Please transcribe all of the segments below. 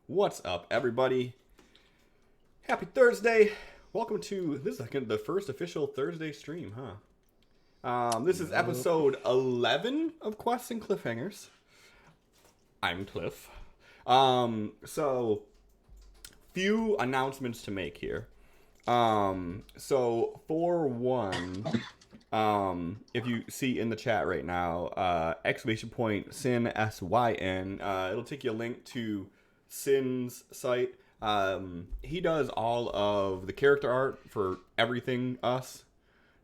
What's up, everybody? Happy Thursday! Welcome to this is the first official Thursday stream, huh? This is Yup. episode 11 of Quests and Cliffhangers. I'm Cliff. So few announcements to make here. So for one, if you see in the chat right now, exclamation point Sin SYN, it'll take you a link to Sin's site. He does all of the character art for everything us.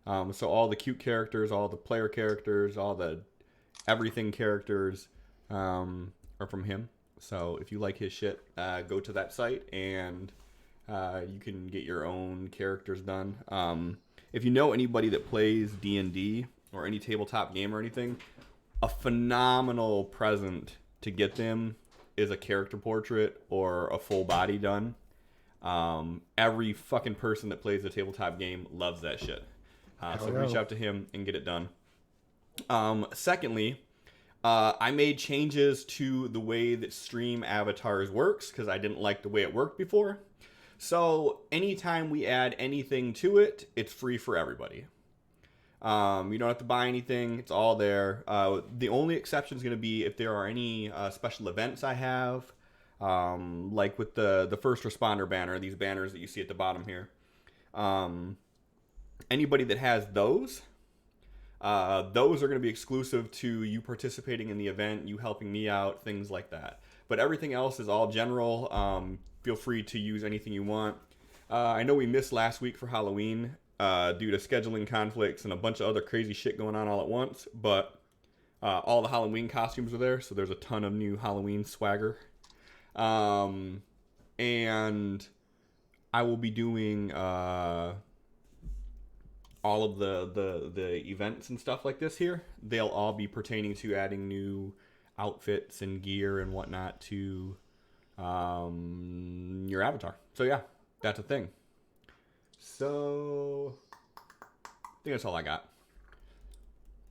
So all the cute characters, all the player characters, all the everything characters are from him. So if you like his shit, go to that site and you can get your own characters done. If you know anybody that plays D&D or any tabletop game or anything, a phenomenal present to get them is a character portrait or a full body done. Every fucking person that plays a tabletop game loves that shit. So reach out to him and get it done. Secondly, I made changes to the way that stream avatars works because I didn't like the way it worked before. So anytime we add anything to it, it's free for everybody. You don't have to buy anything. It's all there. The only exception is going to be if there are any special events I have, like with the first responder banner, these banners that you see at the bottom here. Anybody that has those are going to be exclusive to you participating in the event, you helping me out, things like that. But everything else is all general. Feel free to use anything you want. I know we missed last week for Halloween due to scheduling conflicts and a bunch of other crazy shit going on all at once. But all the Halloween costumes are there, so there's a ton of new Halloween swagger. And I will be doing all of the events and stuff like this here. They'll all be pertaining to adding new outfits and gear and whatnot to your avatar. So yeah, that's a thing. So I think that's all I got.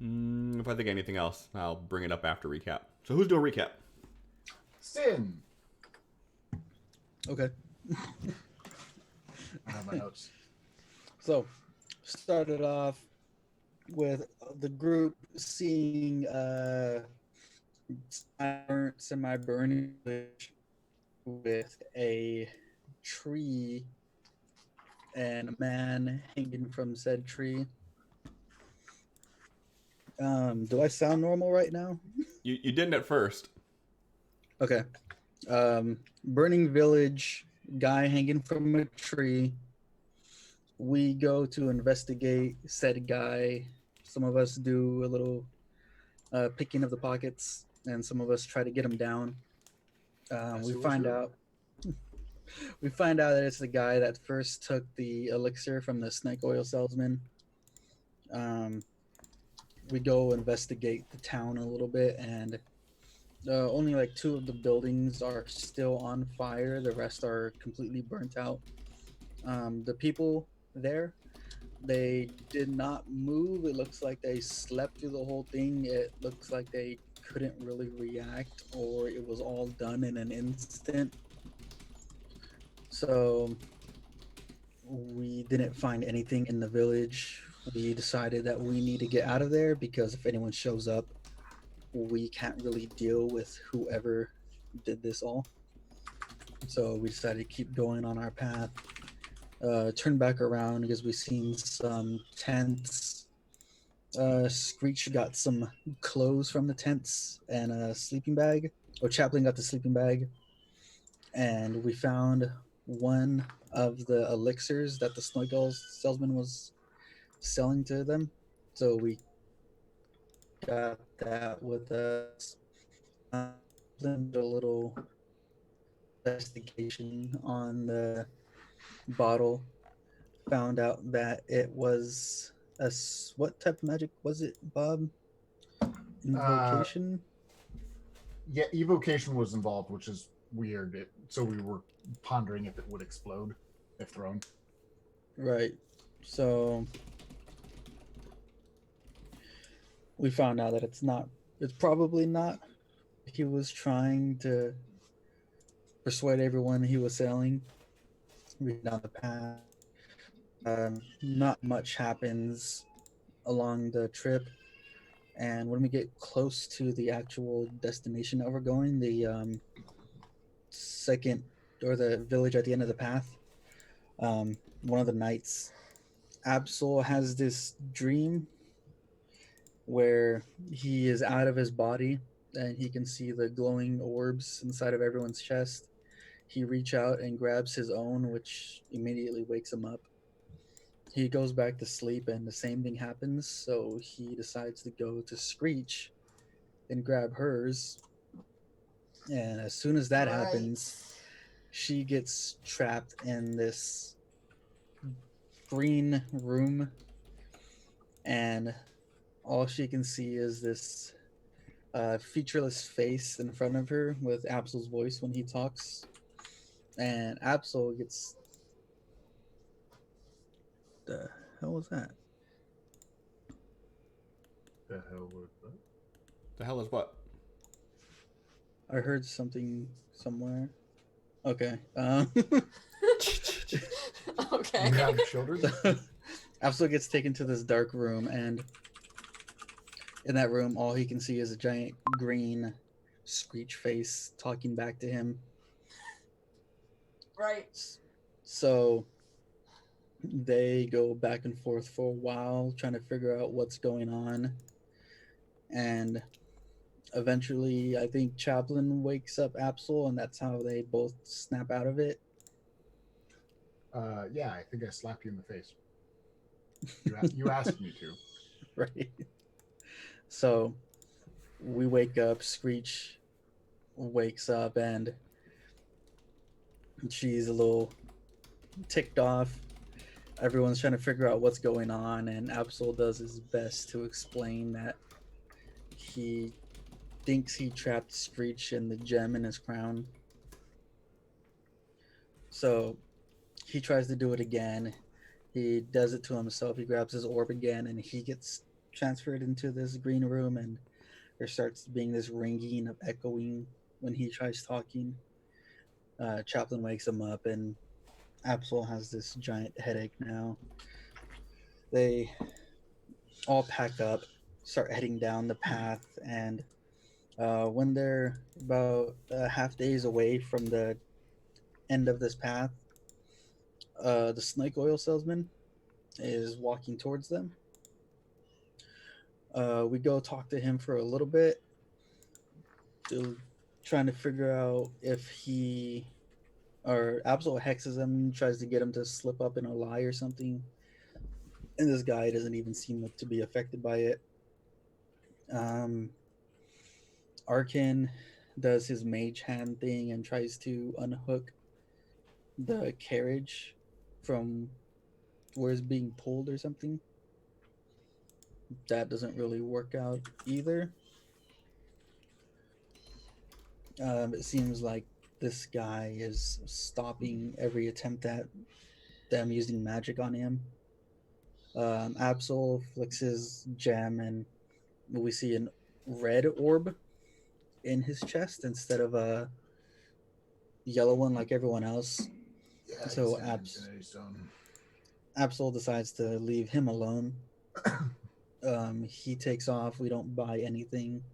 If I think of anything else, I'll bring it up after recap. So who's doing recap? Sin. Okay. I have my notes. So, started off with the group seeing semi-burning village with a tree and a man hanging from said tree. Do I sound normal right now? You didn't at first. Okay. Burning village, guy hanging from a tree. We go to investigate said guy. Some of us do a little picking of the pockets, and some of us try to get him down. We find out that it's the guy that first took the elixir from the snake oil salesman. We go investigate the town a little bit, and only like 2 of the buildings are still on fire. The rest are completely burnt out. The people there, they did not move. It looks like they slept through the whole thing. It looks like they couldn't really react, or it was all done in an instant. So we didn't find anything in the village. We decided that we need to get out of there because if anyone shows up, we can't really deal with whoever did this all. So we decided to keep going on our path. Turn back around because we seen some tents. Screech got some clothes from the tents and a sleeping bag. Chaplain got the sleeping bag. And we found one of the elixirs that the snake oil salesman was selling to them. So we got that with us. Did a little investigation on the bottle. Found out that it was what type of magic was it, Bob? Invocation? Yeah, evocation was involved, which is weird. So we were pondering if it would explode if thrown. Right. So we found out that it's probably not. He was trying to persuade everyone he was selling. We get down the path. Not much happens along the trip, and when we get close to the actual destination that we're going, the second or the village at the end of the path, one of the knights, Absol, has this dream where he is out of his body and he can see the glowing orbs inside of everyone's chest. He reach out and grabs his own, which immediately wakes him up. He goes back to sleep and the same thing happens, so he decides to go to Screech and grab hers. And as soon as that happens, she gets trapped in this green room, and all she can see is this featureless face in front of her with Absol's voice when he talks. And Absol gets. The hell was that? The hell was that? The hell is what? I heard something somewhere. Okay. Okay. You have children? Absol gets taken to this dark room, and in that room, all he can see is a giant green Screech face talking back to him. Right. So they go back and forth for a while, trying to figure out what's going on. And eventually, I think Chaplin wakes up Absol, and that's how they both snap out of it. Yeah, I think I slapped you in the face. You asked me to. Right. So we wake up, Screech wakes up, and she's a little ticked off. Everyone's trying to figure out what's going on, and Absol does his best to explain that he thinks he trapped Screech in the gem in his crown. So he tries to do it again. He does it to himself. He grabs his orb again, and he gets transferred into this green room, and there starts being this ringing of echoing when he tries talking. Chaplin wakes him up, and Absol has this giant headache now. They all pack up, start heading down the path, and when they're about half days away from the end of this path, the snake oil salesman is walking towards them. We go talk to him for a little bit, trying to figure out if he or Absol hexes him, tries to get him to slip up in a lie or something. And this guy doesn't even seem to be affected by it. Arkin does his mage hand thing and tries to unhook the carriage from where it's being pulled or something. That doesn't really work out either. It seems like this guy is stopping every attempt at them using magic on him. Absol flicks his gem, and we see an red orb in his chest instead of a yellow one like everyone else. Yeah, So stone. Absol decides to leave him alone. He takes off. We don't buy anything,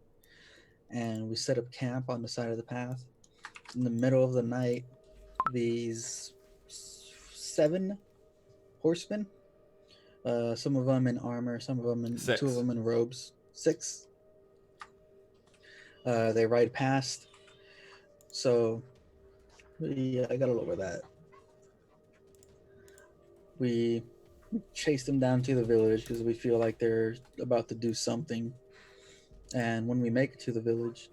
and we set up camp on the side of the path. In the middle of the night, these 7 horsemen, some of them in armor, some of them in 6. 2 of them in robes. 6. They ride past. So I gotta lower that. We chase them down to the village because we feel like they're about to do something. And when we make it to the village,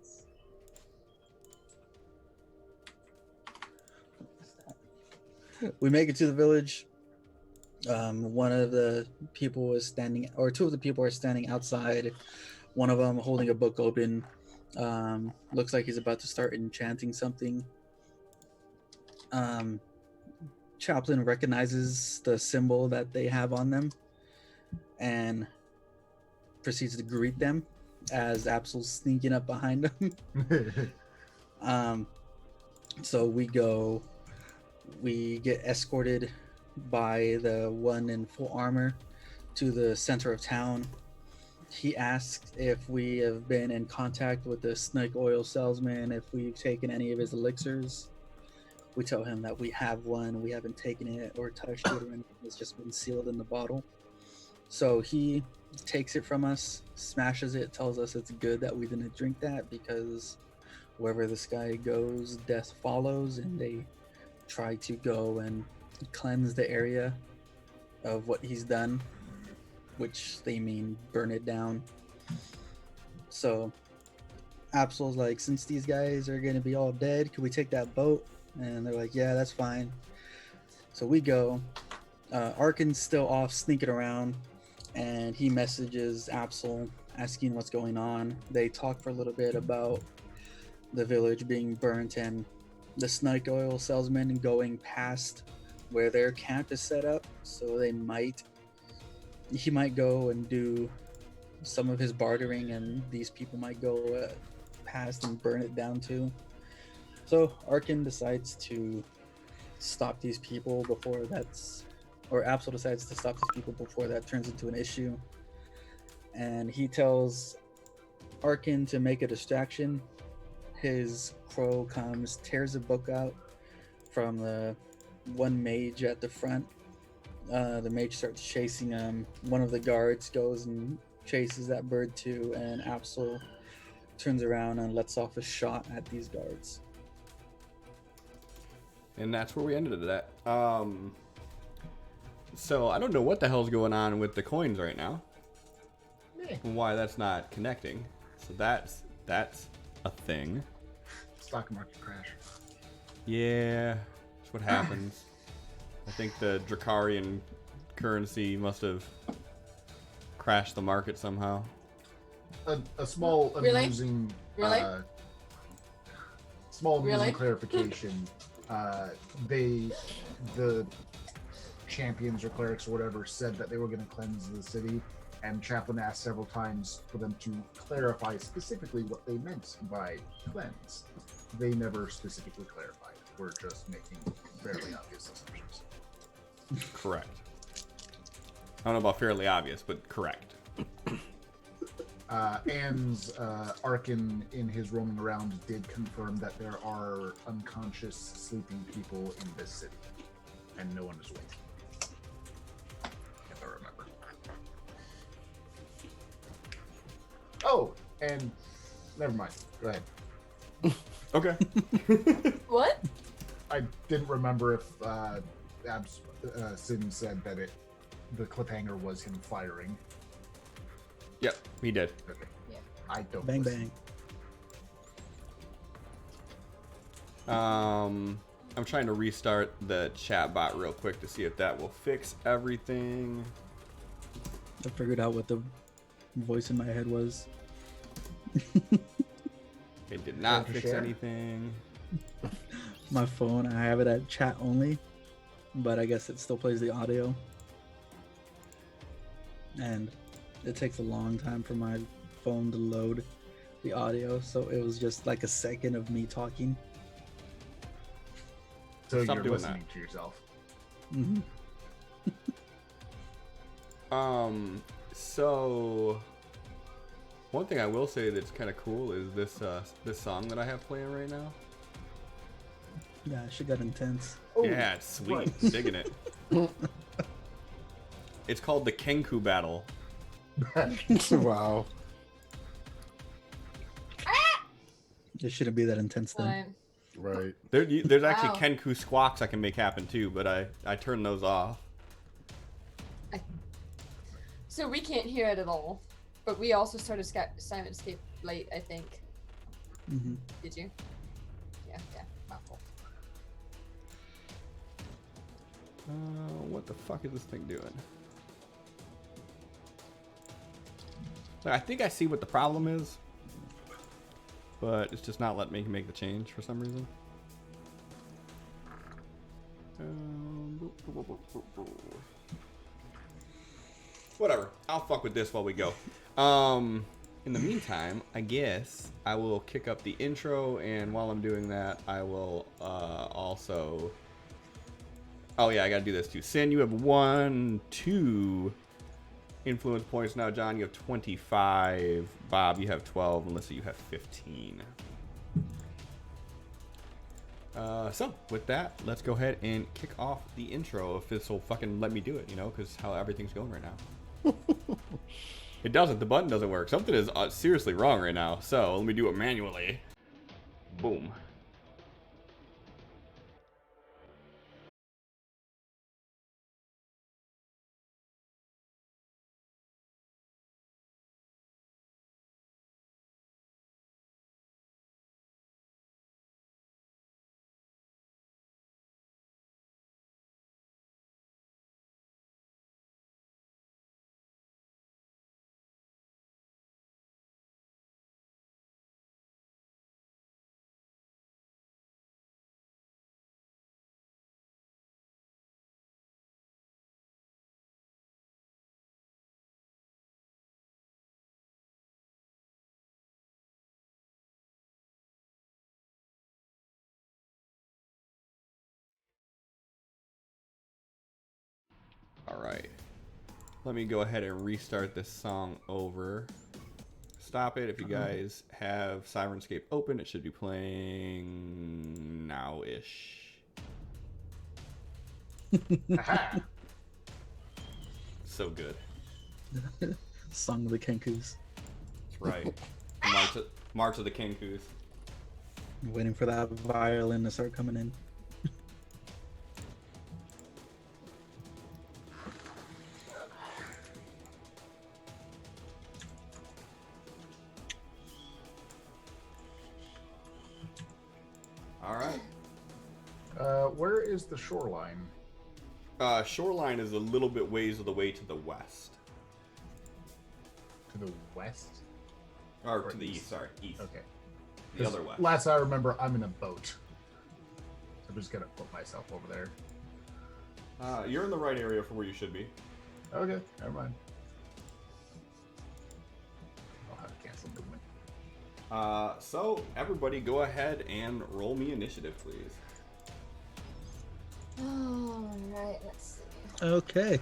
one of the people is standing, or 2 of the people are standing outside. One of them holding a book open. Looks like he's about to start enchanting something. Chaplin recognizes the symbol that they have on them and proceeds to greet them as Absol's sneaking up behind them. So we go, we get escorted by the one in full armor to the center of town. He asks if we have been in contact with the snake oil salesman, if we've taken any of his elixirs. We tell him that we have one, we haven't taken it or touched it or anything, it's just been sealed in the bottle. So he takes it from us, smashes it, tells us it's good that we didn't drink that because wherever this guy goes, death follows, and they try to go and cleanse the area of what he's done, which they mean burn it down. So Absol's like, since these guys are going to be all dead, can we take that boat? And they're like, yeah, that's fine. So we go. Arkin's still off sneaking around, and he messages Absol asking what's going on. They talk for a little bit about the village being burnt and the snake oil salesman going past where their camp is set up. So he might go and do some of his bartering, and these people might go past and burn it down too. So Arkin decides to stop these people before Absol decides to stop these people before that turns into an issue. And he tells Arkin to make a distraction. His crow comes, tears a book out from the one mage at the front. The mage starts chasing him. One of the guards goes and chases that bird too, and Absol turns around and lets off a shot at these guards. And that's where we ended it at. So I don't know what the hell's going on with the coins right now. And why that's not connecting. So that's a thing. Stock market crash. Yeah, that's what happens. I think the Drakarian currency must have crashed the market somehow. A small Really? amusing Really? Small amusing Really? clarification. The champions or clerics or whatever said that they were going to cleanse the city, and Chaplain asked several times for them to clarify specifically what they meant by cleanse. They never specifically clarified. We're just making fairly obvious assumptions. Correct. I don't know about fairly obvious, but correct. And Arkin, in his roaming around, did confirm that there are unconscious sleeping people in this city, and no one is awake. If I remember. Oh, and never mind. Go ahead. Okay. What? I didn't remember if Sin said that the cliffhanger was him firing. Yep, he did. Okay. Yeah. I don't. Bang listen. bang. I'm trying to restart the chat bot real quick to see if that will fix everything. I figured out what the voice in my head was. It did not Time to fix share? anything. My phone, I have it at chat only, but I guess it still plays the audio. And it takes a long time for my phone to load the audio, so it was just like a second of me talking. So Stop you're doing listening to yourself. Mm-hmm. So one thing I will say that's kind of cool is this song that I have playing right now. Yeah, shit got intense. Oh, Yeah, it's sweet. right. I'm digging it. It's called the Kenku Battle. Wow. It shouldn't be that intense then. Fine. Right. There's actually Wow. Kenku squawks I can make happen too, but I turn those off. So we can't hear it at all. But we also started Silent Escape late, I think. Mm-hmm. Did you? Yeah, yeah. Wow, cool. What the fuck is this thing doing? So I think I see what the problem is, but it's just not letting me make the change for some reason. Whatever. I'll fuck with this while we go. in the meantime, I guess I will kick up the intro, and while I'm doing that, I will also... Oh yeah, I gotta do this too. Sin, you have 1, 2 influence points now. John, you have 25. Bob, you have 12. Melissa, you have 15. So, with that, let's go ahead and kick off the intro if this will fucking let me do it, you know, because how everything's going right now. It doesn't. The button doesn't work. Something is seriously wrong right now. So, let me do it manually. Boom. All right. Let me go ahead and restart this song over. Stop it. If you guys have Sirenscape open, it should be playing now-ish. Aha. So good. Song of the Kenkus. That's right. March of the Kenkus. Waiting for that violin to start coming in. All right. Where is the shoreline? Shoreline is a little bit ways of the way to the west. To the west? Or Or to the east. east, sorry. East. Okay. The other west. Last I remember, I'm in a boat. So I'm just gonna put myself over there. You're in the right area for where you should be. Okay, never mind. I'll have to cancel movement. So everybody go ahead and roll me initiative, please. Alright, let's see. Okay.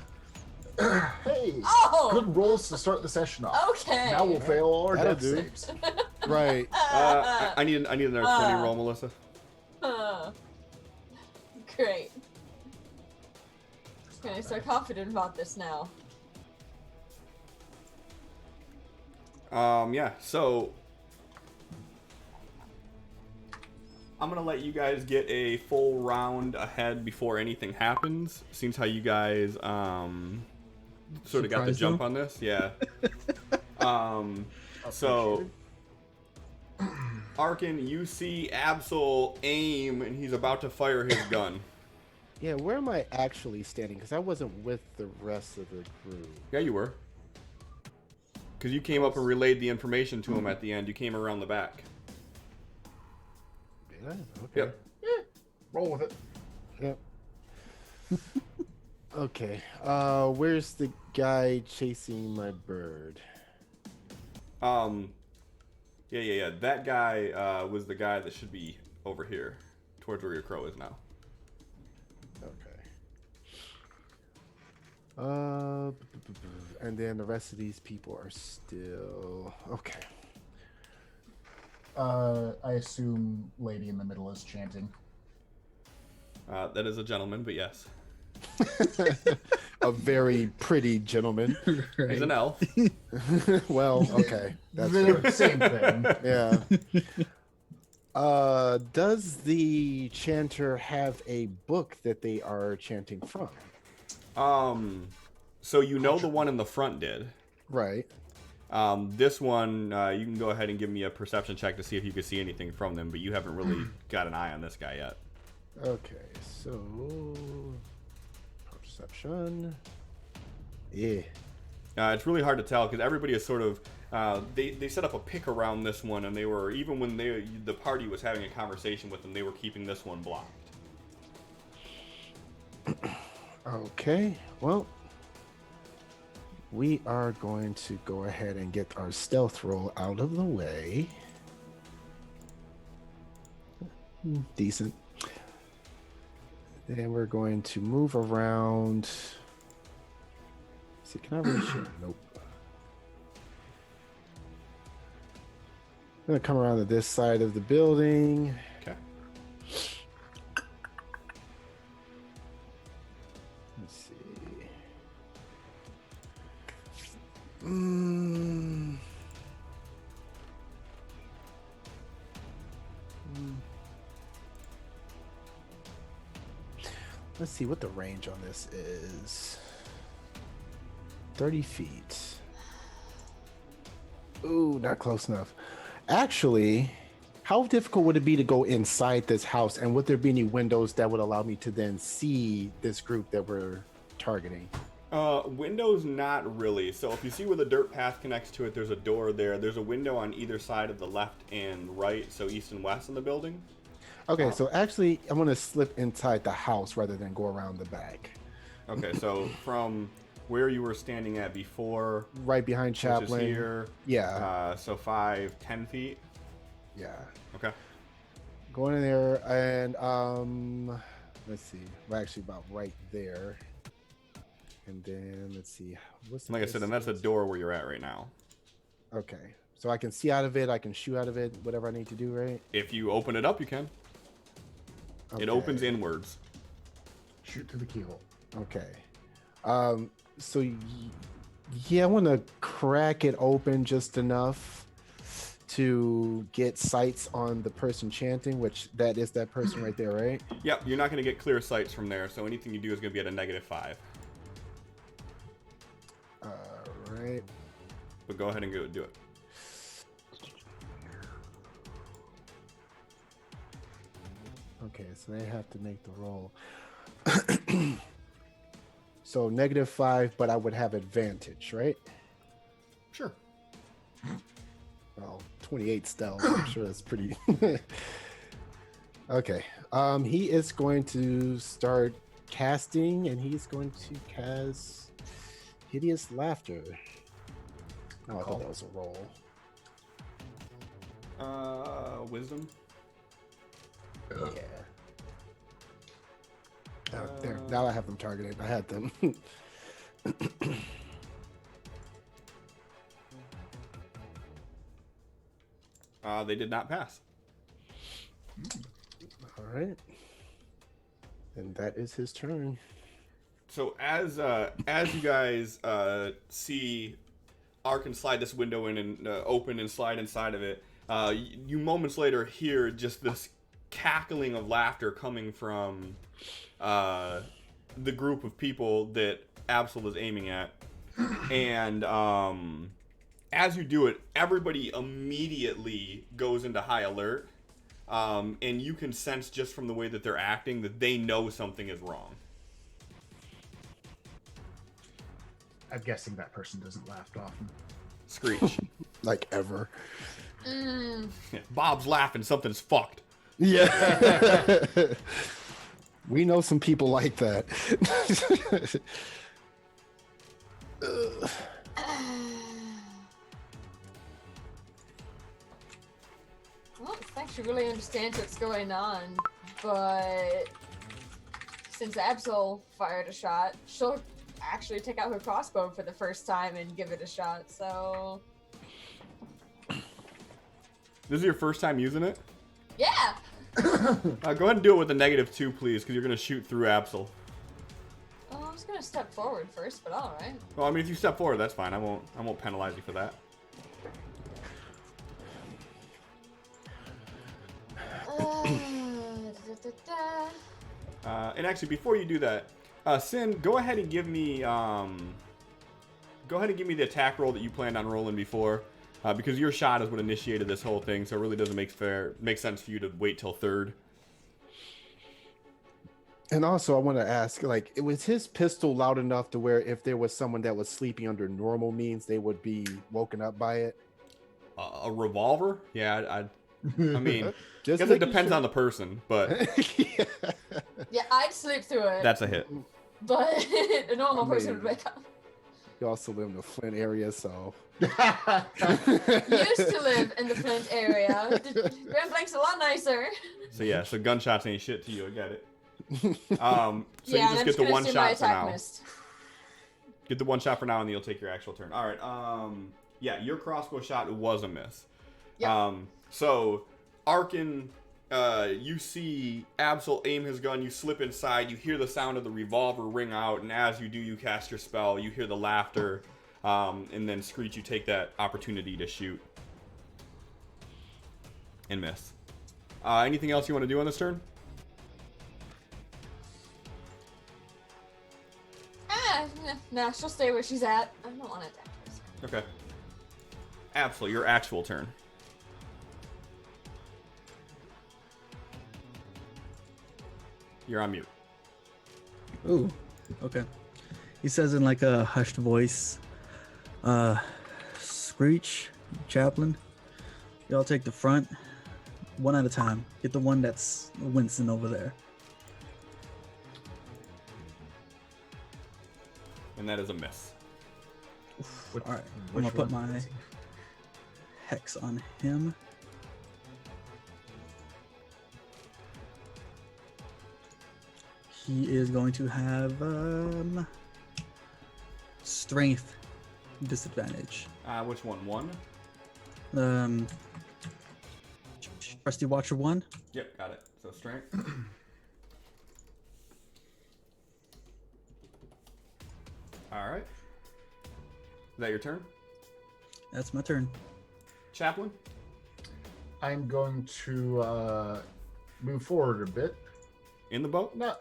Hey! Oh! Good rolls to start the session off. Okay. Now we'll fail all our That'll death do. saves. Right. I need another 20 roll, Melissa. Great. Okay, so confident about this now. Yeah, so I'm gonna let you guys get a full round ahead before anything happens. Seems how you guys sort of got the Surprise jump them? on this, yeah. So Arkin, you see Absol aim and he's about to fire his gun. Yeah, where am I actually standing? Because I wasn't with the rest of the group. Yeah, you were. Because you came up and relayed the information to him at the end. You came around the back. Did I? Okay. Yep. Roll with it. Yep. Okay. Where's the guy chasing my bird? Yeah. That guy was the guy that should be over here, towards where your crow is now. Okay. And then the rest of these people are still okay. I assume lady in the middle is chanting. That is a gentleman, but yes. A very pretty gentleman. Right. He's an elf. Well, okay. That's The good. same thing. Yeah. Does the chanter have a book that they are chanting from? So you know the one in the front did. Right. This one, you can go ahead and give me a perception check to see if you can see anything from them, but you haven't really got an eye on this guy yet. Okay, so perception. Yeah. It's really hard to tell because everybody is sort of they set up a pick around this one, and they were, even when the party was having a conversation with them, they were keeping this one blocked. Okay. Well, we are going to go ahead and get our stealth roll out of the way. Decent. Then we're going to move around. See, can I really shoot? Nope. I'm gonna come around to this side of the building. Okay. Let's see. Mm. Let's see what the range on this is. 30 feet. Ooh, not close enough. Actually, how difficult would it be to go inside this house, and would there be any windows that would allow me to then see this group that we're targeting? Windows, not really. So if you see where the dirt path connects to it, there's a door there. There's a window on either side of the left and right, so east and west in the building. Okay, so actually, I'm going to slip inside the house rather than go around the back. Okay, so from where you were standing at before, Right behind which is Chaplin. here, Yeah. so 5-10 feet. Yeah. Okay. Going in there, and let's see. We're actually about right there. And then let's see. What's Like I said, and that's the door where you're at right now. Okay. So I can see out of it, I can shoot out of it, whatever I need to do, right? If you open it up, you can. Okay. It opens inwards. Shoot through the keyhole. Okay. So yeah, I want to crack it open just enough to get sights on the person chanting, which that is that person right there, right? Yep, you're not going to get clear sights from there, so anything you do is going to be at a -5. All right. But go ahead and go do it. Okay, so they have to make the roll. So -5, but I would have advantage, right? Sure. Well, 28 stealth. I'm sure that's pretty. Okay. He is going to start casting, and he's going to cast Hideous Laughter. Oh, I thought that was a roll. Wisdom. Yeah. There. Now I have them targeted. I had them. They did not pass. All right. And that is his turn. So as you guys see Arkin slide this window in and open and slide inside of it, you moments later hear just this cackling of laughter coming from the group of people that Absol is aiming at. And as you do it, everybody immediately goes into high alert. And you can sense just from the way that they're acting that they know something is wrong. I'm guessing that person doesn't laugh often. Screech. Like ever. Mm. Yeah, Bob's laughing, something's fucked. Yeah. We know some people like that. I don't think she really understands what's going on, but since Absol fired a shot, she'll actually take out her crossbow for the first time and give it a shot, so... This is your first time using it? Yeah! Go ahead and do it with a -2, please, because you're going to shoot through Absol. Oh, I'm just gonna step forward first, but alright. Well, I mean, if you step forward, that's fine. I won't penalize you for that. And actually, before you do that, Sin, go ahead and give me the attack roll that you planned on rolling before, because your shot is what initiated this whole thing. So it really doesn't make sense for you to wait till third. And also, I want to ask, like, was his pistol loud enough to where if there was someone that was sleeping under normal means, they would be woken up by it? A revolver? Yeah, I mean, Just because it depends on the person, but Yeah. Yeah, I'd sleep through it, that's a hit. but a normal I person mean- would wake up. You also live in the Flint area, so Used to live in the Flint area. Grand Blank's a lot nicer. So yeah, so gunshots ain't shit to you. I get it. So Yeah, you and just I'm get the gonna one assume my shot for attack now. missed. Get the one shot for now, and then you'll take your actual turn. All right. Yeah, your crossbow shot was a miss. Yep. So Arkin, you see Absol aim his gun. You slip inside. You hear the sound of the revolver ring out, and as you do, you cast your spell. You hear the laughter, and then Screech. You take that opportunity to shoot and miss. Anything else you want to do on this turn? Nah, she'll stay where she's at. I don't want to attack her. Okay. Absol, your actual turn. You're on mute. Ooh, okay. He says in like a hushed voice, Screech, Chaplain, y'all take the front, one at a time. Get the one that's Winston over there. And that is a miss. All right, I'm gonna put my hex on him. He is going to have strength disadvantage. Which one? One? Trusty Watcher 1. Yep, got it. So strength. All right. Is that your turn? That's my turn. Chaplain? I'm going to move forward a bit. In the boat? No,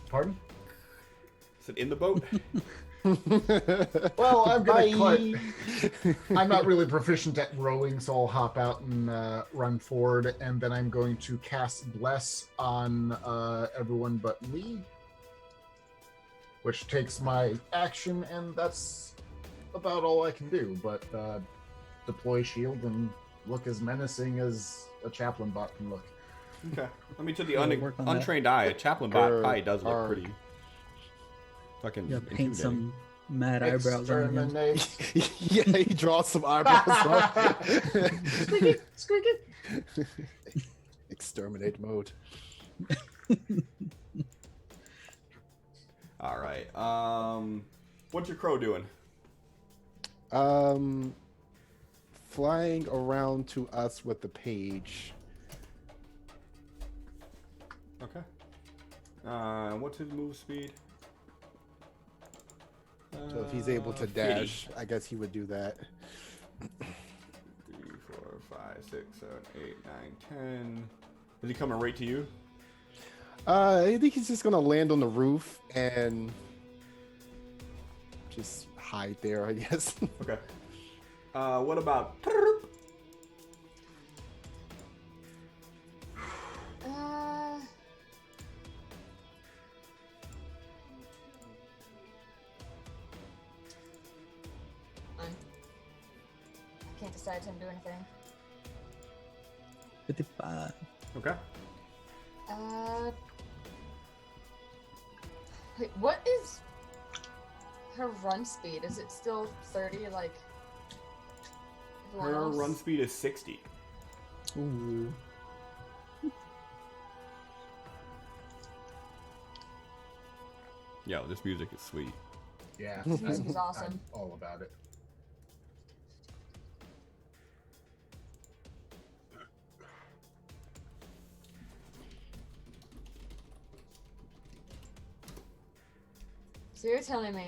pardon? Is it in the boat? Well, I'm gonna I'm not really proficient at rowing, so I'll hop out and run forward, and then I'm going to cast Bless on everyone but me, which takes my action, and that's about all I can do. But deploy shield and look as menacing as a chaplain bot can look. Okay. I mean, to the Yeah, work on that. untrained eye, a chaplain bot probably does look Arg. pretty fucking Yeah, paint intimidating. some mad eyebrows on him. Exterminate. yeah, he draws some eyebrows up. Squeak it. Exterminate mode. All right. What's your crow doing? Flying around to us with the page. Okay. What's his move speed? So if he's able to 50. dash, I guess he would do that. 3, 4, 5, 6, 7, 8, 9, 10. Is he coming right to you? I think he's just gonna land on the roof and just hide there, I guess. Okay. What about? I can't decide to do anything. 55. Okay. Wait, what is her run speed? Is it still 30 like everyone Her else? run speed is 60. Ooh. Yo, this music is sweet. Yeah, This music is awesome. I'm all about it. So you're telling me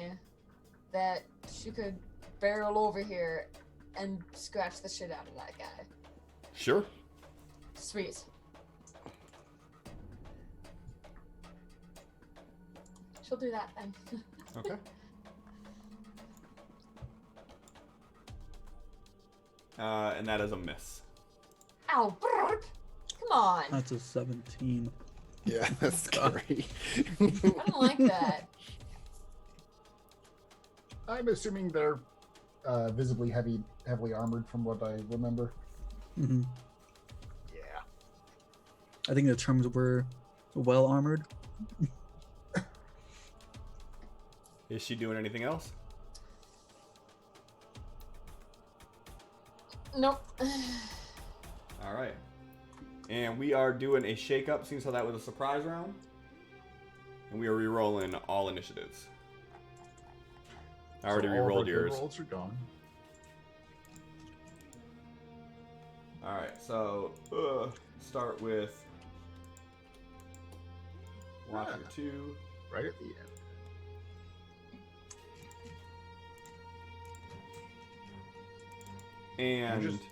that she could barrel over here and scratch the shit out of that guy? Sure. Sweet. She'll do that then. Okay. And that is a miss. Ow! Brrr. Come on! That's a 17. Yeah, that's scary. I don't like that. I'm assuming they're visibly heavily armored from what I remember. Mm-hmm. Yeah. I think the terms were well armored. Is she doing anything else? Nope. All right. And we are doing a shake-up, seeing how that was a surprise round. And we are re-rolling all initiatives. I already So all of our re-rolled good yours. rolls are gone. All right, so start with Watcher 2. Right at the end. And You just-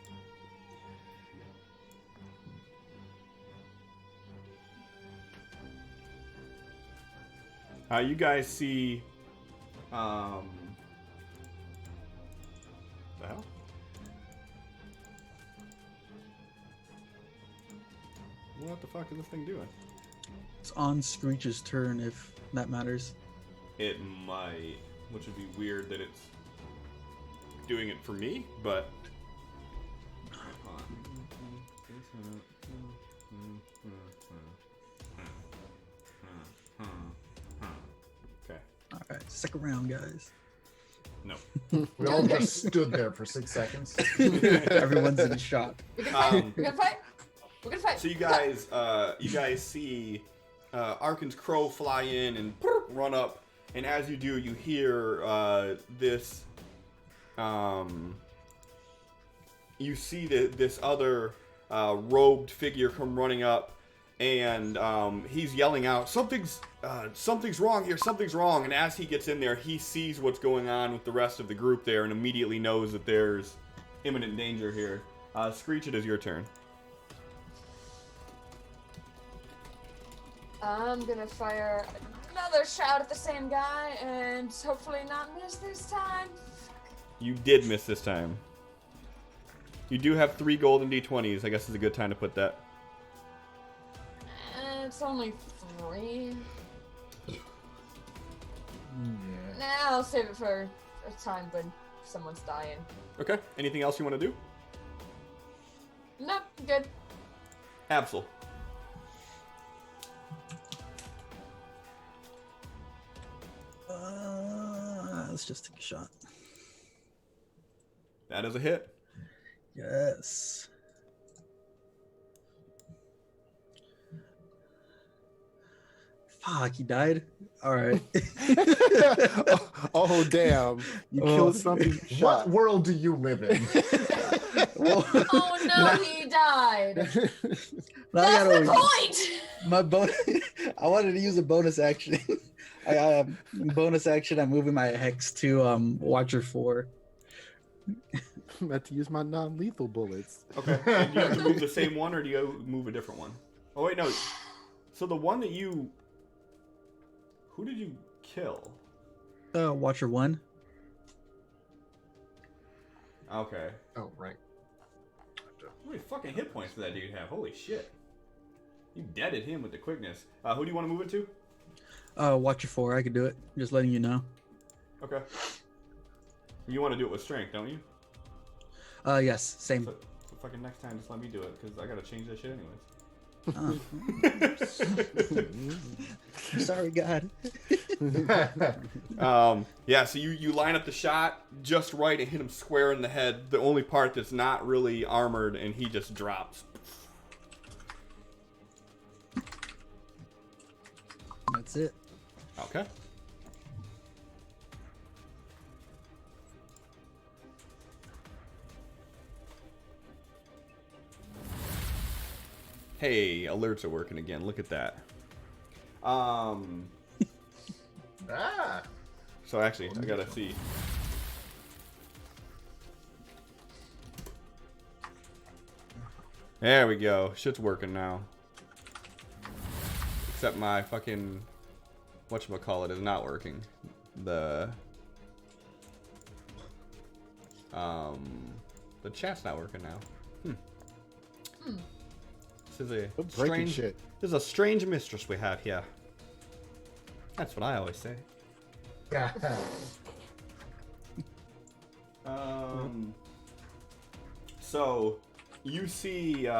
you guys see the hell? What the fuck is this thing doing? It's on Screech's turn if that matters. It might, which would be weird that it's doing it for me, but okay. All right, second round, guys. No. We all just stood there for 6 seconds. Everyone's in shock. We're gonna fight. We're gonna fight. We're gonna fight. So you guys see Arkan's crow fly in and run up, and as you do, you hear this. You see this other robed figure come running up, and he's yelling out, "Something's wrong here! Something's wrong!" And as he gets in there, he sees what's going on with the rest of the group there, and immediately knows that there's imminent danger here. Screech, it is your turn. I'm gonna fire another shot at the same guy and hopefully not miss this time. You did miss this time. You do have 3 golden d20s. I guess is a good time to put that. It's only 3. Yeah. Nah, I'll save it for a time when someone's dying. Okay. Anything else you want to do? Nope, good. Absol. Let's just take a shot. That is a hit. Yes. Fuck, he died? Alright. Oh, damn. You killed something you What shot. world do you live in? Oh no, he died. Now I That's gotta- the point. My bonus. I wanted to use a bonus action. Bonus action. I'm moving my hex to Watcher 4. I'm about to use my non-lethal bullets. Okay. And do you have to move the same one, or do you move a different one? Oh wait, no. So the one that you, who did you kill? Watcher 1. Okay. Oh, right. How many fucking hit points does that dude have? Holy shit. You deaded him with the quickness. Who do you want to move it to? Watcher 4. I could do it. Just letting you know. Okay. You want to do it with strength, don't you? Yes. Same. So fucking next time, just let me do it, because I gotta change that shit anyways. Sorry, God. Yeah, so you line up the shot just right and hit him square in the head, the only part that's not really armored, and he just drops. That's it. Okay. Hey, alerts are working again. Look at that. Ah. So actually, I gotta see. There we go. Shit's working now. Except my fucking whatchamacallit is not working. The chat's not working now. This is a Quit breaking strange shit. This is a strange mistress we have here. That's what I always say. So you see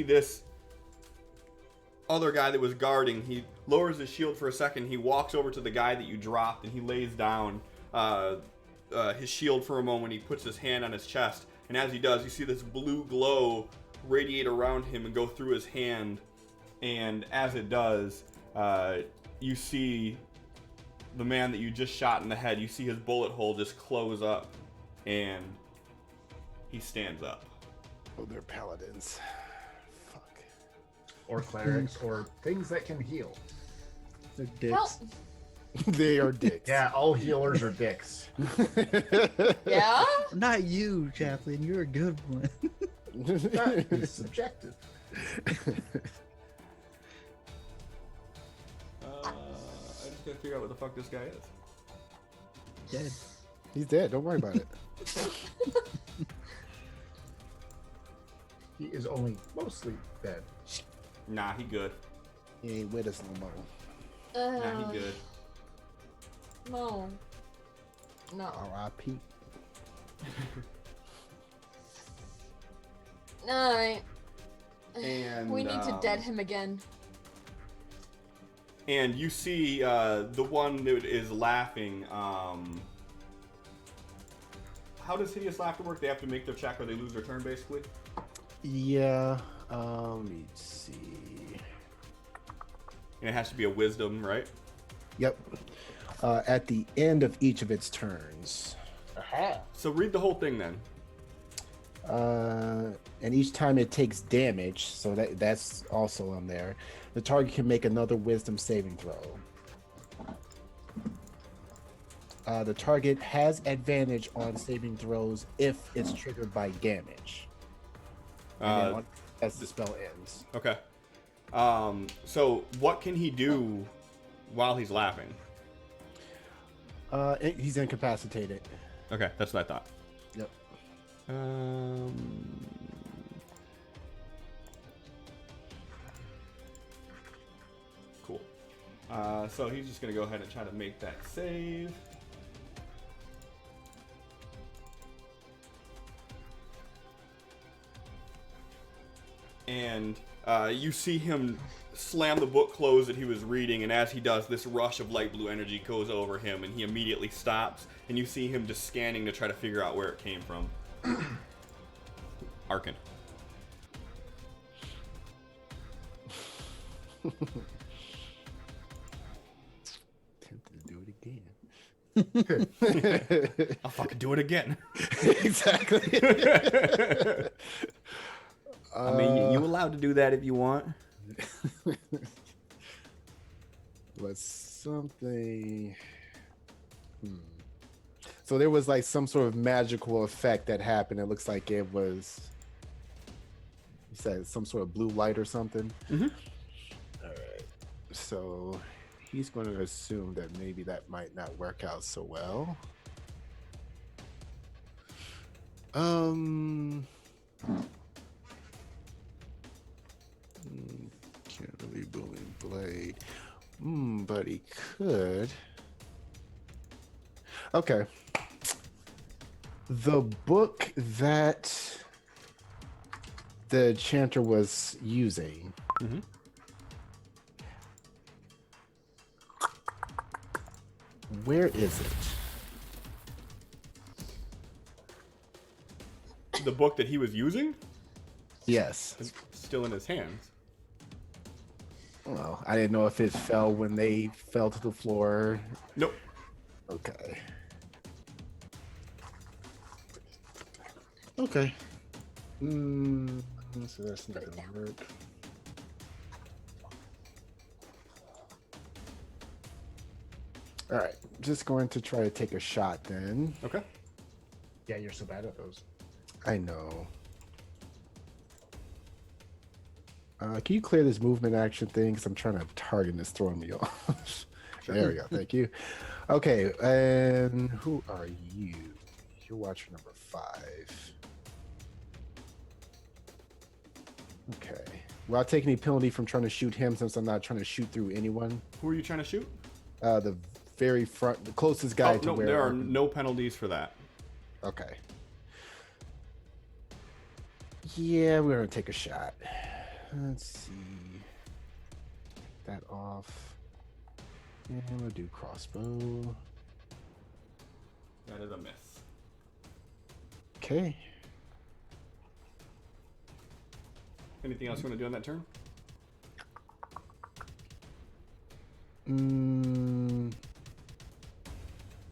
this other guy that was guarding. He lowers his shield for a second. He walks over to the guy that you dropped, and he lays down his shield for a moment. He puts his hand on his chest, and as he does, you see this blue glow radiate around him and go through his hand. And as it does, you see the man that you just shot in the head. You see his bullet hole just close up, and he stands up. Oh, they're paladins. Fuck. Or clerics, or things that can heal. They're dicks. Well, They are dicks. Yeah, all healers are dicks. yeah. Not you, Chaplain. You're a good one. That is subjective. I just gotta figure out what the fuck this guy is. Dead. He's dead. Don't worry about it. He is only mostly dead. Nah, he good. He ain't with us no more. Nah, he good. No. No. R.I.P. Alright. And We need to dead him again. And you see the one that is laughing. How does hideous laughter work? They have to make their check or they lose their turn, basically. Yeah. Let me see. And it has to be a wisdom, right? Yep. At the end of each of its turns. Aha. So read the whole thing then. And each time it takes damage, so that's also on there. The target can make another wisdom saving throw. The target has advantage on saving throws if it's triggered by damage. And then as the spell ends. Okay. So what can he do while he's laughing? He's incapacitated. Okay, that's what I thought. Yep. Cool. So he's just gonna go ahead and try to make that save. And you see him slam the book closed that he was reading, and as he does, this rush of light blue energy goes over him, and he immediately stops, and you see him just scanning to try to figure out where it came from. Arkin. Tempted to do it again. I'll fucking do it again. Exactly. I mean, you allowed to do that if you want. Was something. So there was like some sort of magical effect that happened. It looks like it was. You said some sort of blue light or something. Mm-hmm. All right. So he's going to assume that maybe that might not work out so well. Can't really booming blade. But he could. Okay. The book that the chanter was using. Mm-hmm. Where is it? The book that he was using Yes. is still in his hands. Well, I didn't know if it fell when they fell to the floor. Nope. Okay. Okay. So that's not gonna work. All right, just going to try to take a shot then. Okay. Yeah, you're so bad at those. I know. Can you clear this movement action thing? Because I'm trying to target and it's throwing me off. There we go. Thank you. Okay, and who are you? You're watcher number 5. Okay. Will I take any penalty from trying to shoot him since I'm not trying to shoot through anyone? Who are you trying to shoot? The very front, the closest guy to no, where. there are no penalties for that. Okay. Yeah, we're gonna take a shot. Let's see. That off. And we'll do crossbow. Okay. Anything else you want to do on that turn?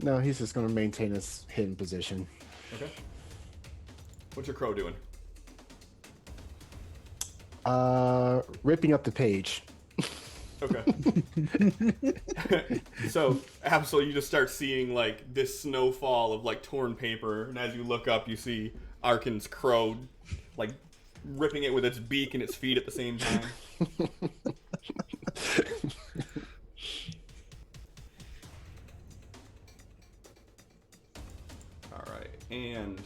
No, he's just going to maintain his hidden position. Okay. What's your crow doing? Ripping up the page. Okay. So, Absol, you just start seeing, like, this snowfall of, like, torn paper, and as you look up, you see Arkin's crow, like, ripping it with its beak and its feet at the same time. Alright, and...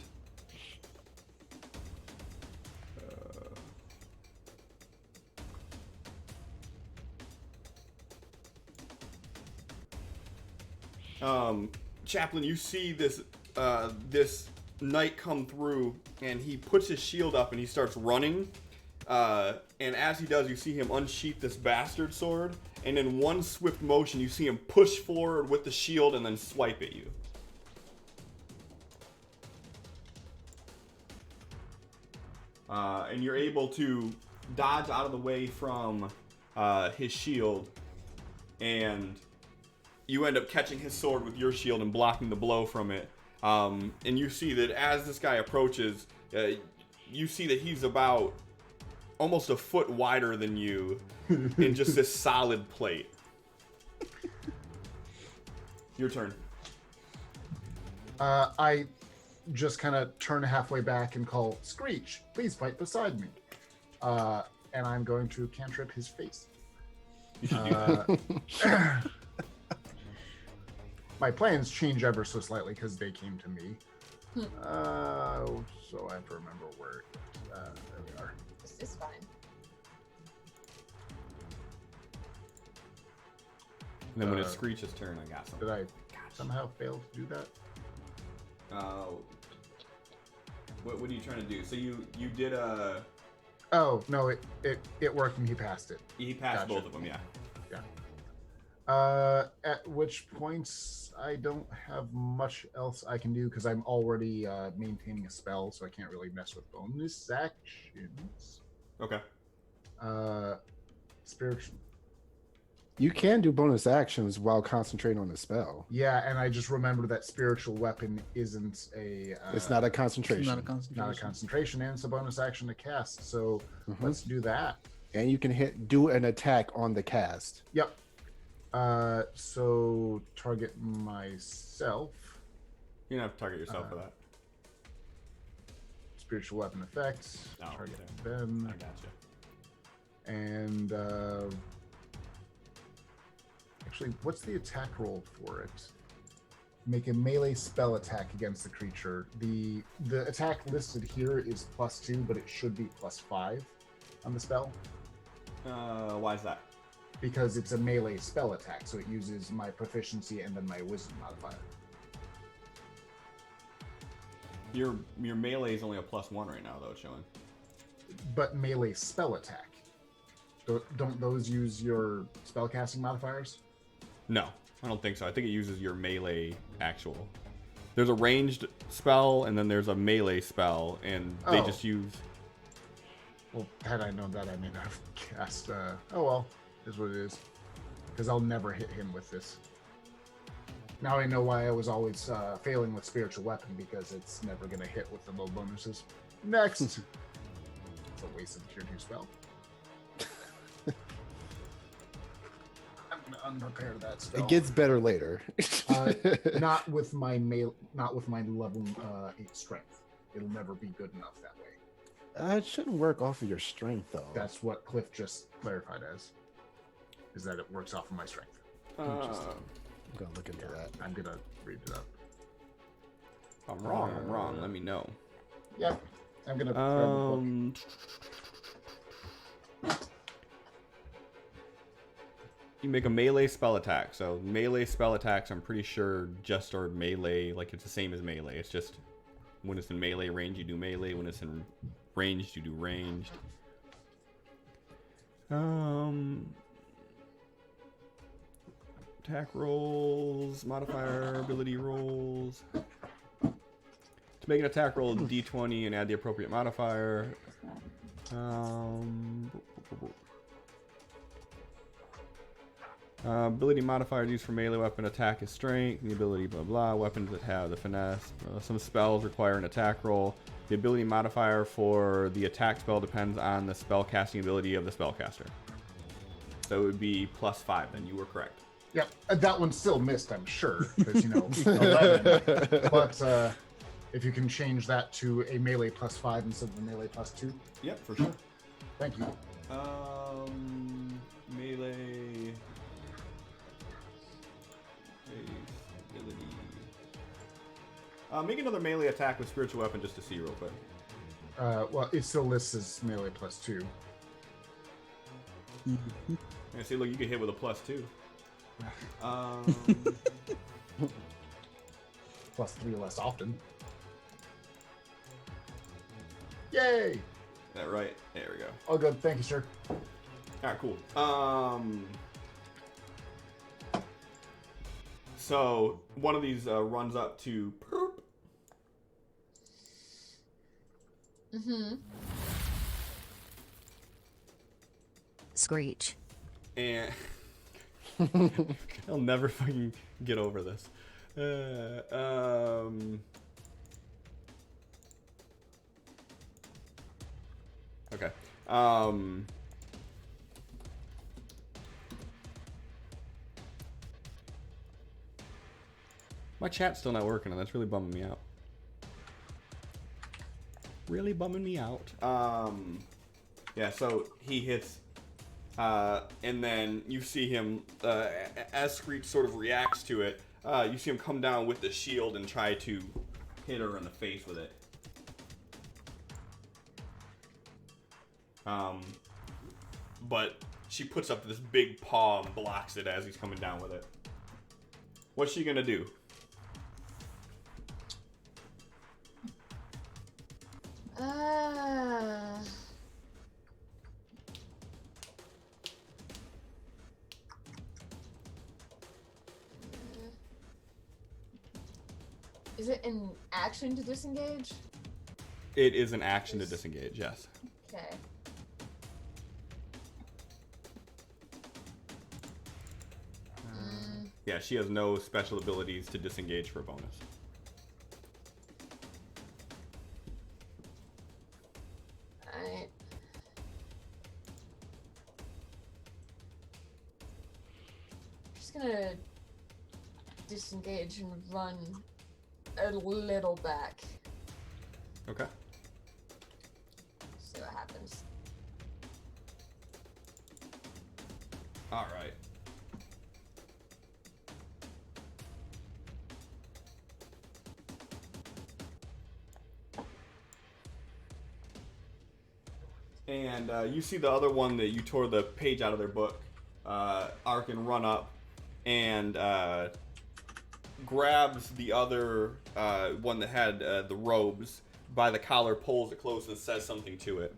Chaplain, you see this this knight come through, and he puts his shield up and he starts running. And as he does, you see him unsheath this bastard sword, and in one swift motion, you see him push forward with the shield and then swipe at you. And you're able to dodge out of the way from his shield, and you end up catching his sword with your shield and blocking the blow from it. And you see that as this guy approaches, you see that he's about almost a foot wider than you in just this solid plate. Your turn. I just kind of turn halfway back and call, Screech, please fight beside me. And I'm going to cantrip his face. My plans change ever so slightly because they came to me. So I have to remember where. There we are. This is fine. And then when it's Screech's turn, I got something. Did I somehow fail to do that? What are you trying to do? So you did a... Oh, no, it worked and he passed it. He passed Gotcha. both of them, yeah. At which points I don't have much else I can do because I'm already maintaining a spell, so I can't really mess with bonus actions. Okay. Spiritual. You can do bonus actions while concentrating on the spell. Yeah, and I just remembered that spiritual weapon isn't a. It's not a concentration. Not a concentration, and it's a bonus action to cast. So let's do that. And you can do an attack on the cast. Yep. So target myself. You don't have to target yourself for that. Spiritual weapon effect. Oh, Target okay. them. I gotcha. And actually, what's the attack roll for it? Make a melee spell attack against the creature. The attack listed here is +2, but it should be +5 on the spell. Why is that? Because it's a melee spell attack, so it uses my proficiency and then my wisdom modifier. Your melee is only a +1 right now, though, it's showing. But melee spell attack. Don't those use your spellcasting modifiers? No, I don't think so. I think it uses your melee actual. There's a ranged spell, and then there's a melee spell, and they just use... Well, had I known that, I may not have cast... oh well, is what it is. Because I'll never hit him with this. Now I know why I was always failing with Spiritual Weapon, because it's never going to hit with the low bonuses. Next! It's a waste of a tier 2 spell. I'm going to unprepare that spell. It gets better later. Not with my level 8 strength. It'll never be good enough that way. It shouldn't work off of your strength, though. That's what Cliff just clarified as. Is that it works off of my strength. I'm gonna look into that. I'm gonna read it up. If I'm wrong, let me know. Yep. I'm gonna grab the book. You make a melee spell attack. So melee spell attacks, I'm pretty sure just are melee, like it's the same as melee. It's just when it's in melee range, you do melee. When it's in ranged, you do ranged. Attack rolls, modifier, ability rolls. To make an attack, roll a d20 and add the appropriate modifier. Ability modifier used for melee weapon attack is strength. The ability blah blah. Weapons that have the finesse. Some spells require an attack roll. The ability modifier for the attack spell depends on the spell casting ability of the spellcaster. So it would be +5. Then you were correct. Yep, that one still missed, I'm sure, because 11. But if you can change that to a melee +5 instead of a melee +2. Yep, for sure. Thank you. Melee. Ability. Make another melee attack with spiritual weapon just to see real quick. Well, it still lists as melee +2. And see, look, you can hit with a +2. +3 less often. Yay! That right? There we go. Oh, good. Thank you, sir. All right, cool. So one of these runs up to Perp. Screech. And I'll never fucking get over this. Okay. My chat's still not working, and that's really bumming me out. Really bumming me out. Yeah, so he hits, and then you see him, as Screech sort of reacts to it, you see him come down with the shield and try to hit her in the face with it. But she puts up this big paw and blocks it as he's coming down with it. What's she gonna do? Is it an action to disengage? It is an action to disengage, yes. Okay. Yeah, she has no special abilities to disengage for a bonus. Alright. Just gonna disengage and run a little back. Okay. See what happens. All right. And you see the other one that you tore the page out of their book. Arkin run up and grabs the other one that had the robes by the collar, pulls it close, and says something to it.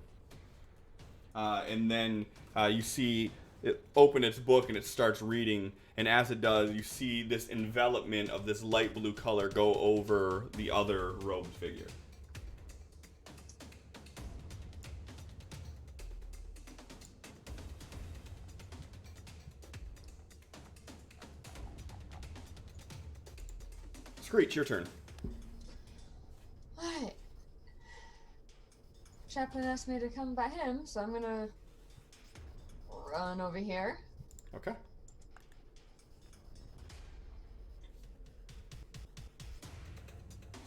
And then you see it open its book and it starts reading. And as it does, you see this envelopment of this light blue color go over the other robed figure. Screech, your turn. Alright. Chaplain asked me to come by him, so I'm gonna run over here. Okay.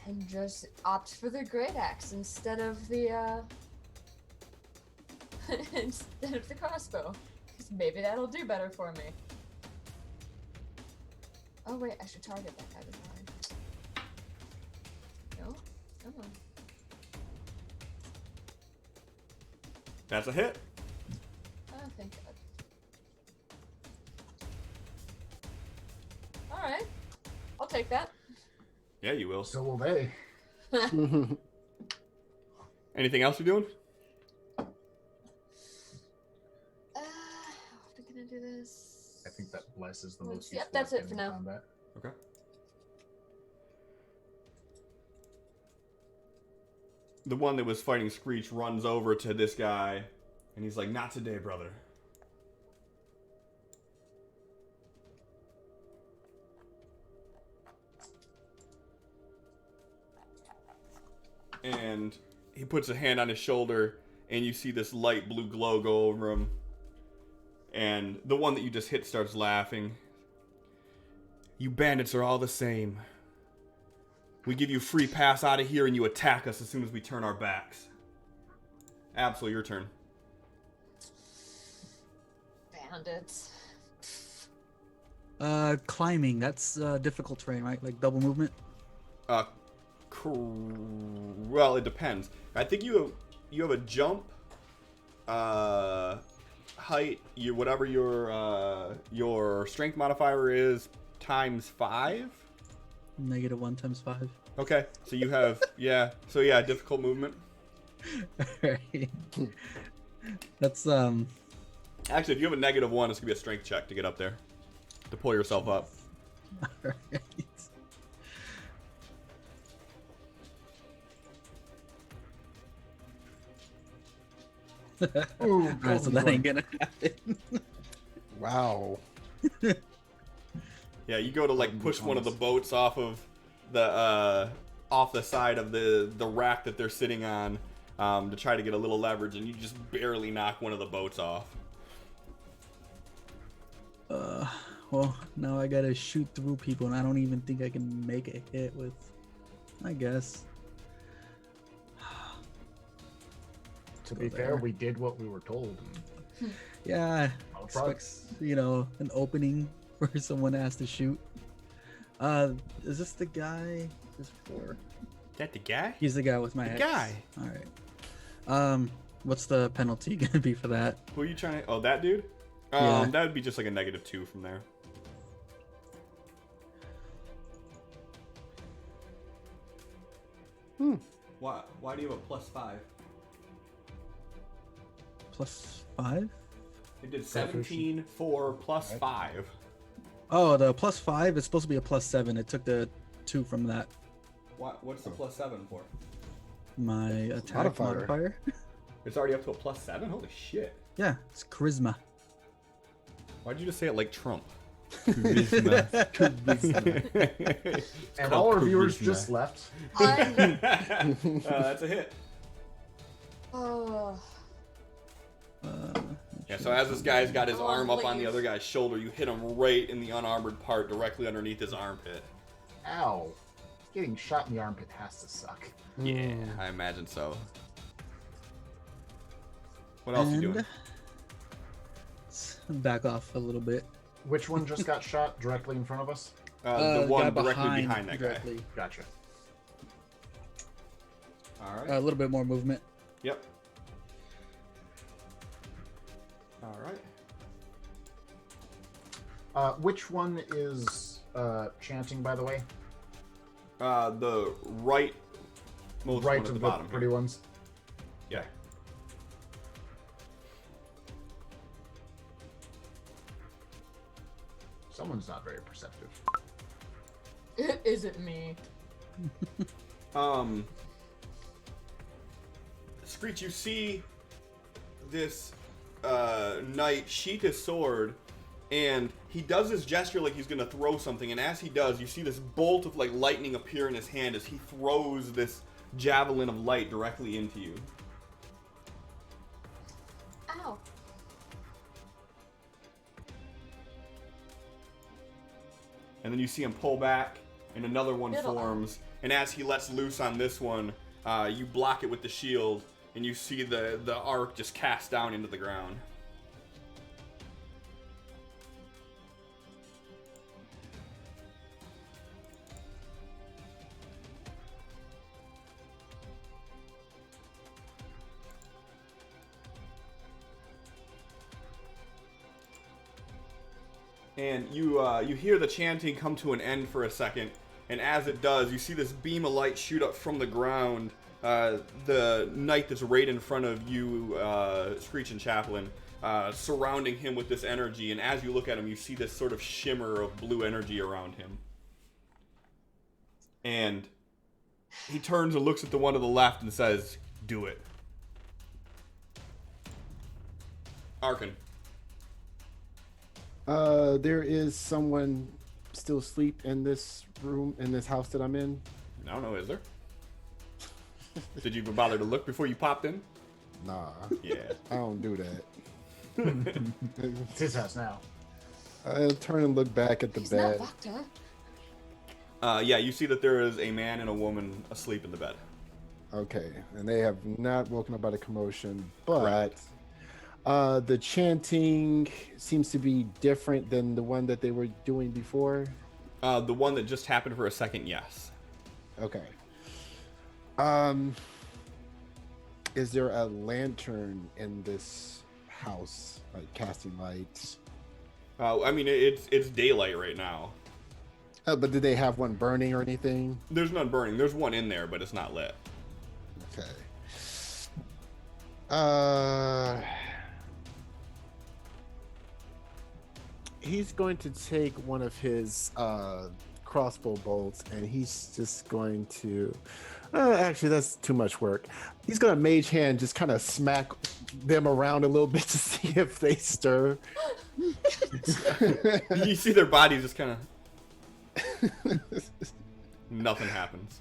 And just opt for the great axe instead of the instead of the crossbow. Because maybe that'll do better for me. Oh wait, I should target that guy before I... No? Come on. That's a hit. Oh, thank God. Alright. I'll take that. Yeah, you will. So will they. Anything else you're doing? How are we gonna do this? I think that bless is the most Yep, useful that's it item for in now. combat. Okay. the one that was fighting Screech runs over to this guy, and he's like, "Not today, brother." And he puts a hand on his shoulder, and you see this light blue glow go over him. And the one that you just hit starts laughing. "You bandits are all the same. We give you free pass out of here, and you attack us as soon as we turn our backs." Absol, your turn. Bandits. Climbing. That's difficult terrain, right? Like double movement. Well, it depends. I think you have a jump, height, whatever your strength modifier is, times 5. -1 times 5. Okay, so you have difficult movement. Alright. That's Actually, if you have a -1, it's gonna be a strength check to get up there, to pull yourself up. Alright. Ooh, Alright, so that ain't gonna happen. Wow. Yeah, you go to like push one of the boats off of the side of the rack that they're sitting on, to try to get a little leverage, and you just barely knock one of the boats off. Well, now I gotta shoot through people, and I don't even think I can make a hit with. I guess. To Go be fair, there. we did what we were told. Yeah, No problem. expects an opening for someone has to shoot. Is this the guy? Is for? That the guy? He's the guy with my X. guy. All right. What's the penalty gonna be for that? Who are you trying to? Oh, that dude. Yeah. That would be just like a -2 from there. Why do you have a +5? +5? It did 17 for +5. Oh, the +5 is supposed to be a +7. It took the 2 from that. What's the +7 for? My attack modifier. It's already up to a +7? Holy shit. Yeah, it's charisma. Why'd you just say it like Trump? And all our viewers just left. That's a hit. Oh. Yeah, so as this guy's got his Oh, arm up on the please. other guy's shoulder, you hit him right in the unarmored part, directly underneath his armpit. Ow. Getting shot in the armpit has to suck. Yeah, I imagine so. What else you doing? Let's back off a little bit. Which one just got shot directly in front of us? The guy one directly behind that directly. guy. Gotcha. All right. A little bit more movement. Yep. All right. Which one is chanting, by the way? The right most Right one at of the the bottom. pretty Here. ones. Yeah. Someone's not very perceptive. It isn't me. Screech, you see this knight sheath his sword, and he does this gesture like he's gonna throw something, and as he does, you see this bolt of like lightning appear in his hand as he throws this javelin of light directly into you. Ow. And then you see him pull back, and another one It'll- forms, and as he lets loose on this one, you block it with the shield, and you see the arc just cast down into the ground. And you hear the chanting come to an end for a second, and as it does, you see this beam of light shoot up from the ground. The knight that's right in front of you, Screech and Chaplain, surrounding him with this energy, and as you look at him, you see this sort of shimmer of blue energy around him. And He turns and looks at the one to the left and says, "Do it." Arkin. There is someone still asleep in this room, in this house that I'm in. I don't know, is there? Did you even bother to look before you popped in? Nah, Yeah. I don't do that. It's his house now. I'll turn and look back at the He's bed. not fucked, Yeah, you see that there is a man and a woman asleep in the bed. Okay, and they have not woken up by the commotion, but Correct. the chanting seems to be different than the one that they were doing before. The one that just happened for a second, yes. Okay. Is there a lantern in this house, like casting lights? I mean, it's daylight right now. But did they have one burning or anything? There's none burning. There's one in there, but it's not lit. Okay. He's going to take one of his crossbow bolts, and he's just going to. Actually, that's too much work. He's gonna mage hand, just kind of smack them around a little bit to see if they stir. You see their bodies just kind of. Nothing happens.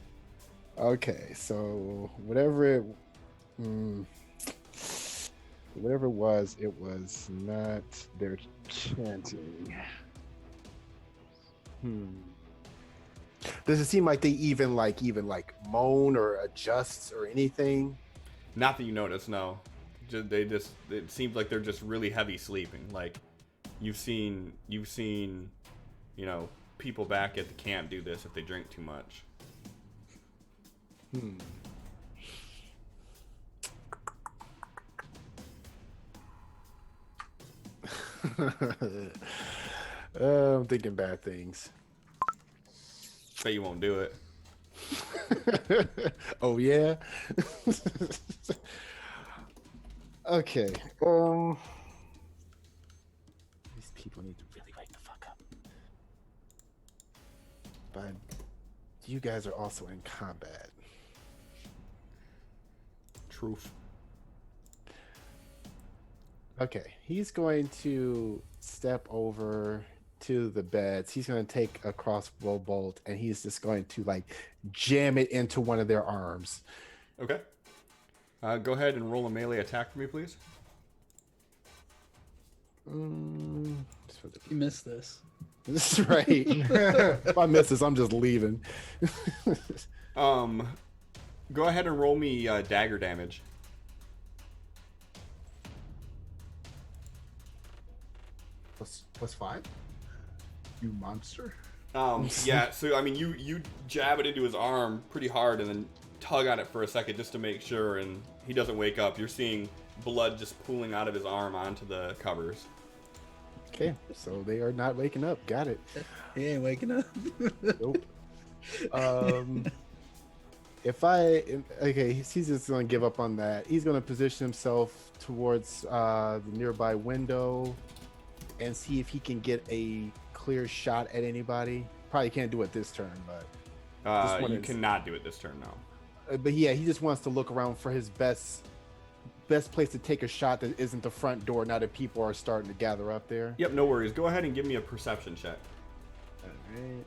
Okay, so whatever it was not their chanting. Does it seem like they even moan or adjust or anything? Not that you notice, no. It seems like they're just really heavy sleeping. Like you've seen, people back at the camp do this if they drink too much. I'm thinking bad things. Bet you won't do it. Oh yeah. Okay. These people need to really wake the fuck up. But you guys are also in combat. Truth. Okay, he's going to step over to the beds. He's going to take a crossbow bolt and he's just going to jam it into one of their arms. Okay. Go ahead and roll a melee attack for me, please. You missed this. This is right. If I miss this, I'm just leaving. Go ahead and roll me dagger damage. Plus 5? You monster. Yeah, so I mean you jab it into his arm pretty hard and then tug on it for a second just to make sure and he doesn't wake up. You're seeing blood just pooling out of his arm onto the covers. Okay, so they are not waking up. Got it. He ain't waking up. Nope. He's just gonna give up on that. He's gonna position himself towards the nearby window and see if he can get a clear shot at anybody. Probably can't do it this turn, but You cannot do it this turn now. but yeah, he just wants to look around for his best place to take a shot that isn't the front door. Now that people are starting to gather up there. Yep, no worries. Go ahead and give me a perception check. All right.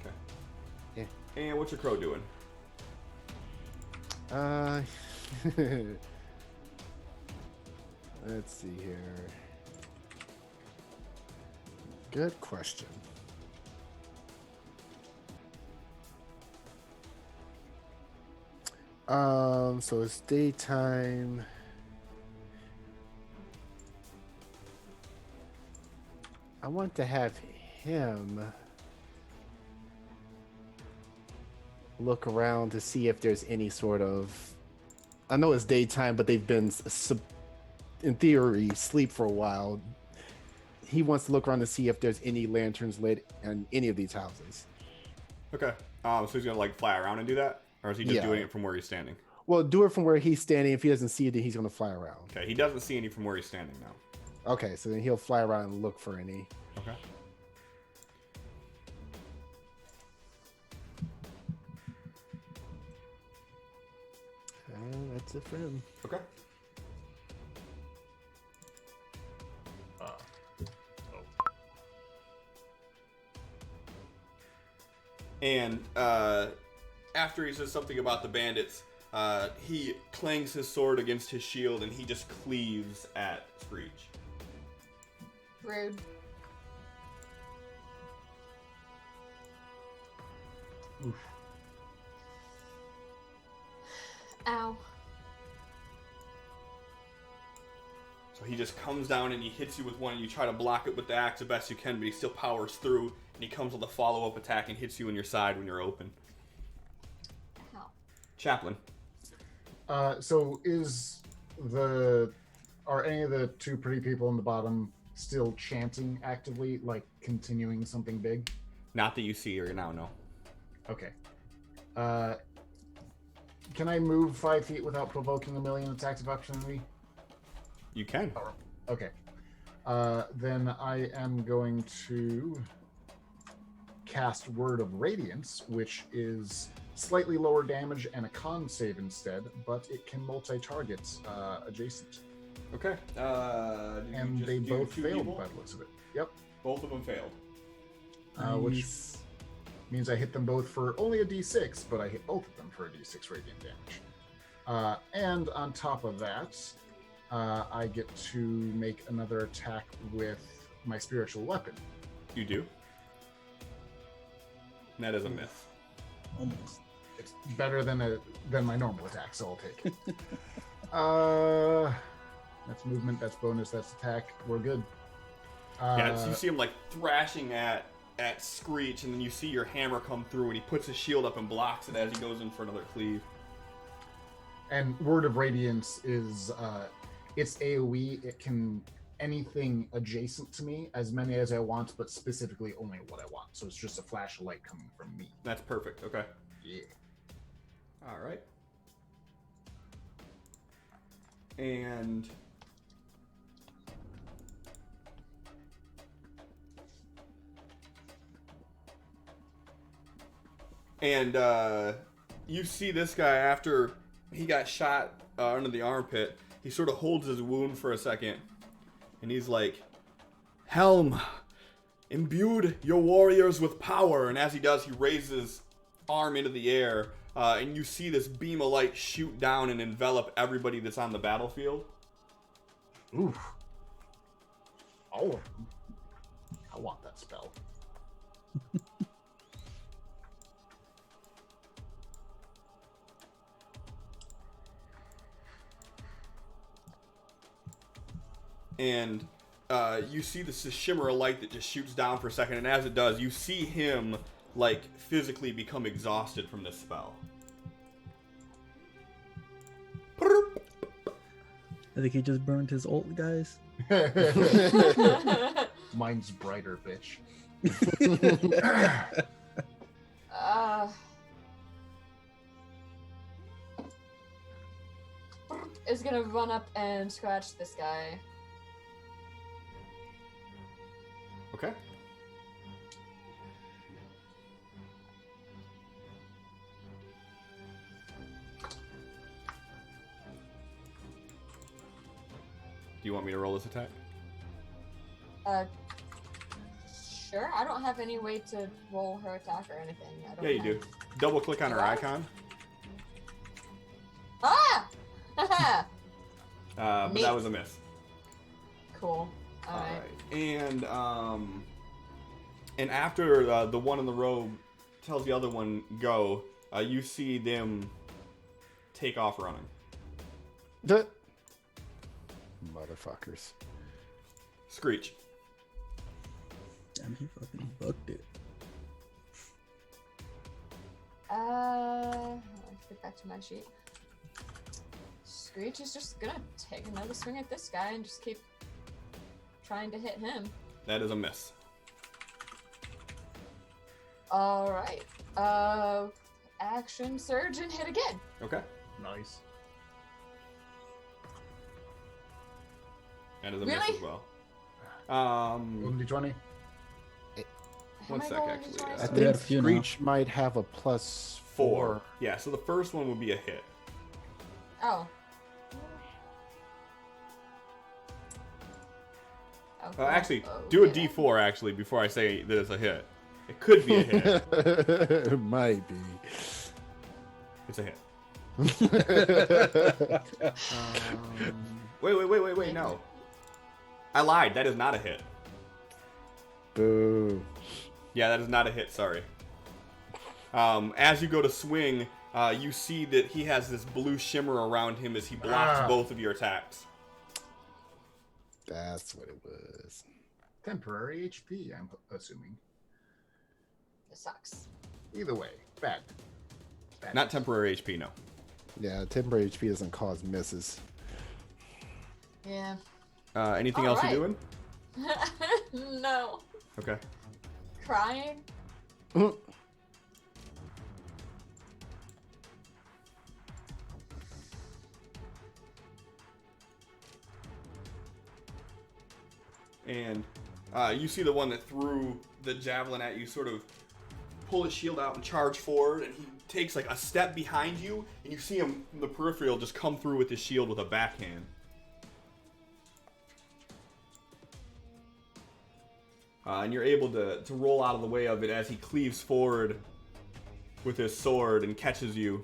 Okay. Yeah. And what's your crow doing? Let's see here. Good question. So it's daytime. I want to have him look around to see if there's any sort of. I know it's daytime, but they've been, in theory, sleep for a while. He wants to look around to see if there's any lanterns lit in any of these houses. Okay. So he's gonna fly around and do that, or is he just Yeah. doing it from where he's standing? Well, do it from where he's standing. If he doesn't see it, then he's going to fly around. Okay. He doesn't see any from where he's standing now. Okay, so then he'll fly around and look for any. Okay. That's it for him. Okay. And after he says something about the bandits, he clangs his sword against his shield and he just cleaves at Screech. Rude. Oof. Ow. So he just comes down and he hits you with one, and you try to block it with the axe the best you can, but he still powers through, and he comes with a follow-up attack and hits you in your side when you're open. Ow. Chaplain. So are any of the two pretty people in the bottom still chanting actively, like continuing something big? Not that you see or now, no. Okay. Can I move 5 feet without provoking a million attacks of opportunity? You can. Okay. Then I am going to cast Word of Radiance, which is slightly lower damage and a con save instead, but it can multi-target adjacent. Okay. And they both failed by the looks of it. Yep. Both of them failed. Which means I hit them both for only a d6, but I hit both of them for a d6 radiant damage. And on top of that, I get to make another attack with my spiritual weapon. You do. And that is a miss. Almost. It's better than my normal attack, so I'll take it. That's movement, that's bonus, that's attack. We're good. Yeah, so you see him like thrashing at Screech, and then you see your hammer come through, and he puts his shield up and blocks it as he goes in for another cleave. And Word of Radiance is it's AoE. It can anything adjacent to me, as many as I want, but specifically only what I want. So it's just a flash of light coming from me. That's perfect. Okay. Yeah. All right. And you see this guy after he got shot under the armpit. He sort of holds his wound for a second, and he's like, "Helm, imbued your warriors with power." And as he does, he raises his arm into the air, and you see this beam of light shoot down and envelop everybody that's on the battlefield. Oof. All of them. I want that spell. And you see this shimmer of light that just shoots down for a second, and as it does, you see him like physically become exhausted from this spell. I think he just burned his ult, guys. Mine's brighter, bitch. Is gonna run up and scratch this guy. Okay. Do you want me to roll this attack? Sure. I don't have any way to roll her attack or anything. I don't Yeah, you do. Double click on her icon. Ah! But Neat. that was a miss. Cool. Alright. And after the one in the robe tells the other one go, you see them take off running. The motherfuckers. Screech. Damn, he fucking bugged it. Let's get back to my sheet. Screech is just gonna take another swing at this guy and just keep trying to hit him. That is a miss. Alright. Action surge and hit again. Okay. Nice. That is a miss Really? as well. Only 20. How One am I sec, rolling actually. these dice? I We think got a few now. Screech might have a +4. Yeah, so the first one would be a hit. Oh, Okay. Actually, do a Okay. D4 actually before I say that it's a hit. It could be a hit. It might be. It's a hit. Um, Wait, no. I lied. That is not a hit. Boo. Yeah, that is not a hit, sorry. As you go to swing, you see that he has this blue shimmer around him as he blocks both of your attacks. That's what it was. Temporary HP, I'm assuming. It sucks. Either way, bad. Bad. Not temporary HP, no. Yeah, temporary HP doesn't cause misses. Yeah. Anything else Alright. you're doing? No. Okay. Crying? And you see the one that threw the javelin at you sort of pull his shield out and charge forward, and he takes like a step behind you, and you see him from the peripheral just come through with his shield with a backhand. And you're able to roll out of the way of it as he cleaves forward with his sword and catches you.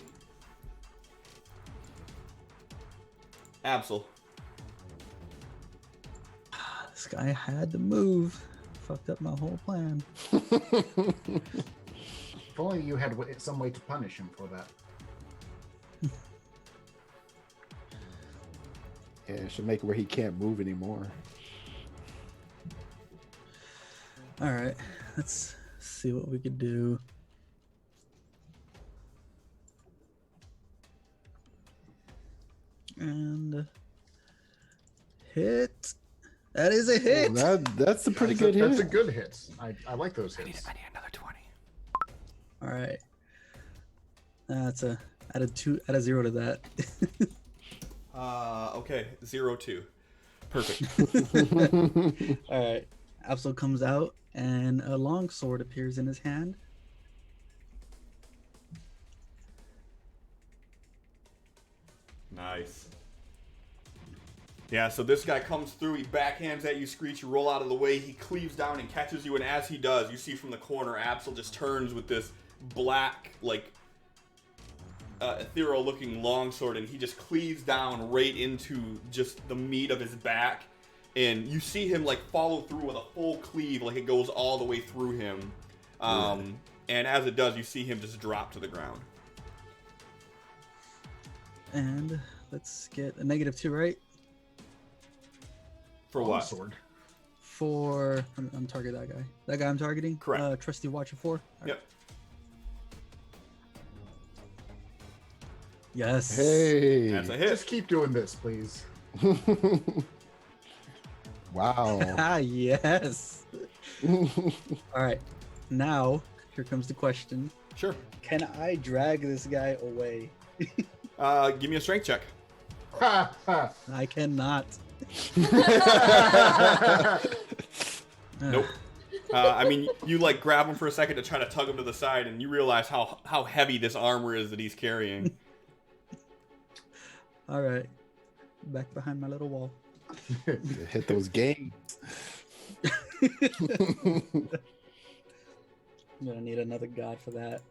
Absol. This guy had to move. Fucked up my whole plan. If only you had some way to punish him for that. Yeah, it should make it where he can't move anymore. All right, let's see what we could do. And hit. That is a hit. Well, that's a pretty good hit. That's a good hit. I like those hits. I need another 20. All right. That's a add a 0 to that. Okay, 0-2. Perfect. All right. Absol comes out and a long sword appears in his hand. Nice. Yeah, so this guy comes through, he backhands at you, Screech, you roll out of the way, he cleaves down and catches you, and as he does, you see from the corner, Absol just turns with this black, like, ethereal-looking longsword, and he just cleaves down right into just the meat of his back, and you see him, like, follow through with a full cleave, like it goes all the way through him, and as it does, you see him just drop to the ground. And let's get a -2, right? For what? Sword. For I'm target that guy. That guy I'm targeting. Correct. Trusty Watcher 4. All right. Yep. Yes. Hey. That's a hit. Just keep doing this, please. Wow. Ah, yes. All right. Now, here comes the question. Sure. Can I drag this guy away? Give me a strength check. Ha ha. I cannot. Nope. I mean, you like grab him for a second to try to tug him to the side, and you realize how heavy this armor is that he's carrying. All right. Back behind my little wall. Hit those games. I'm gonna need another god for that.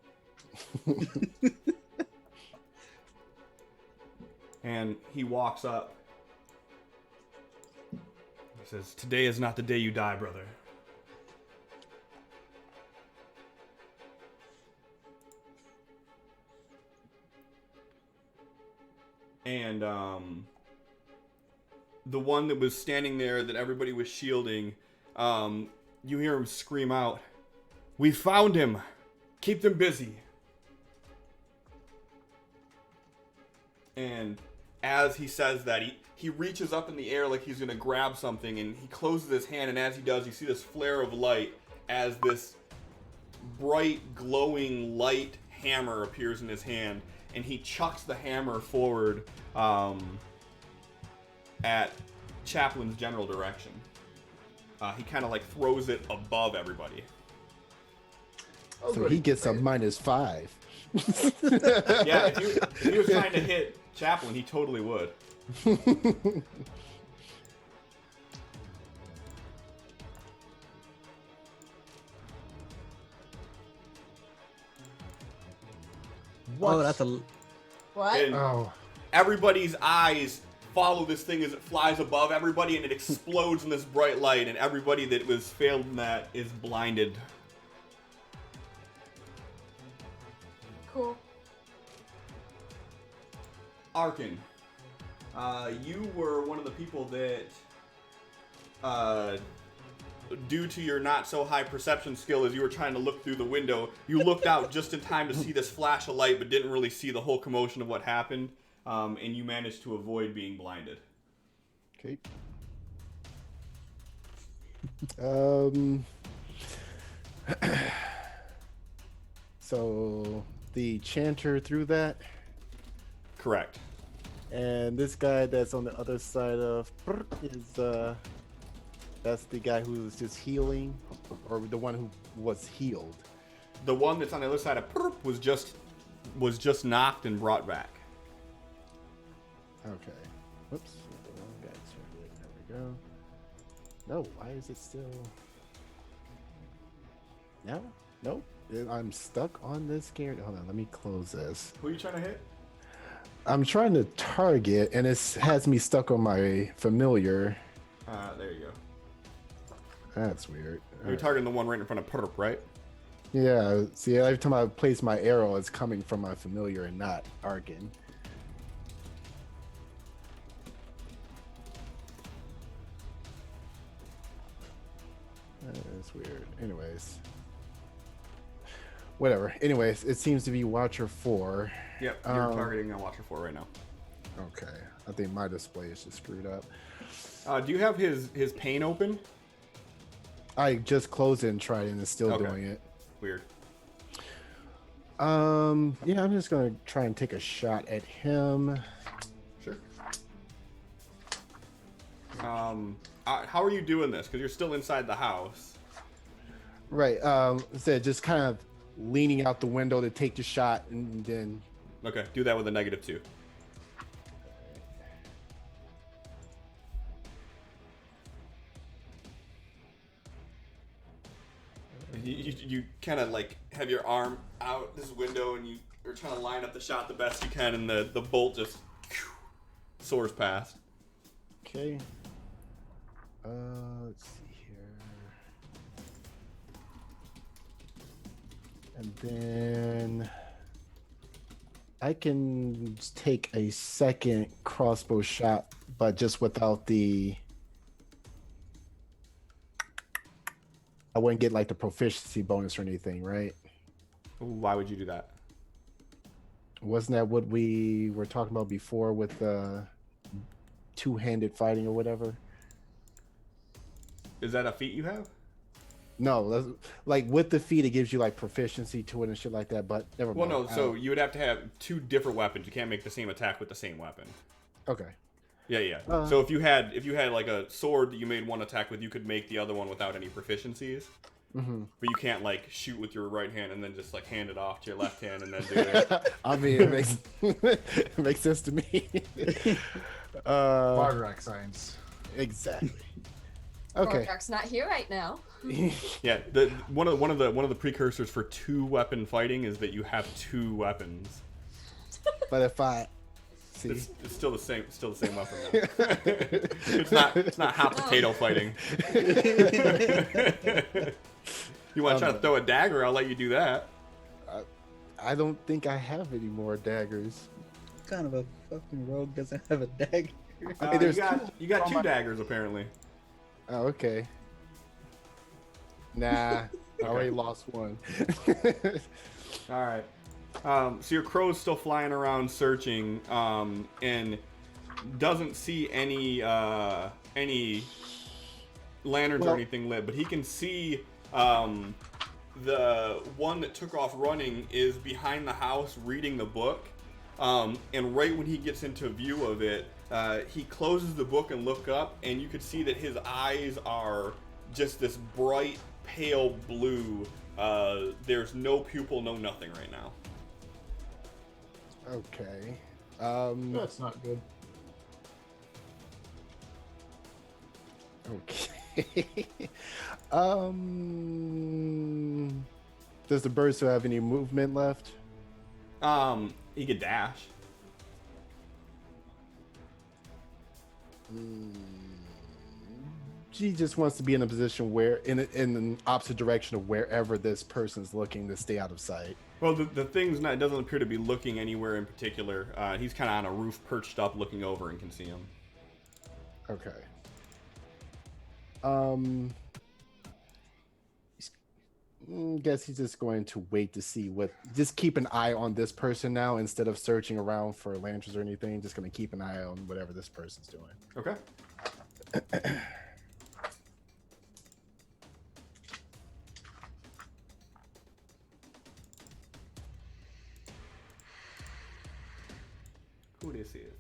And he walks up. He says, "Today is not the day you die, brother." And the one that was standing there that everybody was shielding, you hear him scream out, "We found him! Keep them busy!" And as he says that, he reaches up in the air like he's going to grab something, and he closes his hand, and as he does, you see this flare of light as this bright, glowing light hammer appears in his hand, and he chucks the hammer forward at Chaplin's general direction. He kind of like throws it above everybody. Oh, So good. he gets a -5. Yeah, if he was trying to hit Chaplin, he totally would. Oh, that's a. What? And Oh, everybody's eyes follow this thing as it flies above everybody, and it explodes in this bright light, and everybody that was failed in that is blinded. Cool. Arkin, you were one of the people that, due to your not so high perception skill as you were trying to look through the window, you looked out just in time to see this flash of light, but didn't really see the whole commotion of what happened, and you managed to avoid being blinded. Okay. So the chanter threw that, Correct. and this guy that's on the other side of is that's the guy who's just healing, or the one who was healed. The one that's on the other side of Perp was just knocked and brought back. Okay. Whoops. The wrong guy. There we go. No, why is it still? No, nope. I'm stuck on this character. Hold on, let me close this. Who are you trying to hit? I'm trying to target, and it has me stuck on my familiar. There you go. That's weird. You're targeting the one right in front of Perp, right? Yeah. See, every time I place my arrow, it's coming from my familiar and not Arkin. That's weird. Anyways. Whatever. Anyways, it seems to be Watcher 4. Yep, you're targeting on Watcher 4 right now. Okay. I think my display is just screwed up. Do you have his pane open? I just closed it and tried it and it's still Okay. doing it. Weird. Yeah, I'm just gonna try and take a shot at him. Sure. How are you doing this? Because you're still inside the house. Right. Instead, just kind of leaning out the window to take the shot, and then. Okay, do that with a -2. You kind of like have your arm out this window and you're trying to line up the shot the best you can, and the bolt just soars past. Okay. Let's see here. And then I can take a second crossbow shot, but just without the. I wouldn't get like the proficiency bonus or anything, right? Ooh, why would you do that? Wasn't that what we were talking about before with two-handed fighting or whatever? Is that a feat you have? No, that's, like with the feat, it gives you like proficiency to it and shit like that. But never Well, mind. no. So you would have to have 2 different weapons. You can't make the same attack with the same weapon. Okay. Yeah. So if you had like a sword that you made one attack with, you could make the other one without any proficiencies. Mm-hmm. But you can't like shoot with your right hand and then just like hand it off to your left hand and then do it. I mean, it makes it makes sense to me. Vardrack science. Exactly. Okay. Gorgak's not here right now. Yeah. One of the precursors for 2-weapon fighting is that you have 2 weapons. But if I see, It's still the same weapon. Though. it's not hot potato fighting. You want to try to throw a dagger? I'll let you do that. I don't think I have any more daggers. What kind of a fucking rogue doesn't have a dagger? I mean, there's you got 2 daggers apparently. Oh, okay. Nah, I already lost one. All right. So your crow's still flying around searching, and doesn't see any lanterns or anything lit, but he can see the one that took off running is behind the house reading the book, and right when he gets into view of it, he closes the book and look up, and you could see that his eyes are just this bright pale blue. There's no pupil, no nothing right now. Okay. That's not good. Okay. Does the bird still have any movement left? He could dash. She just wants to be in a position where, in the opposite direction of wherever this person's looking, to stay out of sight. Well, the thing's not. It doesn't appear to be looking anywhere in particular. He's kind of on a roof, perched up, looking over, and can see him. Okay. Guess he's just going to wait to see what. Just keep an eye on this person now instead of searching around for lanterns or anything. Just going to keep an eye on whatever this person's doing. Okay. Who this is?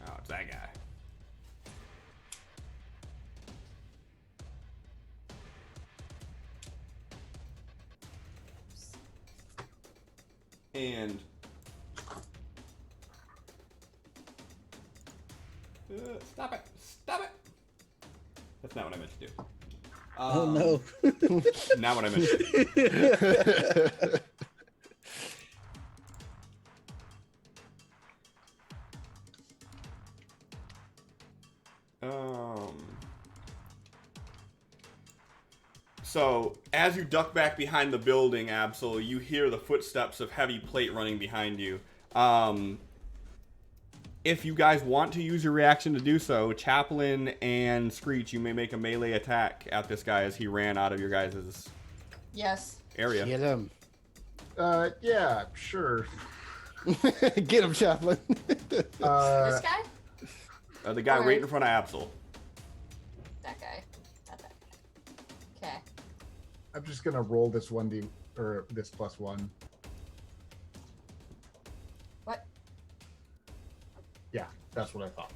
Oh, it's that guy. And stop it! Stop it! That's not what I meant to do. Oh no! Not what I meant to do. So, as you duck back behind the building, Absol, you hear the footsteps of heavy plate running behind you. If you guys want to use your reaction to do so, Chaplain and Screech, you may make a melee attack at this guy as he ran out of your guys' area. Get him. Yeah, sure. Get him, Chaplain. This guy? The guy Alright. right in front of Absol. That guy. Not that guy. Okay. I'm just gonna roll this 1d or this +1. What? Yeah, that's what I thought.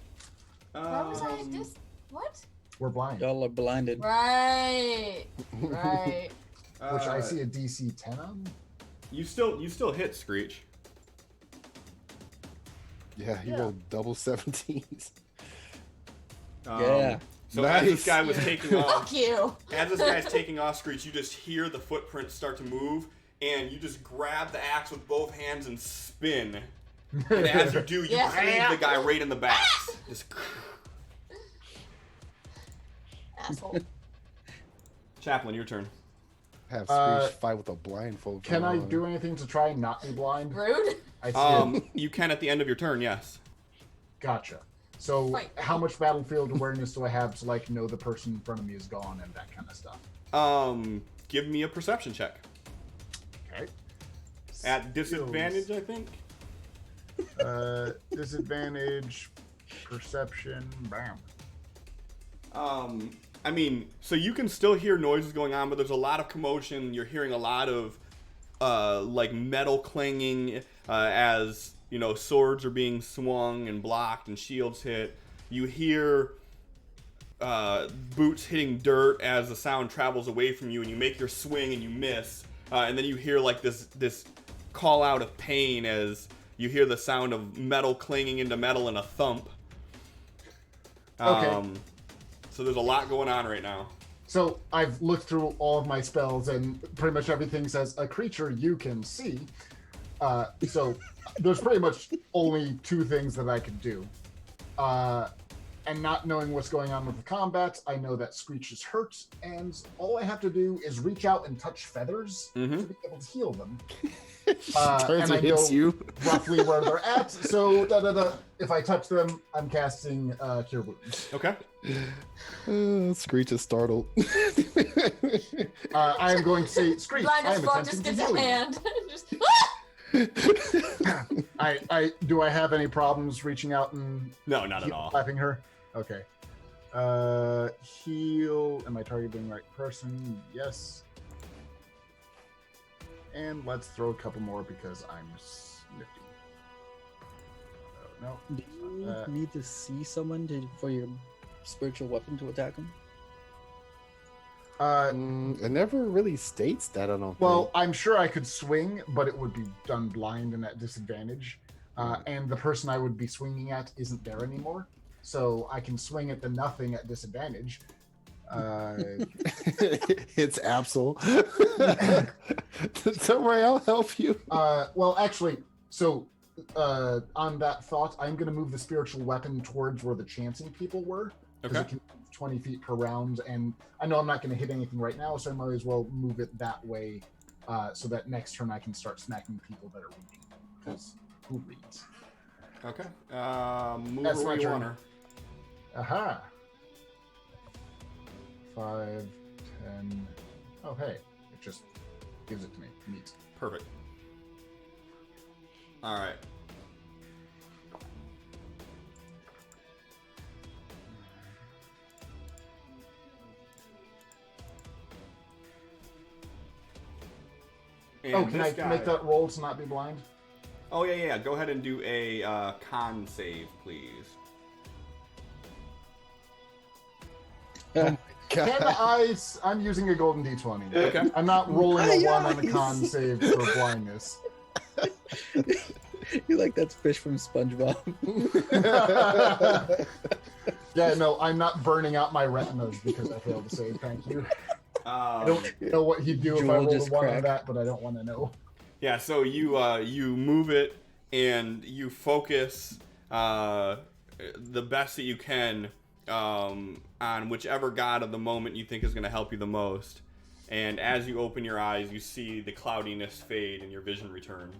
Why was I just... What? We're blind, Y'all are blinded. Right. Right. which I see a DC 10 on. You still hit Screech. Yeah, he rolled double 17s. Yeah. So as this Nice. guy was taking off, Fuck you. as this guy's taking off, Screech, you just hear the footprints start to move, and you just grab the axe with both hands and spin. And as you do, you Yeah. cleave the guy right in the back. Just... Asshole. Chaplain, your turn. Have Screech fight with a blindfold. Can I on. do anything to try and not be blind? Rude. I see it. You can at the end of your turn, yes. Gotcha. So, Fight. how much battlefield awareness do I have to like know the person in front of me is gone and that kind of stuff? Give me a perception check. Okay. At disadvantage, I think. Disadvantage, perception, bam. I mean, so you can still hear noises going on, but there's a lot of commotion. You're hearing a lot of, like metal clanging, as, you know, swords are being swung and blocked and shields hit. You hear, boots hitting dirt as the sound travels away from you, and you make your swing and you miss. And then you hear like this call out of pain as you hear the sound of metal clanging into metal and a thump. Okay. So there's a lot going on right now. So I've looked through all of my spells, and pretty much everything says a creature you can see. So there's pretty much only two things that I could do. And not knowing what's going on with the combat, I know that Screech is hurt, and all I have to do is reach out and touch feathers to be able to heal them. Turns and I and hits know you. roughly where they're at. So if I touch them, I'm casting Cure Wounds. Okay. Screech is startled. I am going to say, Screech, Blind I as am fuck attempting just to gets a heal you. hand. Just, Do I have any problems reaching out and No, not at all. clapping her? Okay. Heal. Am I targeting the right person? Yes. And let's throw a couple more because I'm snifty. Oh, no. Do you need to see someone for your spiritual weapon to attack them? It never really states that, I don't Well, think. I'm sure I could swing, but it would be done blind and at disadvantage. And the person I would be swinging at isn't there anymore. So I can swing at the nothing at disadvantage. It's Absol. Don't worry, I'll help you. Well, actually, so on that thought, I'm going to move the spiritual weapon towards where the chanting people were. Because Okay. it can move 20 feet per round, and I know I'm not going to hit anything right now, so I might as well move it that way, so that next turn I can start smacking people that are reading. Because who reads? Okay. Move That's her where my you turn. want her. Aha! 5, 10. Oh, hey. It just gives it to me. Neat. Perfect. All right. And Can I this guy... make that roll to not be blind? Oh, yeah. Go ahead and do a con save, please. God. I'm using a golden d20. Okay. I'm not rolling a 1 on a Nice. con save for blindness. You like that fish from SpongeBob? Yeah, no, I'm not burning out my retinas because I failed to save. Thank you. I don't know what he'd do if I Joel rolled a just 1 on cracked. that, but I don't want to know. Yeah, so you move it and you focus the best that you can on whichever god of the moment you think is going to help you the most. And as you open your eyes, you see the cloudiness fade and your vision returns.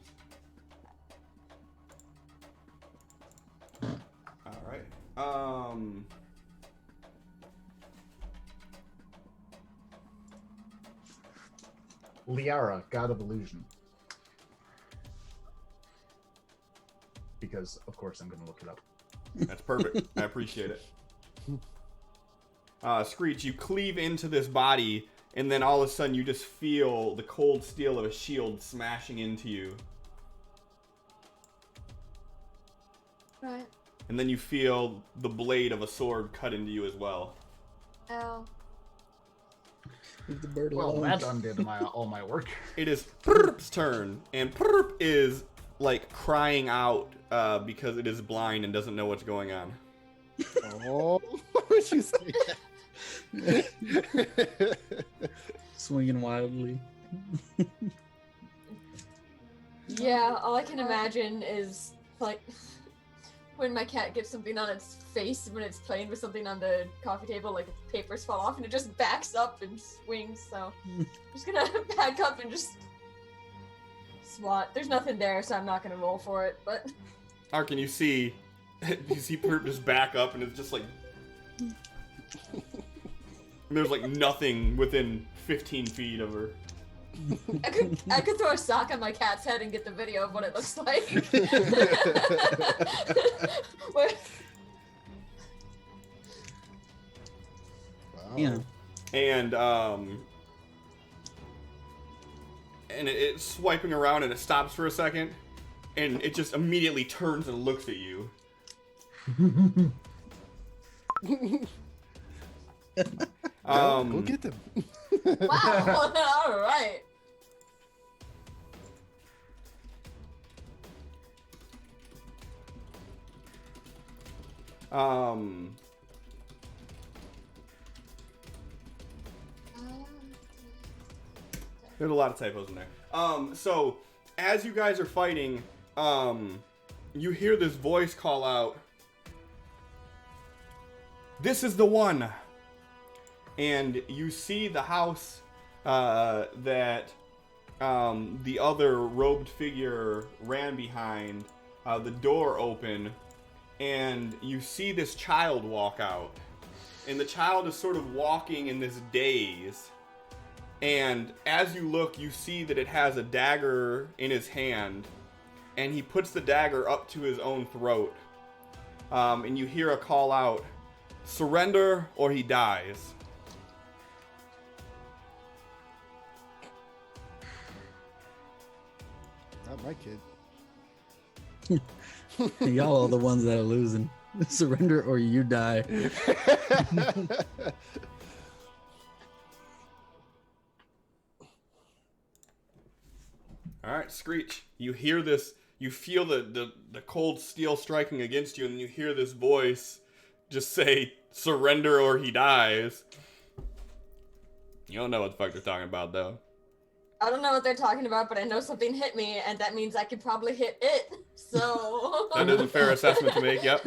All right. Liara, God of Illusion. Because, of course, I'm going to look it up. That's perfect. I appreciate it. Screech, you cleave into this body, and then all of a sudden you just feel the cold steel of a shield smashing into you. Right. And then you feel the blade of a sword cut into you as well. Ow. Leave the bird Well, alone. that undid all my work. It is Perp's turn, and Perp is like crying out because it is blind and doesn't know what's going on. Oh, what would you say? Swinging wildly. Yeah, all I can imagine is like when my cat gets something on its face when it's playing with something on the coffee table, like its papers fall off and it just backs up and swings. So I'm just gonna back up and just swat. There's nothing there, so I'm not gonna roll for it. But Arkin, you see Perp just back up, and it's just like there's like nothing within 15 feet of her. I could throw a sock on my cat's head and get the video of what it looks like. Where- Wow. Yeah. And it's swiping around, and it stops for a second, and it just immediately turns and looks at you. Go get them. Wow! All right. There's a lot of typos in there. So as you guys are fighting, you hear this voice call out, "This is the one!" And you see the house that the other robed figure ran behind, the door open, and you see this child walk out. And the child is sort of walking in this daze. And as you look, you see that it has a dagger in his hand, and he puts the dagger up to his own throat. And you hear a call out, "Surrender or he dies." Not my kid. Y'all are the ones that are losing. Surrender or you die. All right, Screech. You hear this. You feel the cold steel striking against you, and you hear this voice just say, "Surrender or he dies." You don't know what the fuck they're talking about, though. I don't know what they're talking about, but I know something hit me, and that means I could probably hit it. So That is a fair assessment to make. Yep.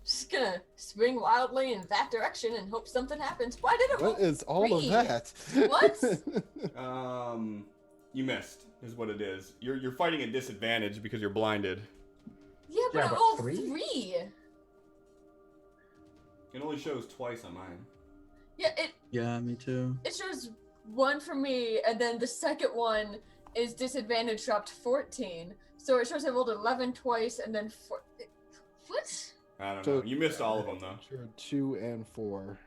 Just gonna swing wildly in that direction and hope something happens. Why did it roll What is all of 3? that? What? You missed, is what it is. You're fighting at disadvantage because you're blinded. Yeah, but Yeah, I but rolled 3? 3. It only shows twice on mine. Yeah, Yeah, me too. it shows 1 for me, and then the second one is disadvantage dropped 14. So it shows I rolled 11 twice, and then 4. What? I don't So- know. You missed all of them, though. Sure, 2 and 4.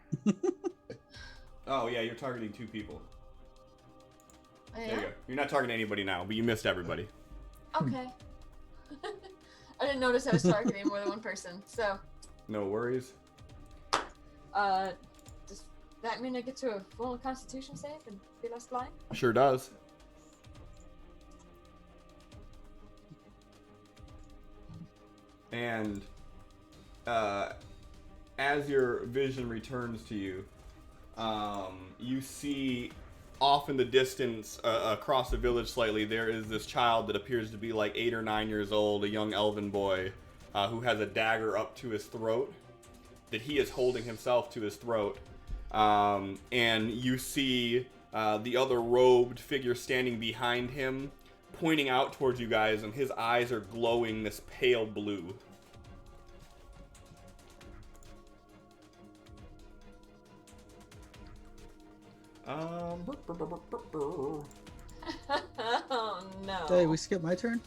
Oh, yeah, you're targeting 2 people. Oh, There yeah? you go. You're not targeting anybody now, but you missed everybody. Okay. I didn't notice I was targeting more than one person. So, No worries. does that mean I get to a full Constitution save and be less blind? Sure does. And as your vision returns to you, you see off in the distance, across the village slightly, there is this child that appears to be like 8 or 9 years old, a young elven boy, who has a dagger up to his throat, that he is holding himself to his throat. And you see the other robed figure standing behind him, pointing out towards you guys, and his eyes are glowing this pale blue. Oh no. Hey, we skipped my turn?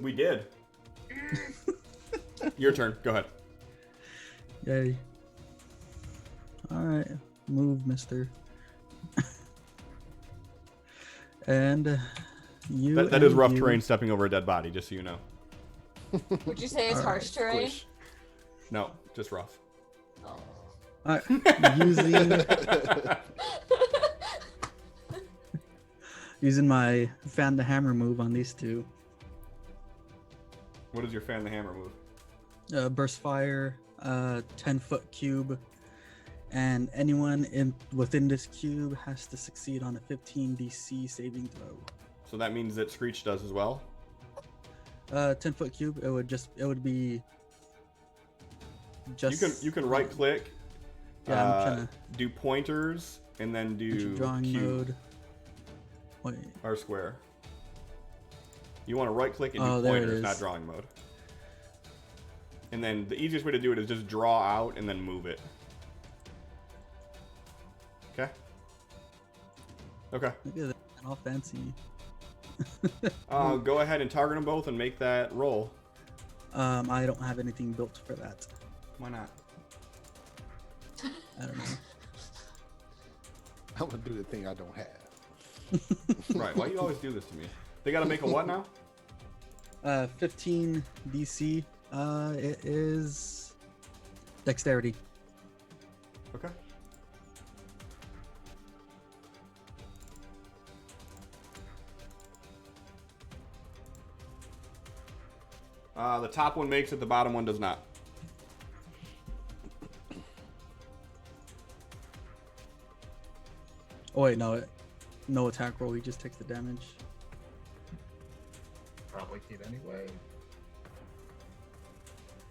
We did. Your turn. Go ahead. Yay. Alright. Move, mister. And you. That is and rough you- terrain, stepping over a dead body, just so you know. Would you say it's All harsh terrain? Squish. No, just rough. Alright. Using using my fan the hammer move on these two. What is your fan the hammer move? Burst fire, 10-foot cube, and anyone within this cube has to succeed on a 15 DC saving throw. So that means that Screech does as well. 10-foot cube. It would be just. You can right click, Yeah, I'm trying to do pointers, and then do drawing cube mode. Wait. or square. You want to right click and Oh, do there it pointers, is. not drawing mode. And then the easiest way to do it is just draw out and then move it. Okay. Okay. Look at that, all fancy. Go ahead and target them both and make that roll. I don't have anything built for that. Why not? I don't know. I'm gonna do the thing I don't have. Right. Why you always do this to me? They got to make a what now? 15 DC. It is dexterity. Okay. The top one makes it, the bottom one does not. Oh wait, no attack roll. He just takes the damage. Probably hit anyway.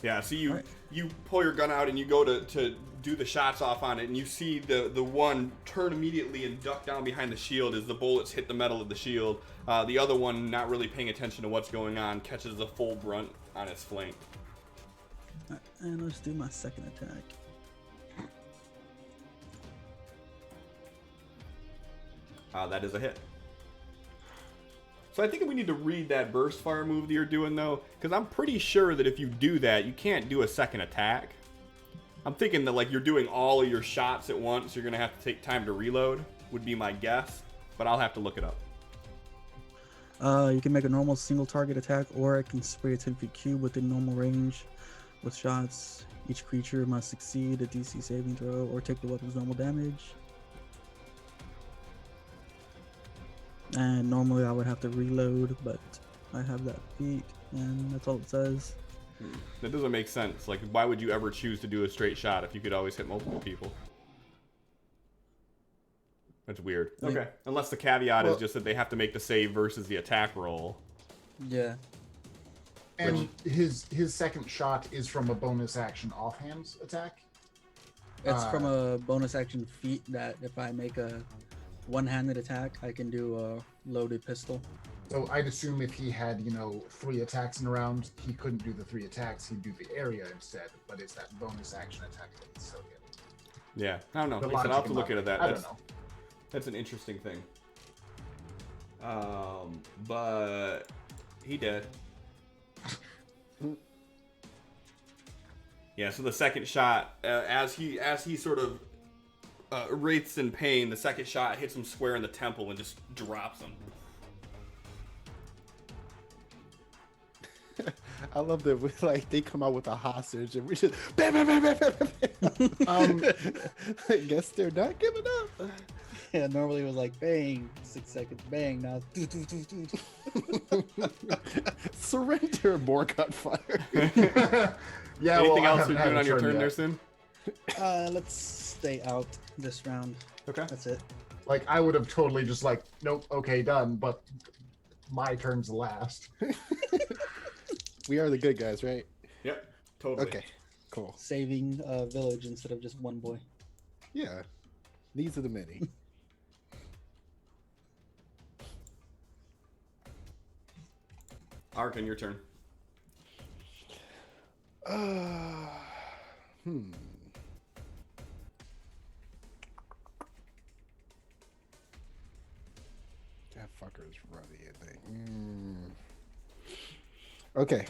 Yeah, so you Right. you pull your gun out and you go to do the shots off on it, and you see the one turn immediately and duck down behind the shield as the bullets hit the metal of the shield. The other one, not really paying attention to what's going on, catches the full brunt on its flank. Alright, and let's do my second attack. That is a hit. So I think we need to read that burst fire move that you're doing, though, because I'm pretty sure that if you do that, you can't do a second attack. I'm thinking that like you're doing all of your shots at once, you're gonna have to take time to reload, would be my guess, but I'll have to look it up. You can make a normal single target attack, or it can spray a 10-foot cube within normal range with shots. Each creature must succeed a DC saving throw or take the weapon's normal damage. And normally I would have to reload, but I have that feat, and that's all it says. That doesn't make sense. Like, why would you ever choose to do a straight shot if you could always hit multiple people? That's weird. Okay. Unless the caveat is just that they have to make the save versus the attack roll. Yeah. And his second shot is from a bonus action offhand attack. It's from a bonus action feat that if I make a one-handed attack, I can do a loaded pistol. So I'd assume if he had, 3 attacks in a round, he couldn't do the 3 attacks. He'd do the area instead. But it's that bonus action attack that he's still getting. Yeah. I don't know. The Like I said, I'll have to logic look into that. I don't know. That's an interesting thing. But he did. Yeah, so the second shot, as he sort of writhes in pain, the second shot hits him square in the temple and just drops him. I love that they come out with a hostage and we just bam, bam, bam, bam, bam, bam. I guess they're not giving up. Yeah, normally it was like bang, 6 seconds, bang, now doo, doo, doo, doo. Surrender, more gunfire. Yeah. Anything well, else you're doing on your turn there, Sin? Let's stay out this round. Okay. That's it. Like, I would have totally just nope, okay, done. But my turn's last. We are the good guys, right? Yep, totally. Okay, cool. Saving a village instead of just one boy. Yeah, these are the many. Arkin, your turn. That fucker is ruddy, I think. Okay.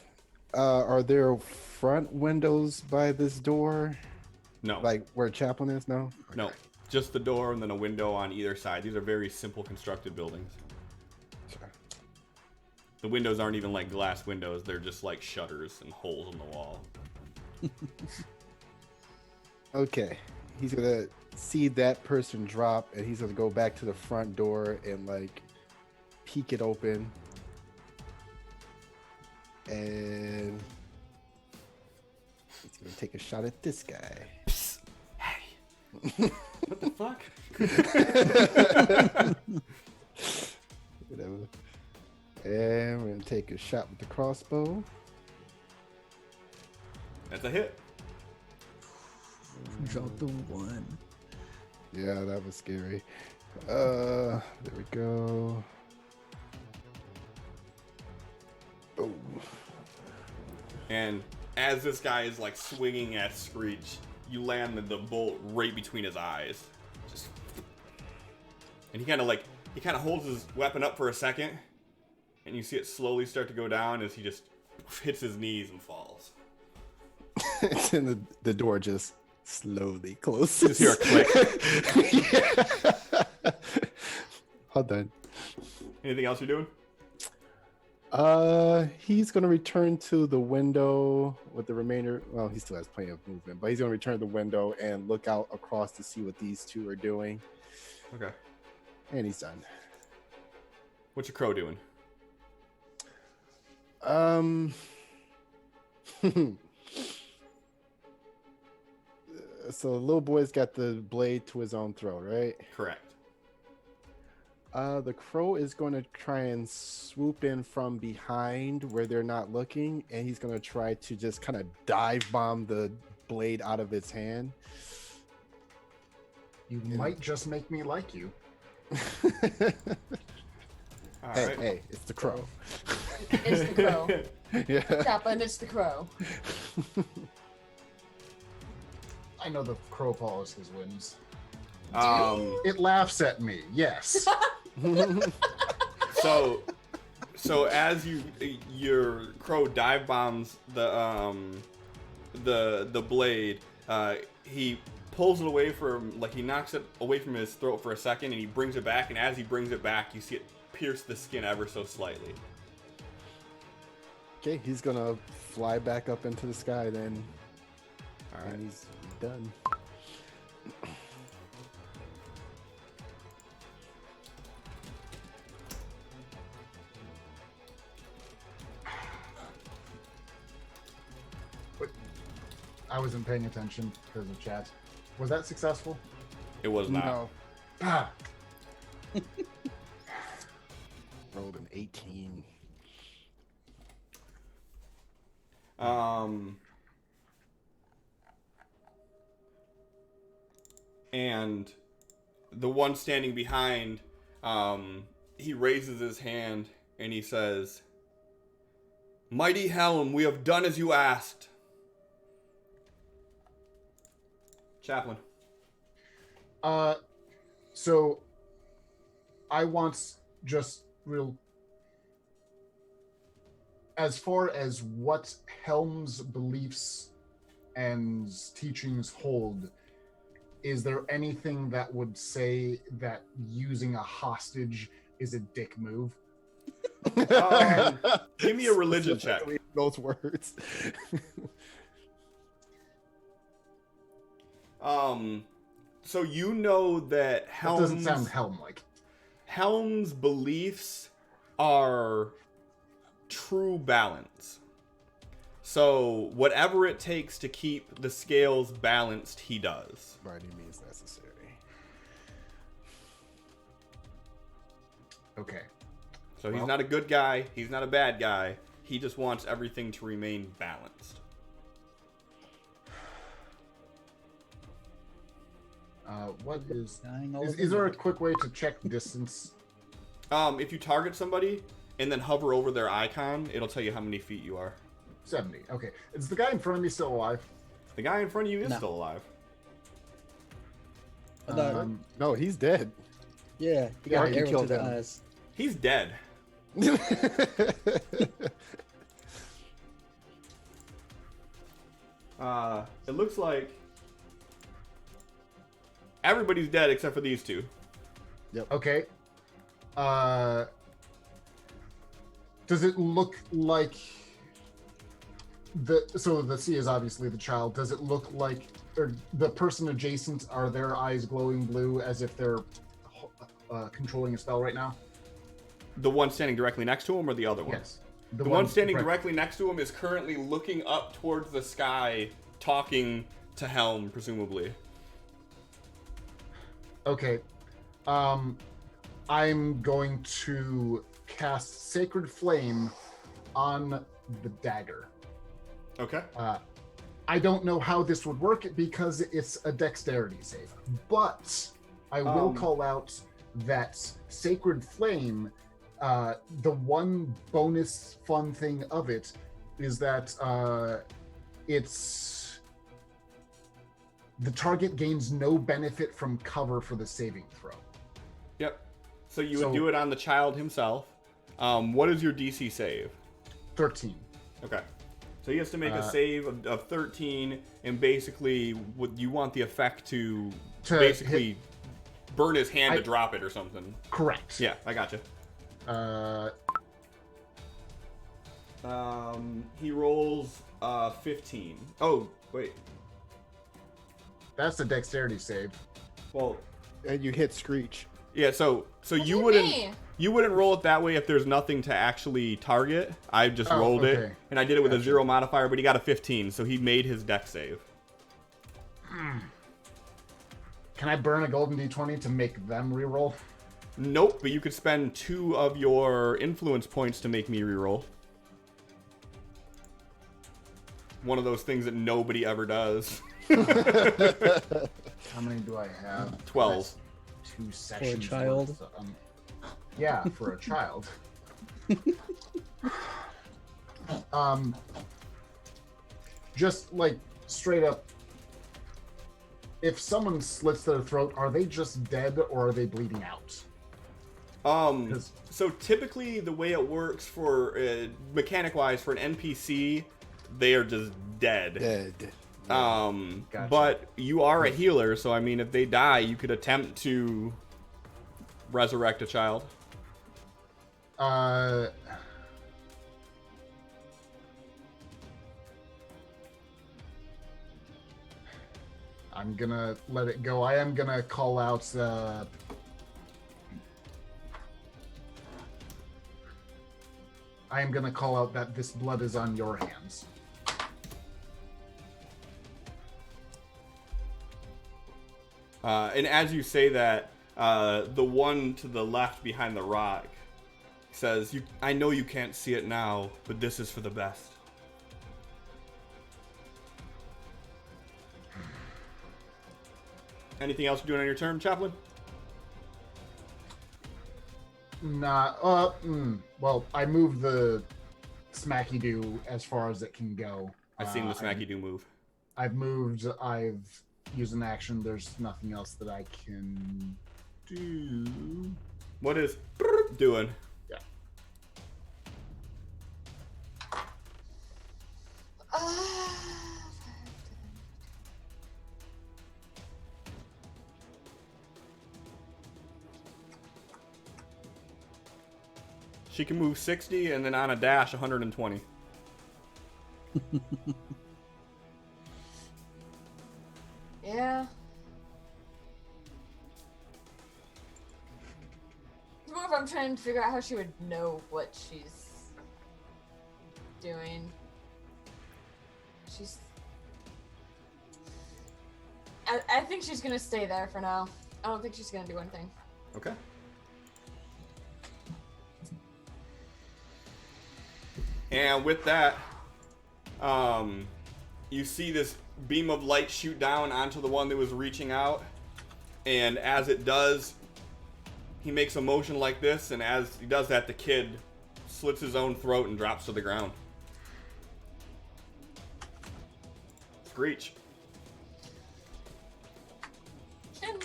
Are there front windows by this door? No. Like where Chaplain is? No? No. Just the door and then a window on either side. These are very simple constructed buildings. Sure. The windows aren't even like glass windows. They're just like shutters and holes in the wall. Okay. He's gonna see that person drop and he's gonna go back to the front door and like peek it open. And he's gonna take a shot at this guy. Psst. Hey. What the fuck? Whatever. And we're gonna take a shot with the crossbow. That's a hit. Drop the 1. Yeah, that was scary. There we go. Oh. And as this guy is like swinging at Screech, you land the bolt right between his eyes. Just, and he kind of holds his weapon up for a second, and you see it slowly start to go down as he just hits his knees and falls. And the door just slowly closes. You just hear a click. Yeah. All done. Anything else you're doing? He's gonna return to the window with the remainder. Well, he still has plenty of movement, but he's gonna return to the window and look out across to see what these two are doing. Okay. And he's done. What's your crow doing? So the little boy's got the blade to his own throat, right? Correct. The crow is going to try and swoop in from behind where they're not looking, and he's going to try to just kind of dive bomb the blade out of his hand. You might just make me like you. All Hey, right. hey, it's the crow. It's the crow. Yeah. Chaplain, it's the crow. I know the crow follows his whims. Um, It laughs at me, yes. so as your crow dive bombs the blade, he pulls it away from, like, he knocks it away from his throat for a second, and he brings it back, and as he brings it back, you see it pierce the skin ever so slightly. Okay, he's going to fly back up into the sky then. All right. And he's done. wasn't paying attention because of chat. Was that successful? It was not. No. Ah, Rolled an 18. And the one standing behind, he raises his hand and he says, "Mighty Helm, we have done as you asked." Chaplain. So I want just real. As far as what Helm's beliefs and teachings hold, is there anything that would say that using a hostage is a dick move? Give me a religion check. Specifically those words. So you know that That doesn't Helm's sound Helm-like. Helm's beliefs are true balance. So whatever it takes to keep the scales balanced, he does. By any means necessary. Okay. So he's Well- not a good guy. He's not a bad guy. He just wants everything to remain balanced. What is... Dying all Is over there a the- quick way to check distance? If you target somebody and then hover over their icon, it'll tell you how many feet you are. 70. Okay. Is the guy in front of me still alive? The guy in front of you is No. still alive. I thought- No, he's dead. yeah, he Yeah, got an you arrow to killed the him. eyes. He's dead. It looks like everybody's dead except for these two. Okay. Does it look like the C is obviously the child. Does it look like, or the person adjacent, are their eyes glowing blue as if they're controlling a spell right now? The one standing directly next to him or the other one? Yes. The one standing directly next to him is currently looking up towards the sky, talking to Helm, presumably. Okay. I'm going to cast Sacred Flame on the dagger. Okay. I don't know how this would work because it's a dexterity save, but I will call out that Sacred Flame, the one bonus fun thing of it is that it's the target gains no benefit from cover for the saving throw. Yep. So you would do it on the child himself. What is your DC save? 13. Okay. So he has to make a save of 13, and basically you want the effect to basically burn his hand to drop it or something. Correct. Yeah, I gotcha. Uh, He rolls 15. Oh, wait. that's a dexterity save. Well, And you hit Screech. yeah, so What you do wouldn't mean? you wouldn't roll it that way if there's nothing to actually target. I just rolled it, okay. and I did it with a Gotcha. 0 modifier, but he got a 15, so he made his dex save. Can I burn a golden d20 to make them reroll? Nope, but you could spend 2 of your influence points to make me reroll. One of those things that nobody ever does. How many do I have? 12. That's 2 sessions. child? worth, yeah, for a child. Just like straight up, if someone slits their throat, are they just dead or are they bleeding out? So typically the way it works for mechanic wise for an NPC, they are just dead. Dead. Gotcha. But you are a healer, so I mean if they die, you could attempt to resurrect a child. I'm gonna let it go. I am gonna call out that this blood is on your hands. And as you say that, the one to the left behind the rock says, I know you can't see it now, but this is for the best. Anything else you're doing on your turn, Chaplain? Nah. Well, I moved the Smacky Doo as far as it can go. I've seen the Smacky Doo move. I've moved. I've used an action. There's nothing else that I can do. What is doing? Yeah. She can move 60 and then on a dash 120. Yeah. It's more if I'm trying to figure out how she would know what she's doing. I think she's gonna stay there for now. I don't think she's gonna do anything. Okay. And with that, you see this beam of light shoot down onto the one that was reaching out. And as it does, he makes a motion like this. And as he does that, the kid slits his own throat and drops to the ground. Screech. Can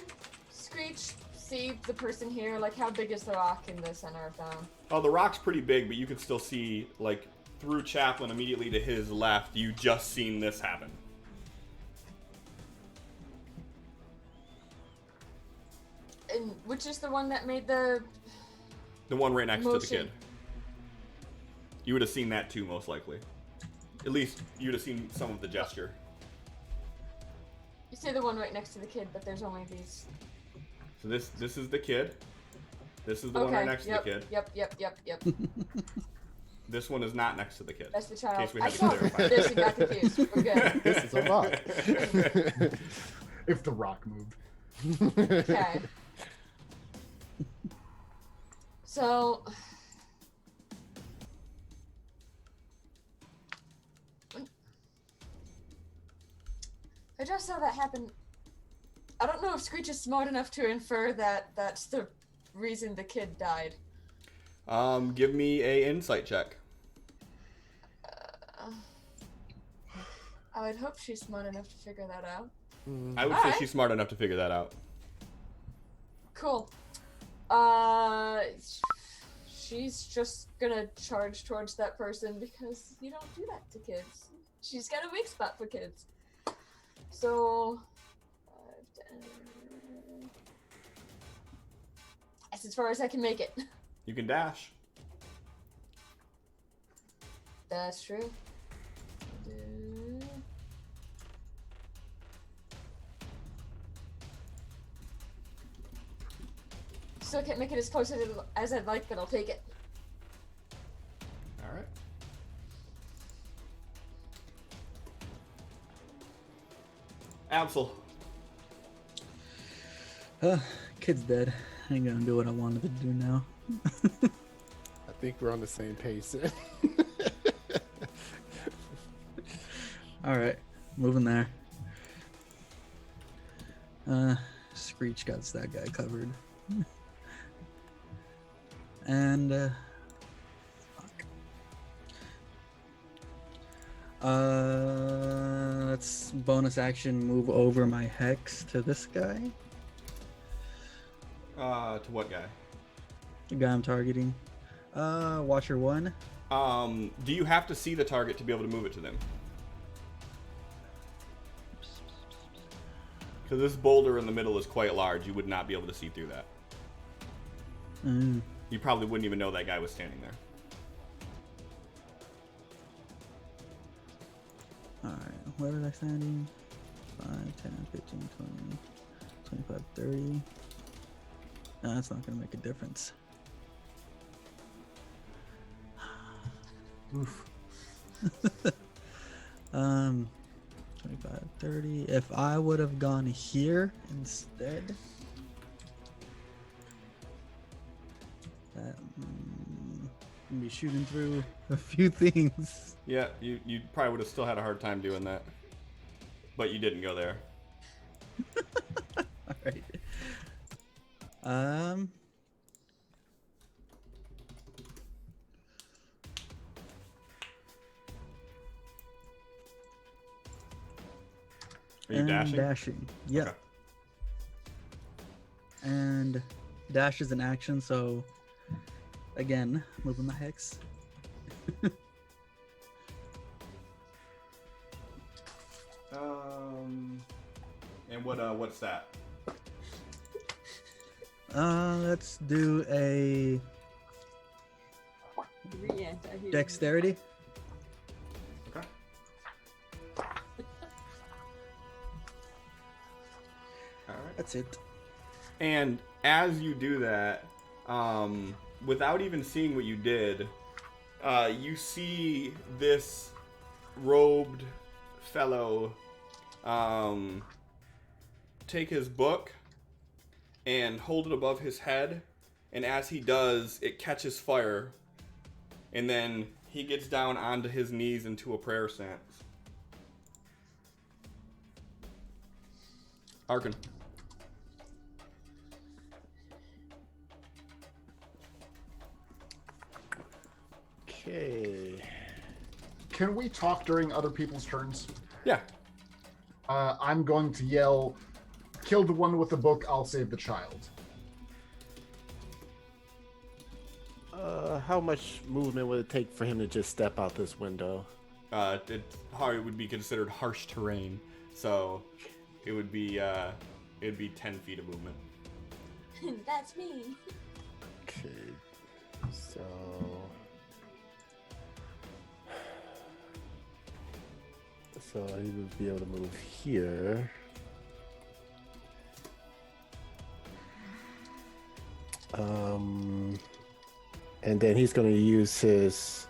Screech see the person here? Like, how big is the rock in the center of town? Oh, the rock's pretty big, but you can still see, like, through Chaplain immediately to his left, you just seen this happen. And which is the one that made the one right next to the motion? kid. You would have seen that too, most likely. At least you would have seen some of the gesture. You say the one right next to the kid, but there's only these. So this is the kid. This is the one right next to the kid. Yep. This one is not next to the kid. That's the In child. case we I had to saw clarify. this and got confused. We're good. This is a rock. If the rock moved. Okay. So. I just saw that happen. I don't know if Screech is smart enough to infer that that's the reason the kid died. Give me a insight check. I would hope she's smart enough to figure that out. I would say Alright. she's smart enough to figure that out. Cool. She's just gonna charge towards that person because you don't do that to kids. She's got a weak spot for kids. So, 5, 10. That's as far as I can make it. You can dash. That's true. Still can't make it as close as I'd like, but I'll take it. All right. Absol. Kid's dead. I ain't gonna do what I wanted to do now. I think we're on the same pace. All right, moving there. Screech got that guy covered. And fuck. Let's bonus action move over my hex to this guy. To what guy? The guy I'm targeting. Watcher 1. Do you have to see the target to be able to move it to them? Because this boulder in the middle is quite large. You would not be able to see through that. You probably wouldn't even know that guy was standing there. Alright, where was I standing? 5, 10, 15, 20, 25, 30. No, that's not gonna make a difference. Oof. 25, 30. If I would have gone here instead, that be shooting through a few things. Yeah, you probably would have still had a hard time doing that. But you didn't go there. All right. Are you and dashing? dashing. Yep. Okay. And dash is an action, so again, moving my hex. And what's that? Let's do a dexterity. Okay. All right. That's it. And as you do that, without even seeing what you did, you see this robed fellow take his book and hold it above his head, and as he does, it catches fire, and then he gets down onto his knees into a prayer stance. Arkin. Okay. Can we talk during other people's turns? Yeah. I'm going to yell, kill the one with the book, I'll save the child. How much movement would it take for him to just step out this window? It would be considered harsh terrain, so it would be 10 feet of movement. That's me. Okay. So he would be able to move here. And then he's going to use his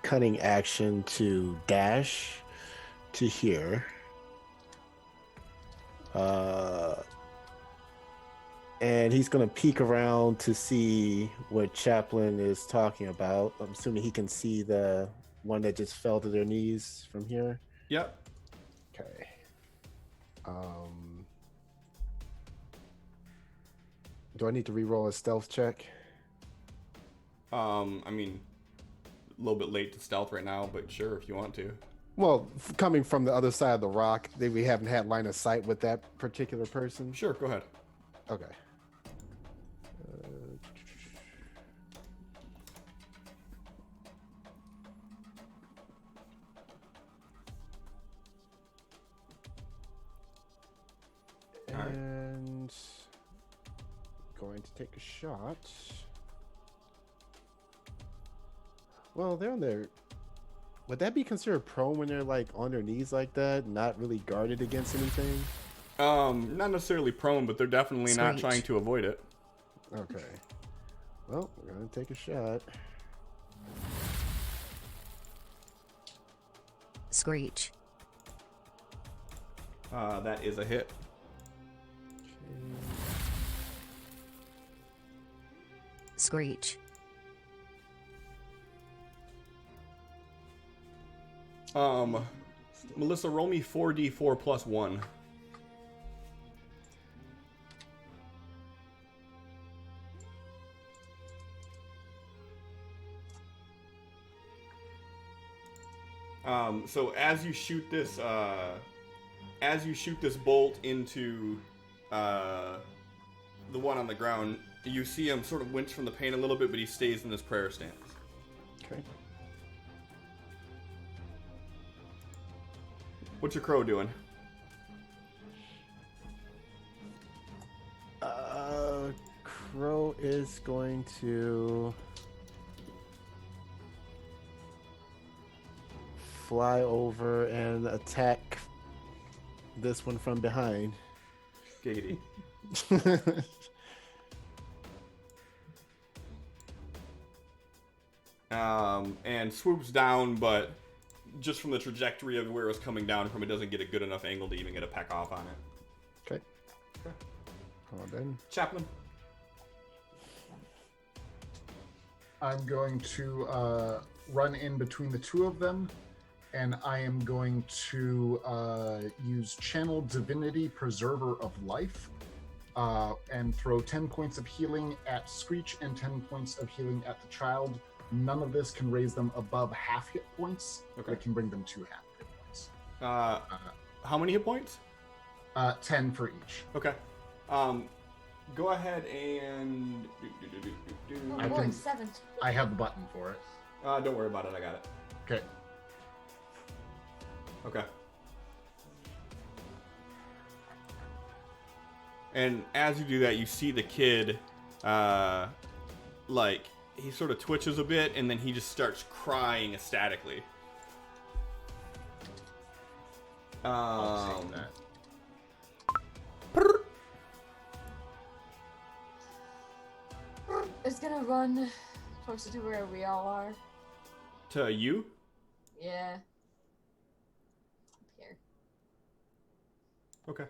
cunning action to dash to here. And he's going to peek around to see what Chaplin is talking about. I'm assuming he can see the one that just fell to their knees from here. Yep. Okay. Do I need to re-roll a stealth check? I mean, a little bit late to stealth right now, but sure, if you want to. Well, coming from the other side of the rock, we haven't had line of sight with that particular person. Sure, go ahead. Okay. And going to take a shot. Well, they're on their... Would that be considered prone when they're like on their knees like that, not really guarded against anything? Not necessarily prone, but they're definitely not Screech. trying to avoid it. Okay. Well, we're gonna take a shot. Screech. That is a hit. Screech. Melissa, roll me 4d4 plus 1. So as you shoot this bolt into the one on the ground, you see him sort of wince from the pain a little bit, but he stays in this prayer stance. Okay. What's your crow doing? Crow is going to fly over and attack this one from behind. Katie. And swoops down, but just from the trajectory of where it was coming down from, it doesn't get a good enough angle to even get a peck off on it. Okay. Hold on then. Chaplain. I'm going to run in between the two of them, and I am going to use Channel Divinity Preserver of Life, and throw 10 points of healing at Screech and 10 points of healing at the child. None of this can raise them above half hit points. Okay. It can bring them to half hit points. How many hit points? 10 for each. Okay. Go ahead and... Oh, I boy, can- 7. I have the button for it. don't worry about it. I got it. Okay. Okay. And as you do that, you see the kid, like, he sort of twitches a bit, and then he just starts crying ecstatically. I'll take that. It's gonna run closer to where we all are. To you? Yeah. Up here. Okay.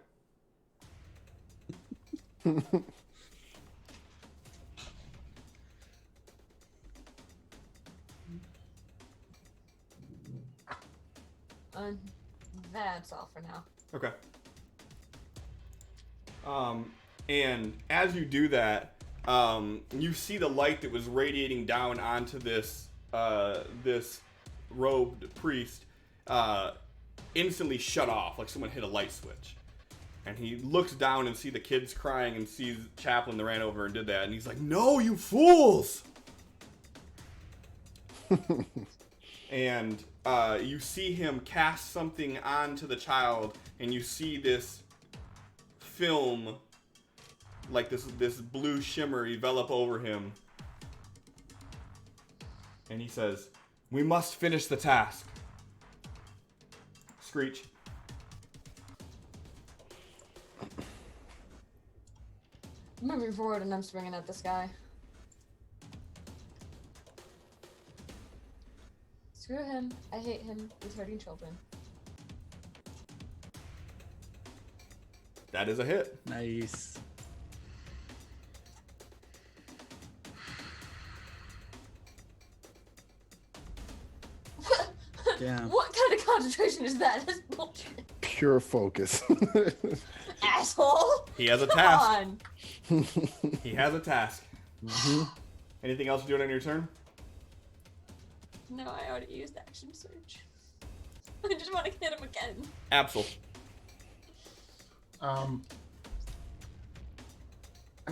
That's all for now. Okay. And as you do that, you see the light that was radiating down onto this this robed priest instantly shut off, like someone hit a light switch. And he looks down and see the kids crying and sees Chaplain that ran over and did that, and he's like, "No, you fools!" And you see him cast something onto the child, and you see this film, like this blue shimmer, envelop over him. And he says, "We must finish the task." Screech. Moving forward, and I'm swinging at this guy. Screw him. I hate him. He's hurting children. That is a hit. Nice. Yeah. What kind of concentration is that? That's bullshit. Pure focus. Asshole! He has a Come task. on! He has a task. Anything else you doing on your turn? No, I already used action search. I just want to hit him again. Absol. Can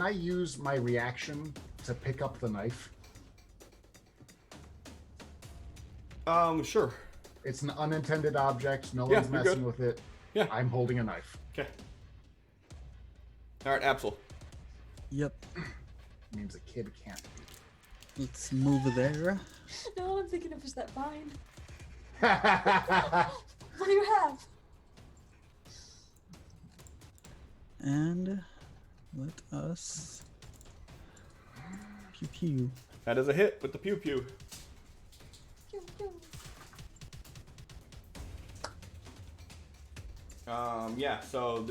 I use my reaction to pick up the knife? Sure. It's an unintended object. No Yeah, one's you're messing good. with it. Yeah. I'm holding a knife. Okay. All right, Absol. Yep. Means a kid can't. Let's move there. No, all I'm thinking of is that vine. Be. What do you have? And let us pew pew. That is a hit with the pew pew. Pew, pew. Yeah, so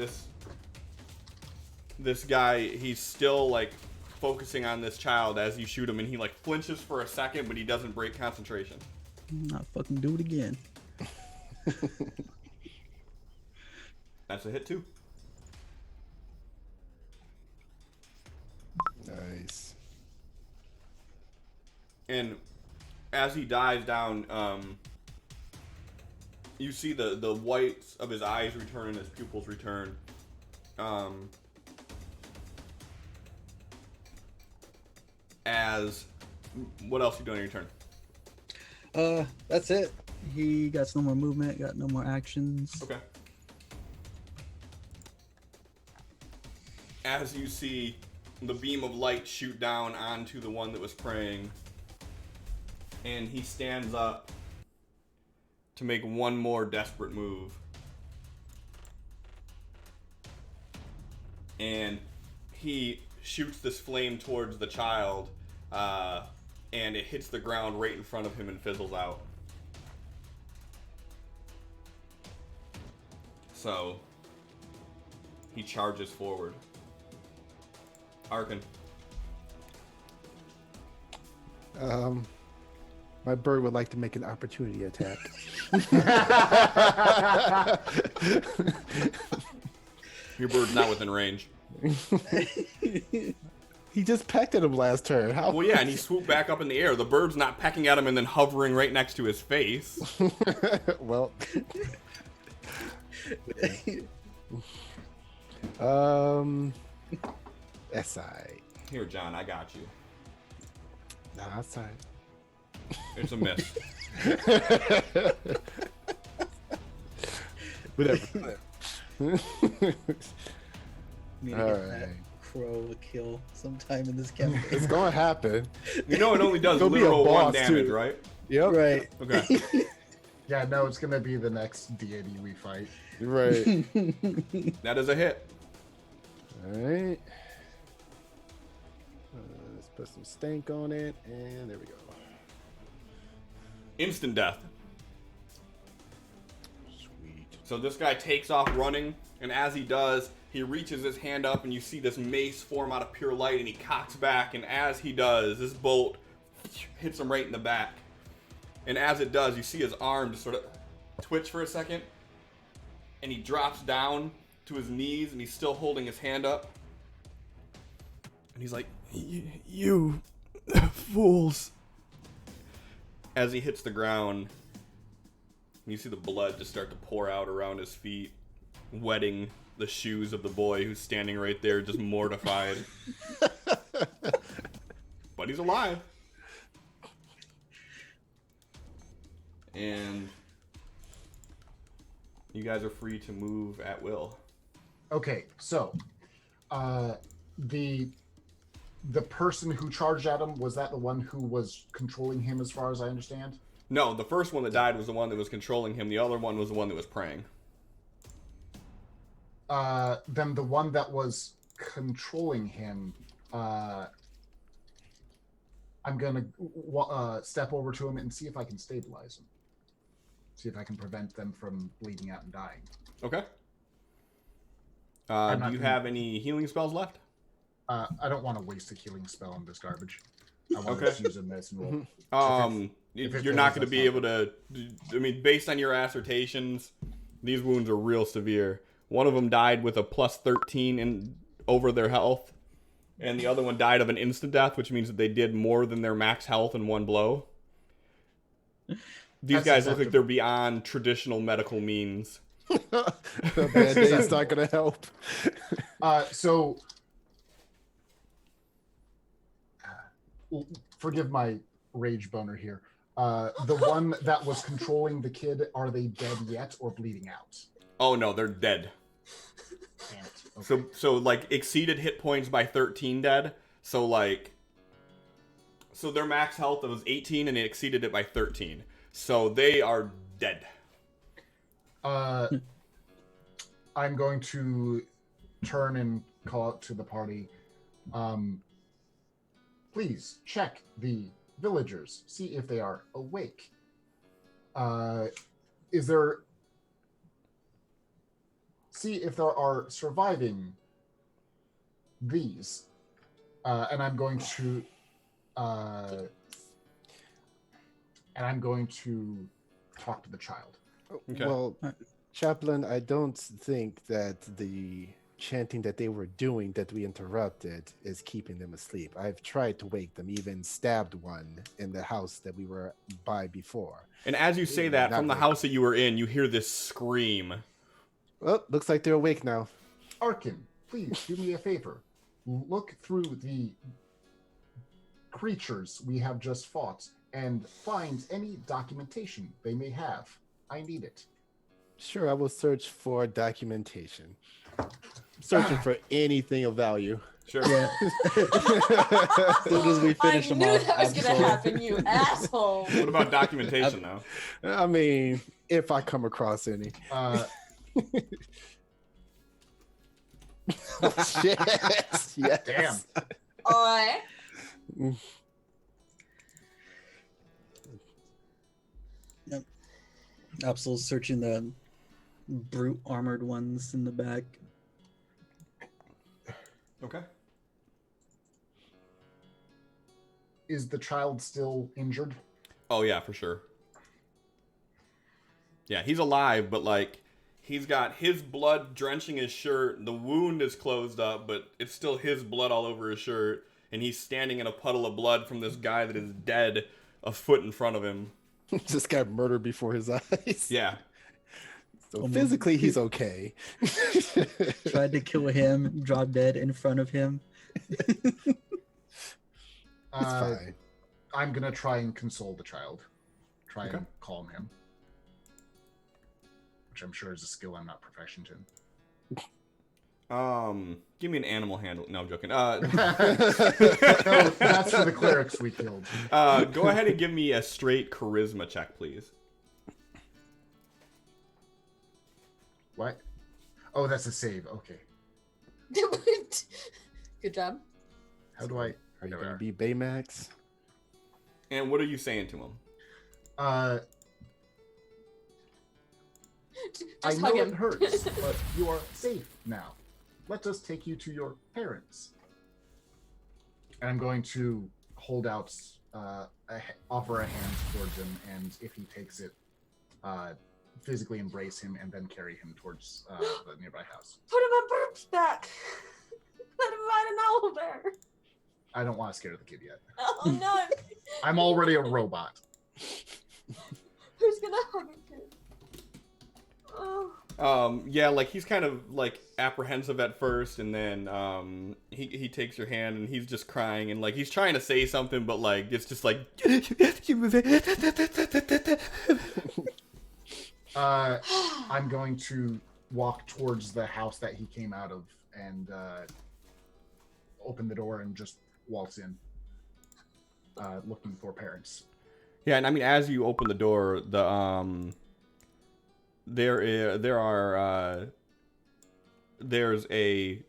this guy, he's still like focusing on this child as you shoot him, and he like flinches for a second, but he doesn't break concentration. Not fucking do it again. That's a hit too. Nice. And as he dies down, you see the whites of his eyes return and his pupils return. As what else you doing on your turn? That's it. He got no more movement, got no more actions. Okay. As you see the beam of light shoot down onto the one that was praying, and he stands up to make one more desperate move. And he shoots this flame towards the child, and it hits the ground right in front of him and fizzles out. So he charges forward. Arkin. My bird would like to make an opportunity attack. Your bird's not within range. He just pecked at him last turn. How? Well, yeah, and he swooped back up in the air. The bird's not pecking at him and then hovering right next to his face. Well. SI. Here, John, I got you. Nah, that's all right. It's a miss. Whatever. Need to All get right. that crow a kill sometime in this campaign. It's gonna happen. You know it only does Gonna be a literal 1 boss, damage, too. right? Yep. Right. Okay. Yeah, no, it's gonna be the next deity we fight. Right. That is a hit. All right. Let's put some stank on it, and there we go. Instant death. Sweet. So this guy takes off running, and as he does, he reaches his hand up, and you see this mace form out of pure light, and he cocks back, and as he does, this bolt hits him right in the back. And as it does, you see his arm just sort of twitch for a second, and he drops down to his knees, and he's still holding his hand up. And he's like, "You fools." As he hits the ground, you see the blood just start to pour out around his feet, wetting the shoes of the boy who's standing right there, just mortified. But he's alive. And you guys are free to move at will. Okay, so the person who charged at him, was that the one who was controlling him, as far as I understand? No, the first one that died was the one that was controlling him. The other one was the one that was praying. Then the one that was controlling him, I'm gonna step over to him and see if I can stabilize him. See if I can prevent them from bleeding out and dying. Okay. I'm Do not you gonna- have any healing spells left? I don't want to waste a healing spell on this garbage. I want Okay. to just use a medicine roll. You're it not fails, going to be able to. I mean, based on your assertions, these wounds are real severe. One of them died with a plus 13 in over their health, and the other one died of an instant death, which means that they did more than their max health in one blow. These That's guys look like acceptable. they're beyond traditional medical means. A band-aid's not gonna help. So, forgive my rage boner here. The one that was controlling the kid, are they dead yet or bleeding out? Oh no, they're dead. Damn it. Okay. So like exceeded hit points by 13 dead. So their max health was 18 and it exceeded it by 13. So they are dead. I'm going to turn and call out to the party. Please check the villagers. See if they are awake. See if there are surviving these. And I'm going to talk to the child. Okay. Well, Chaplain, I don't think that the chanting that they were doing that we interrupted is keeping them asleep. I've tried to wake them, even stabbed one in the house that we were by before. And as you say that, Not from the really. house that you were in, you hear this scream. Well, looks like they're awake now. Arkin, please do me a favor. Look through the creatures we have just fought and find any documentation they may have. I need it. Sure, I will search for documentation. Searching for anything of value. Sure. Yeah. As soon as we I finish them knew off, that was gonna absolutely. happen, you asshole. What about documentation, though? I mean, if I come across any. Yes, yes. Damn. Alright. Absol's searching brute armored ones in the back. Okay. Is the child still injured? Oh yeah, for sure. Yeah, he's alive, but like he's got his blood drenching his shirt. The wound is closed up, but it's still his blood all over his shirt, and he's standing in a puddle of blood from this guy that is dead a foot in front of him. Just got murdered before his eyes. Yeah. So Almost. physically, he's okay. Tried to kill him, dropped dead in front of him. It's fine. I'm gonna try and console the child. Try Okay. and calm him. Which I'm sure is a skill I'm not proficient in. Give me an animal handle. No, I'm joking. No, that's for the clerics we killed. Go ahead and give me a straight charisma check, please. What? Oh, that's a save. Okay. Good job. How do I? Are you There we gonna are. be Baymax? And what are you saying to him? I Just know hug it him. hurts, but you are safe now. Let us take you to your parents. And I'm going to hold out, offer a hand towards him, and if he takes it, physically embrace him and then carry him towards the nearby house. Put him on Burp's back. Let him ride an owlbear. I don't want to scare the kid yet. Oh no! I'm already a robot. Who's gonna hug a kid? Oh. Yeah, like he's kind of like apprehensive at first, and then he takes your hand and he's just crying and like he's trying to say something, but like it's just like I'm going to walk towards the house that he came out of and open the door and just waltz in, looking for parents. Yeah, and I mean as you open the door, there's a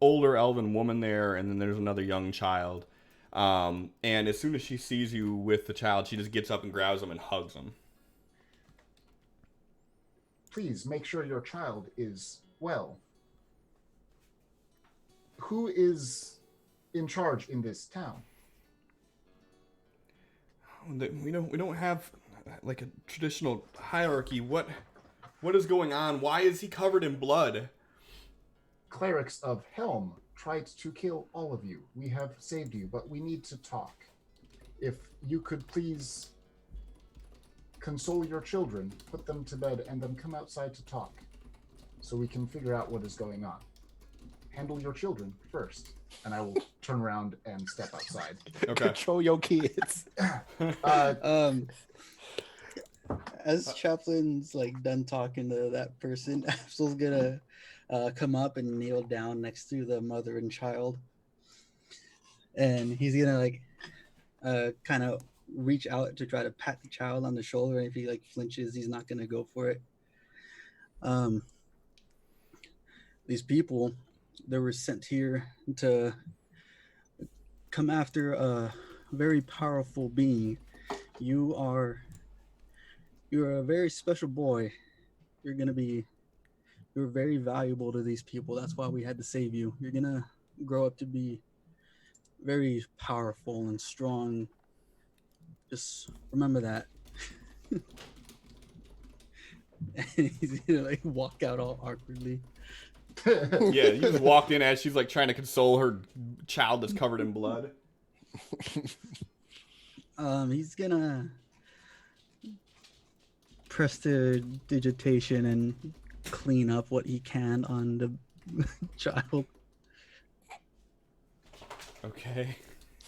older elven woman there, and then there's another young child. And as soon as she sees you with the child, she just gets up and grabs him and hugs him. Please make sure your child is well. Who is in charge in this town? We don't have like a traditional hierarchy. What is going on? Why is he covered in blood? Clerics of Helm tried to kill all of you. We have saved you, but we need to talk. If you could please console your children, put them to bed, and then come outside to talk, so we can figure out what is going on. Handle your children first, and I will turn around and step outside. Okay. Control your kids. As Chaplain's like done talking to that person, Absol's gonna come up and kneel down next to the mother and child, and he's gonna like kind of reach out to try to pat the child on the shoulder, and if he like flinches, he's not gonna go for it. These people, they were sent here to come after a very powerful being. You're a very special boy. You're very valuable to these people. That's why we had to save you. You're gonna grow up to be very powerful and strong. Just remember that. And he's gonna like walk out all awkwardly. Yeah, you just walked in as she's like trying to console her child that's covered in blood. He's gonna prestidigitation and clean up what he can on the child. Okay.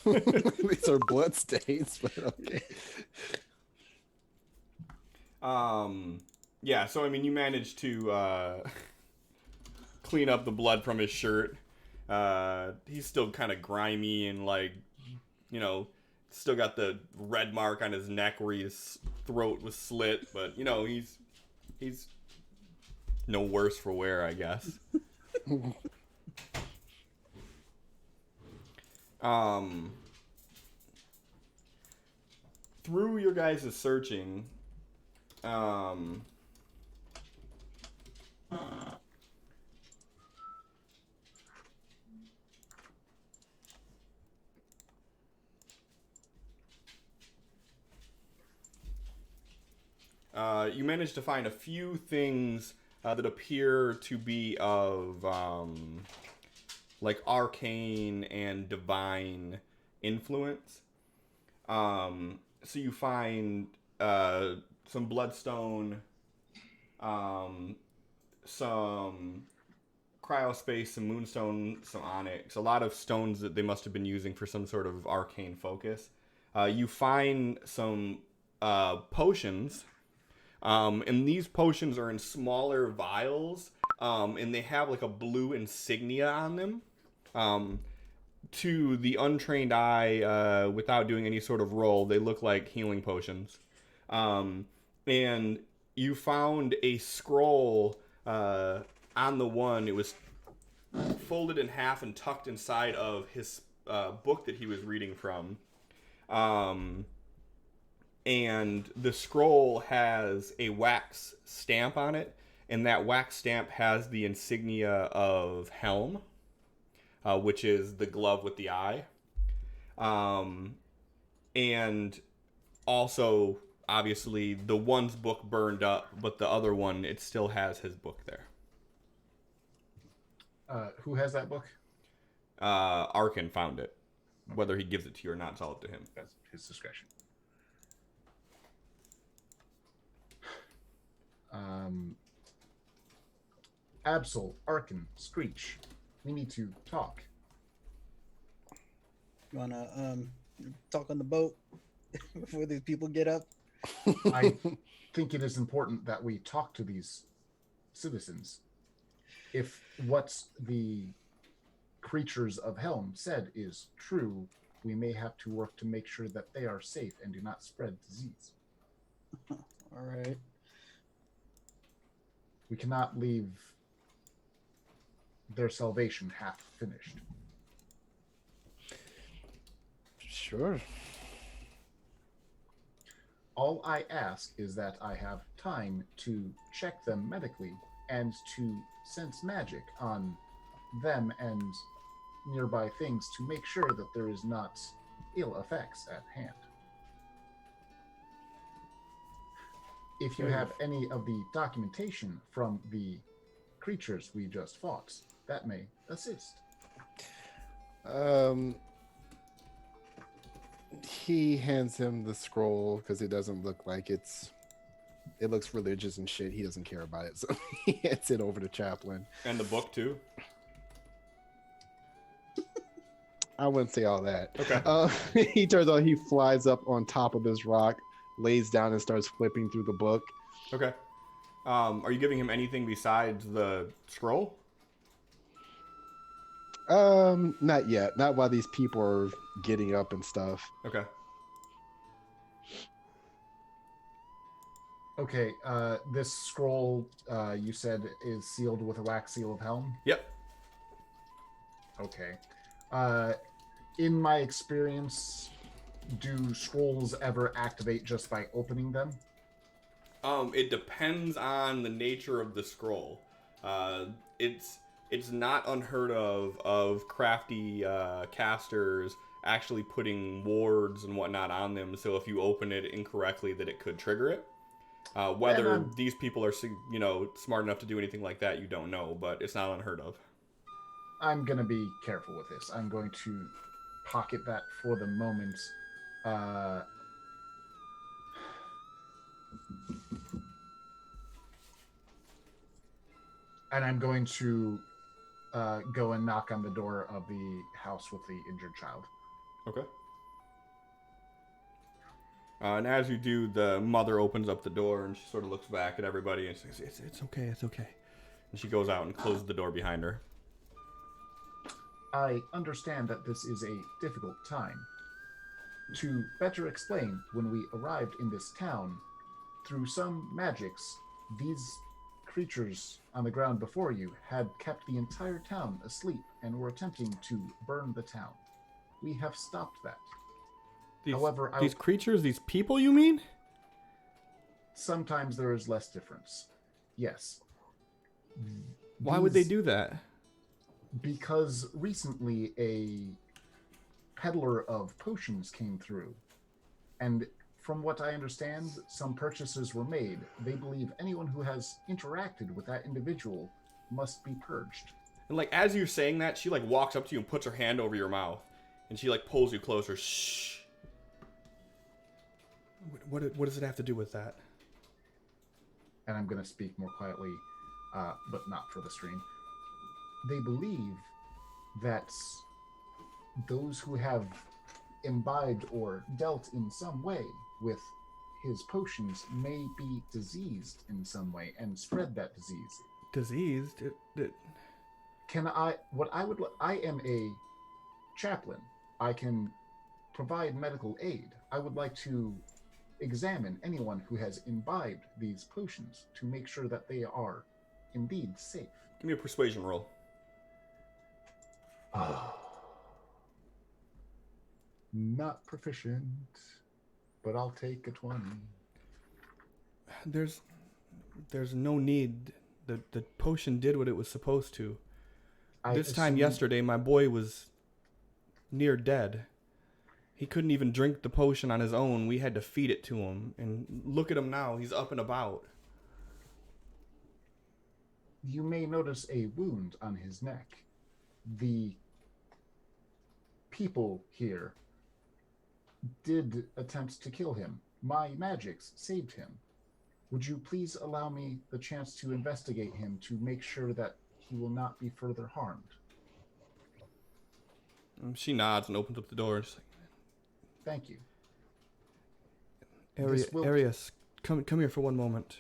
These are blood stains, but okay. Yeah, so I mean you managed to clean up the blood from his shirt. He's still kind of grimy and like, you know, still got the red mark on his neck where his throat was slit, but you know, he's no worse for wear, I guess. Through your guys' searching, you manage to find a few things that appear to be of like arcane and divine influence. So you find some bloodstone, some cryospace, some moonstone, some onyx, a lot of stones that they must have been using for some sort of arcane focus. You find some potions, and these potions are in smaller vials, and they have like a blue insignia on them. To the untrained eye, without doing any sort of roll, they look like healing potions. And you found a scroll on the one. It was folded in half and tucked inside of his book that he was reading from. And the scroll has a wax stamp on it, and that wax stamp has the insignia of Helm, which is the glove with the eye. And also, obviously, the one's book burned up, but the other one, it still has his book there. Who has that book? Arkin found it. Whether he gives it to you or not, it's all up to him. That's his discretion. Absol, Arkin, Screech. We need to talk. You wanna talk on the boat before these people get up? I think it is important that we talk to these citizens. If what the creatures of Helm said is true, we may have to work to make sure that they are safe and do not spread disease. All right. We cannot leave their salvation half finished. Sure. All I ask is that I have time to check them medically and to sense magic on them and nearby things to make sure that there is not ill effects at hand. If you have any of the documentation from the creatures we just fought, that may assist. He hands him the scroll because it doesn't look like it looks religious and shit. He doesn't care about it, so he hands it over to Chaplain. And the book, too? I wouldn't say all that. Okay. He turns out he flies up on top of this rock, lays down and starts flipping through the book. Okay. Are you giving him anything besides the scroll? Not yet. Not while these people are getting up and stuff. Okay. Okay, this scroll, you said, is sealed with a wax seal of Helm? Yep. Okay. In my experience, do scrolls ever activate just by opening them? It depends on the nature of the scroll. It's not unheard of crafty casters actually putting wards and whatnot on them, so if you open it incorrectly that it could trigger it. Whether these people are smart enough to do anything like that, you don't know, but it's not unheard of. I'm going to be careful with this. I'm going to pocket that for the moment. And I'm going to go and knock on the door of the house with the injured child. Okay. And as you do, the mother opens up the door and she sort of looks back at everybody and says, it's okay, it's okay. And she goes out and closes the door behind her. I understand that this is a difficult time. To better explain, when we arrived in this town, through some magics, these creatures on the ground before you had kept the entire town asleep and were attempting to burn the town. We have stopped that. However, these creatures, these people, you mean? Sometimes there is less difference. Yes. Why would they do that? Because recently a peddler of potions came through, and from what I understand, some purchases were made. They believe anyone who has interacted with that individual must be purged. And like as you're saying that, she like walks up to you and puts her hand over your mouth, and she like pulls you closer. Shh. What does it have to do with that? And I'm going to speak more quietly, but not for the stream. They believe that those who have imbibed or dealt in some way with his potions may be diseased in some way and spread that disease. Diseased? I am a chaplain. I can provide medical aid. I would like to examine anyone who has imbibed these potions to make sure that they are indeed safe. Give me a persuasion roll. Not proficient, but I'll take a 20. There's no need. The potion did what it was supposed to. This time yesterday, my boy was near dead. He couldn't even drink the potion on his own. We had to feed it to him. And look at him now. He's up and about. You may notice a wound on his neck. The people here did attempt to kill him. My magics saved him. Would you please allow me the chance to investigate him to make sure that he will not be further harmed? She nods and opens up the door. She's like, Thank you. Arius, come here for one moment.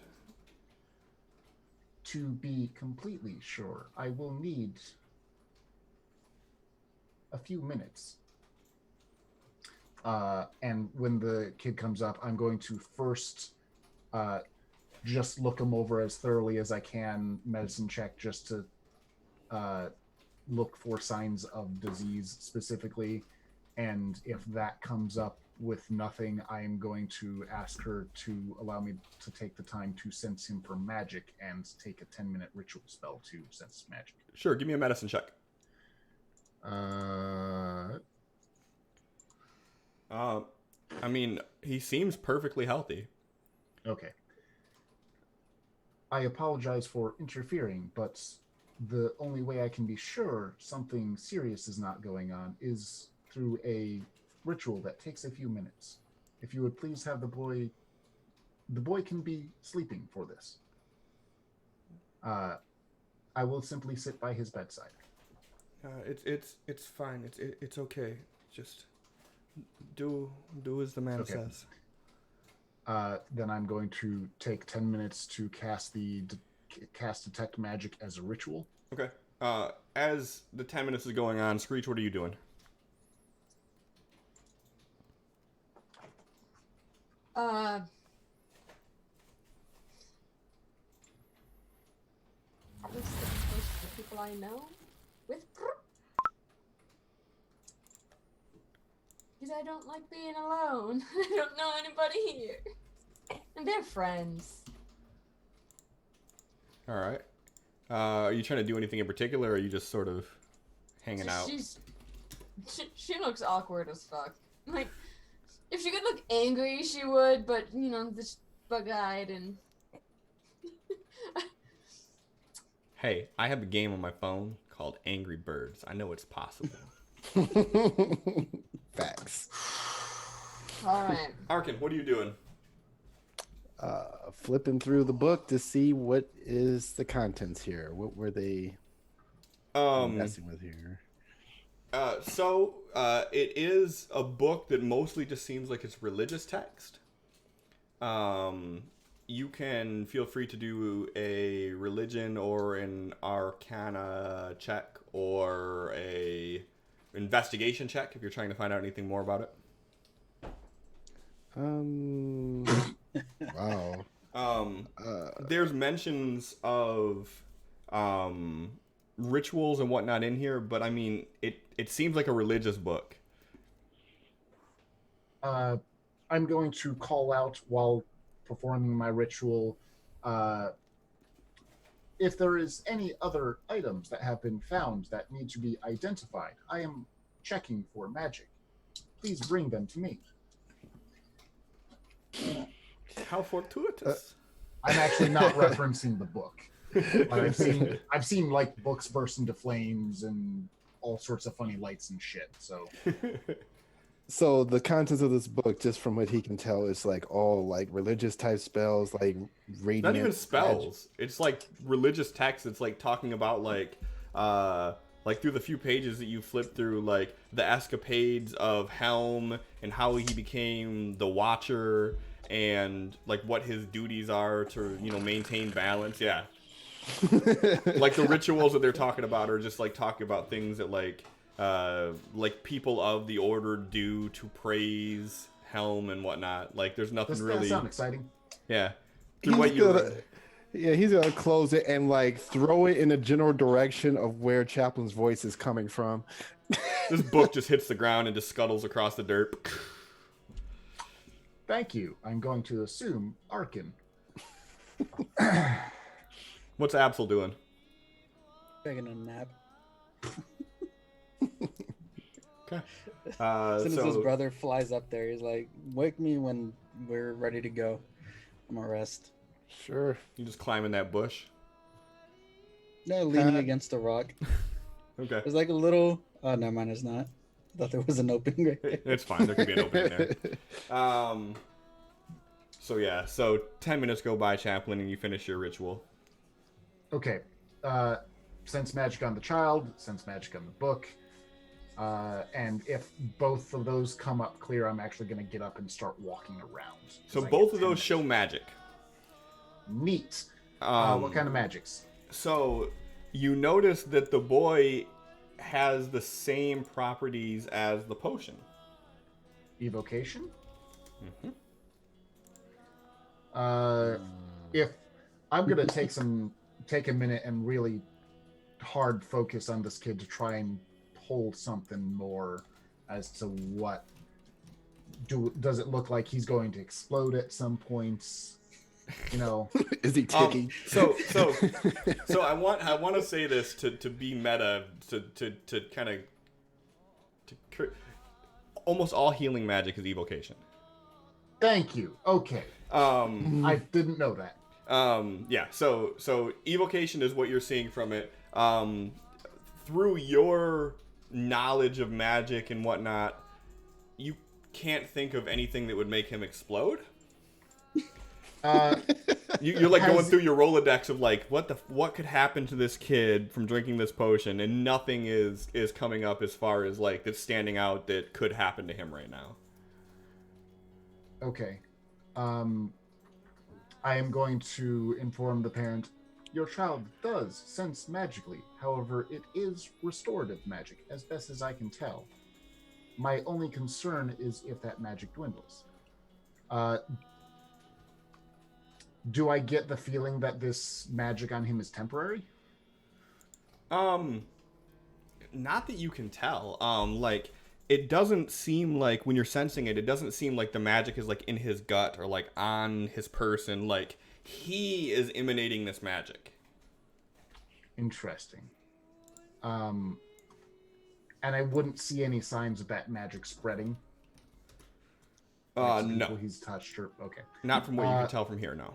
To be completely sure, I will need a few minutes. And when the kid comes up, I'm going to first just look him over as thoroughly as I can, medicine check, just to look for signs of disease specifically. And if that comes up with nothing, I am going to ask her to allow me to take the time to sense him for magic and take a 10-minute ritual spell to sense magic. Sure, give me a medicine check. I mean, he seems perfectly healthy. Okay. I apologize for interfering, but the only way I can be sure something serious is not going on is through a ritual that takes a few minutes. If you would please have the boy can be sleeping for this. I will simply sit by his bedside. It's fine. It's okay. Just do as the man says. Then I'm going to take 10 minutes to cast detect magic as a ritual. Okay. As the 10 minutes is going on, Screech, what are you doing? I was sitting close to the people I know with. Because I don't like being alone. I don't know anybody here. And they're friends. Alright. Are you trying to do anything in particular, or are you just sort of hanging out? She looks awkward as fuck. Like, if she could look angry, she would, but, you know, this bug-eyed and... Hey, I have a game on my phone called Angry Birds. I know it's possible. Facts. Alright. Arkin, what are you doing? Flipping through the book to see what is the contents here. What were they messing with here? It is a book that mostly just seems like it's religious text. You can feel free to do a religion or an arcana check or a investigation check if you're trying to find out anything more about it. Wow. There's mentions of rituals and whatnot in here, but I mean, it seems like a religious book. I'm going to call out while performing my ritual if there is any other items that have been found that need to be identified. I am checking for magic. Please bring them to me. How fortuitous. I'm actually not referencing the book. But I've seen like books burst into flames and all sorts of funny lights and shit. So So the contents of this book, just from what he can tell, is like all like religious type spells, like radiant. Not even spells. It's like religious text. It's like talking about like through the few pages that you flip through, like the escapades of Helm and how he became the Watcher and like what his duties are to, you know, maintain balance. Yeah. Like the rituals that they're talking about are just like talking about things that like people of the order do to praise Helm and whatnot. Like there's nothing doesn't really. that sound exciting? Yeah. He's What you gonna, yeah, he's gonna close it and like throw it in the general direction of where Chaplin's voice is coming from. This book just hits the ground and just scuttles across the dirt. Thank you. I'm going to assume Arkin. What's Absol doing? Taking a nap. Okay. As soon as his brother flies up there, he's like, "Wake me when we're ready to go. I'm gonna rest." Sure. You just climb in that bush. No, leaning against a rock. Okay. There's like a little. Oh, no, mine is not. I thought there was an opening right there. It's fine. There could be an opening there. So yeah. So 10 minutes go by, Chaplain, and you finish your ritual. Okay. Sense magic on the child, sense magic on the book. And if both of those come up clear, I'm actually going to get up and start walking around. So both of those show magic. Neat. What kind of magics? So you notice that the boy has the same properties as the potion. Evocation? Mm-hmm. If I'm going to take a minute and really hard focus on this kid to try and pull something more as to what does it look like he's going to explode at some points, you know. Is he ticking? So I want to say this to be meta, to kind of almost all healing magic is evocation. Thank you. Okay. I didn't know that. Yeah, so evocation is what you're seeing from it. Through your knowledge of magic and whatnot, you can't think of anything that would make him explode. You're like going through your Rolodex of like what could happen to this kid from drinking this potion, and nothing is coming up as far as like that's standing out that could happen to him right now. Okay. I am going to inform the parent, your child does sense magically. However, it is restorative magic, as best as I can tell. My only concern is if that magic dwindles. Do I get the feeling that this magic on him is temporary? Not that you can tell. Like, it doesn't seem like when you're sensing it, it doesn't seem like the magic is like in his gut or like on his person. Like, he is emanating this magic. Interesting. And I wouldn't see any signs of that magic spreading. No. He's touched or okay. Not from what you can tell from here, no.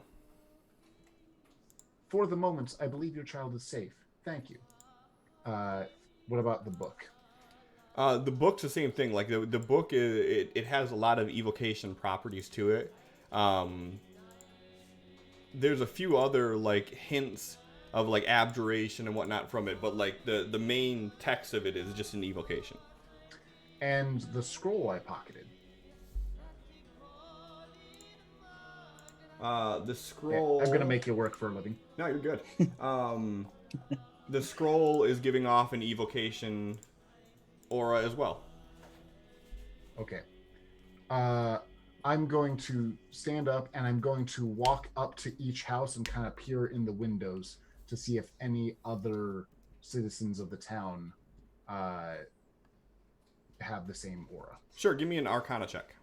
For the moment, I believe your child is safe. Thank you. What about the book? The book's the same thing. Like the book it has a lot of evocation properties to it. There's a few other like hints of like abjuration and whatnot from it, but like the main text of it is just an evocation. And the scroll I pocketed. The scroll. I'm gonna make you work for a living. No, you're good. The scroll is giving off an evocation aura as well. Okay. I'm going to stand up and I'm going to walk up to each house and kind of peer in the windows to see if any other citizens of the town have the same aura. Sure, give me an Arcana check.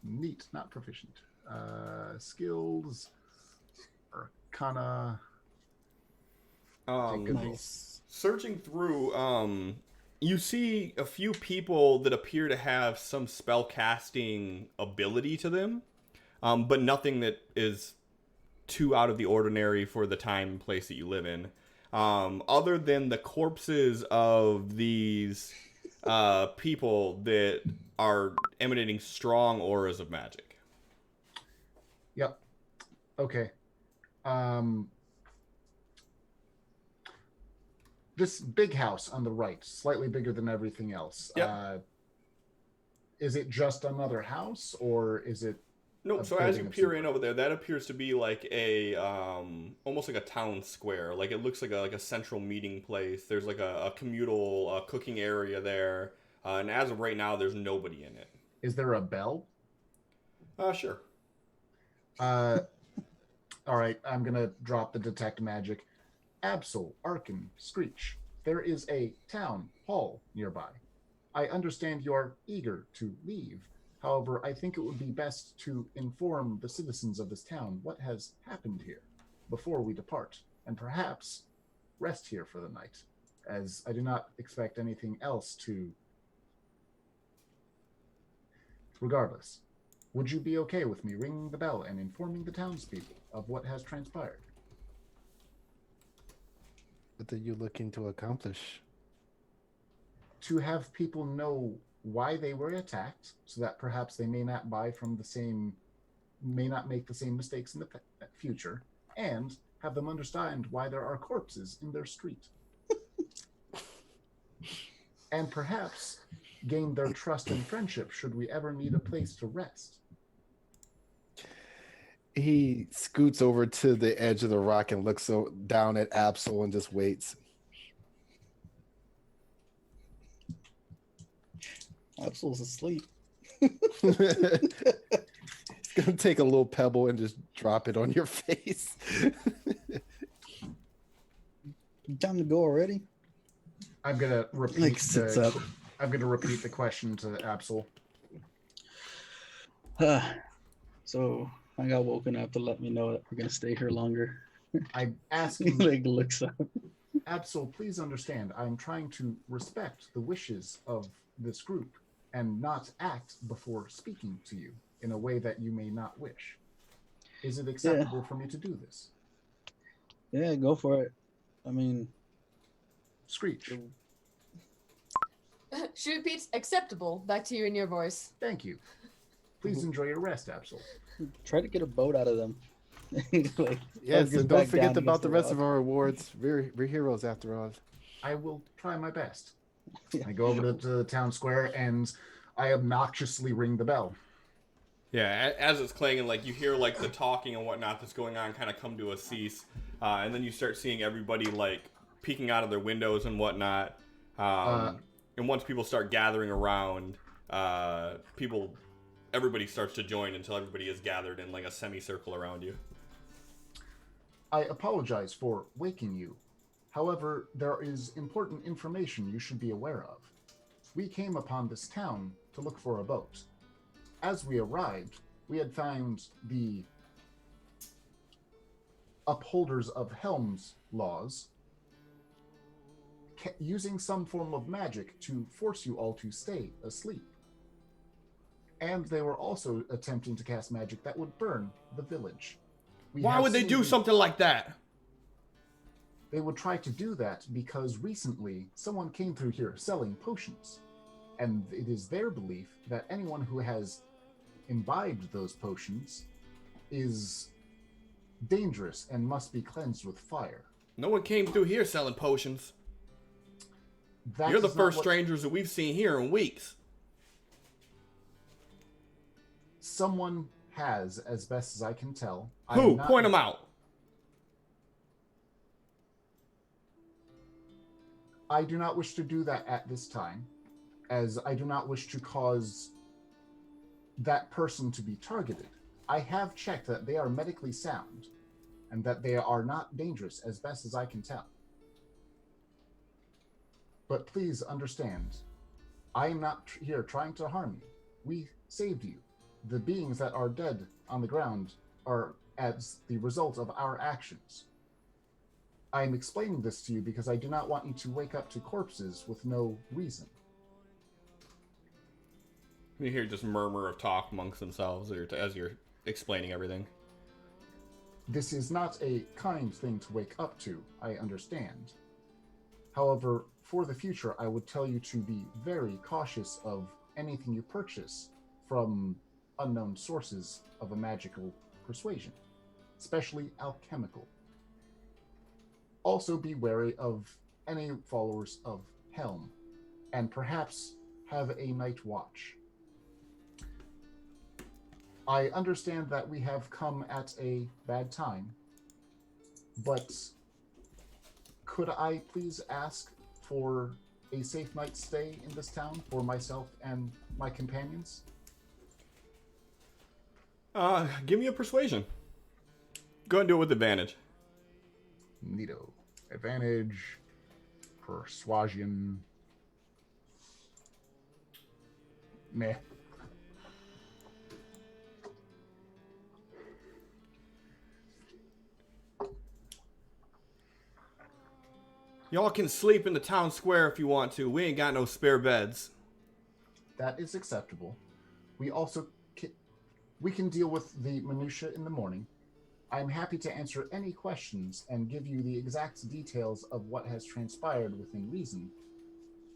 Neat, not proficient. Skills, Arcana. Nice. Searching through, you see a few people that appear to have some spell casting ability to them. but nothing that is too out of the ordinary for the time and place that you live in. Other than the corpses of these people that are emanating strong auras of magic. Yep. Okay. This big house on the right, slightly bigger than everything else. Yep. Is it just another house, or is it? Nope. So as you peer in over there, that appears to be like a almost like a town square. Like it looks like a central meeting place. There's like a communal cooking area there, and as of right now, there's nobody in it. Is there a bell? Sure. All right. I'm gonna drop the detect magic. Absol, Arkin, Screech. There is a town hall nearby. I understand you're eager to leave. However, I think it would be best to inform the citizens of this town what has happened here before we depart, and perhaps rest here for the night, as I do not expect anything else to... Regardless, would you be okay with me ringing the bell and informing the townspeople of what has transpired? What are you looking to accomplish? To have people know why they were attacked, so that perhaps they may not make the same mistakes in the future, and have them understand why there are corpses in their street. And perhaps gain their trust and friendship should we ever need a place to rest. He scoots over to the edge of the rock and looks down at Absol and just waits. Absol's asleep. He's gonna take a little pebble and just drop it on your face. Time to go already? I'm gonna repeat. Like sits up. I'm gonna repeat the question to Absol. So I got woken up to let me know that we're gonna stay here longer. I'm He asking like looks up. Absol, please understand. I'm trying to respect the wishes of this group and not act before speaking to you in a way that you may not wish. Is it acceptable for me to do this? Yeah, go for it. I mean, Screech. She repeats, acceptable, back to you in your voice. Thank you. Please enjoy your rest, Absol. try to get a boat out of them. Like, Yes, gets and don't back forget down about against the rest rock. of our awards. We're heroes after all. I will try my best. Yeah. I go over to the town square and I obnoxiously ring the bell. Yeah, as it's clanging, like you hear like the talking and whatnot that's going on kind of come to a cease, and then you start seeing everybody like peeking out of their windows and whatnot. And once people start gathering around, everybody starts to join until everybody is gathered in like a semicircle around you. I apologize for waking you. However, there is important information you should be aware of. We came upon this town to look for a boat. As we arrived, we had found the upholders of Helm's laws using some form of magic to force you all to stay asleep. And they were also attempting to cast magic that would burn the village. Why would they do something like that? They would try to do that because recently someone came through here selling potions. And it is their belief that anyone who has imbibed those potions is dangerous and must be cleansed with fire. No one came through here selling potions. That You're the is not first what- strangers that we've seen here in weeks. Someone has, as best as I can tell. Who? Point them out. I do not wish to do that at this time, as I do not wish to cause that person to be targeted. I have checked that they are medically sound and that they are not dangerous as best as I can tell. But please understand, I am not here trying to harm you. We saved you. The beings that are dead on the ground are as the result of our actions. I am explaining this to you because I do not want you to wake up to corpses with no reason. You hear just murmur of talk amongst themselves as you're explaining everything. This is not a kind thing to wake up to, I understand. However, for the future, I would tell you to be very cautious of anything you purchase from unknown sources of a magical persuasion, especially alchemical. Also be wary of any followers of Helm, and perhaps have a night watch. I understand that we have come at a bad time, but could I please ask for a safe night's stay in this town for myself and my companions? Give me a persuasion. Go ahead and do it with advantage. Neato. Advantage. Persuasion. Meh. Y'all can sleep in the town square if you want to. We ain't got no spare beds. That is acceptable. We also we can deal with the minutia in the morning. I'm happy to answer any questions and give you the exact details of what has transpired within reason.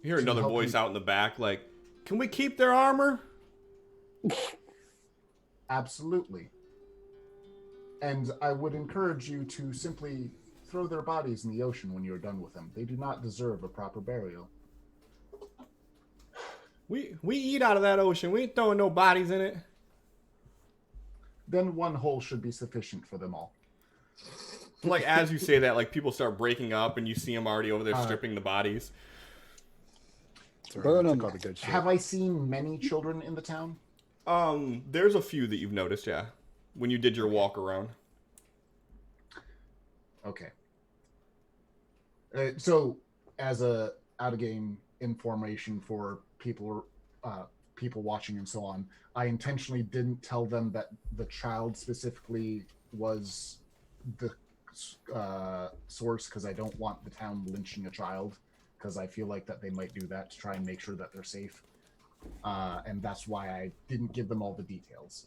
You hear To another help voice you- out in the back like, can we keep their armor? Absolutely. And I would encourage you to simply throw their bodies in the ocean when you're done with them. They do not deserve a proper burial. We eat out of that ocean. We ain't throwing no bodies in it. Then one hole should be sufficient for them all. Like, as you say that, like, people start breaking up and you see them already over there Uh, stripping the bodies. Sorry, Burn I 'em. took all the good shit. Have I seen many children in the town? There's a few that you've noticed, yeah, when you did your walk around. Okay. So, as a out-of-game information for people watching and so on, I intentionally didn't tell them that the child specifically was the source because I don't want the town lynching a child, because I feel like that they might do that to try and make sure that they're safe. And that's why I didn't give them all the details.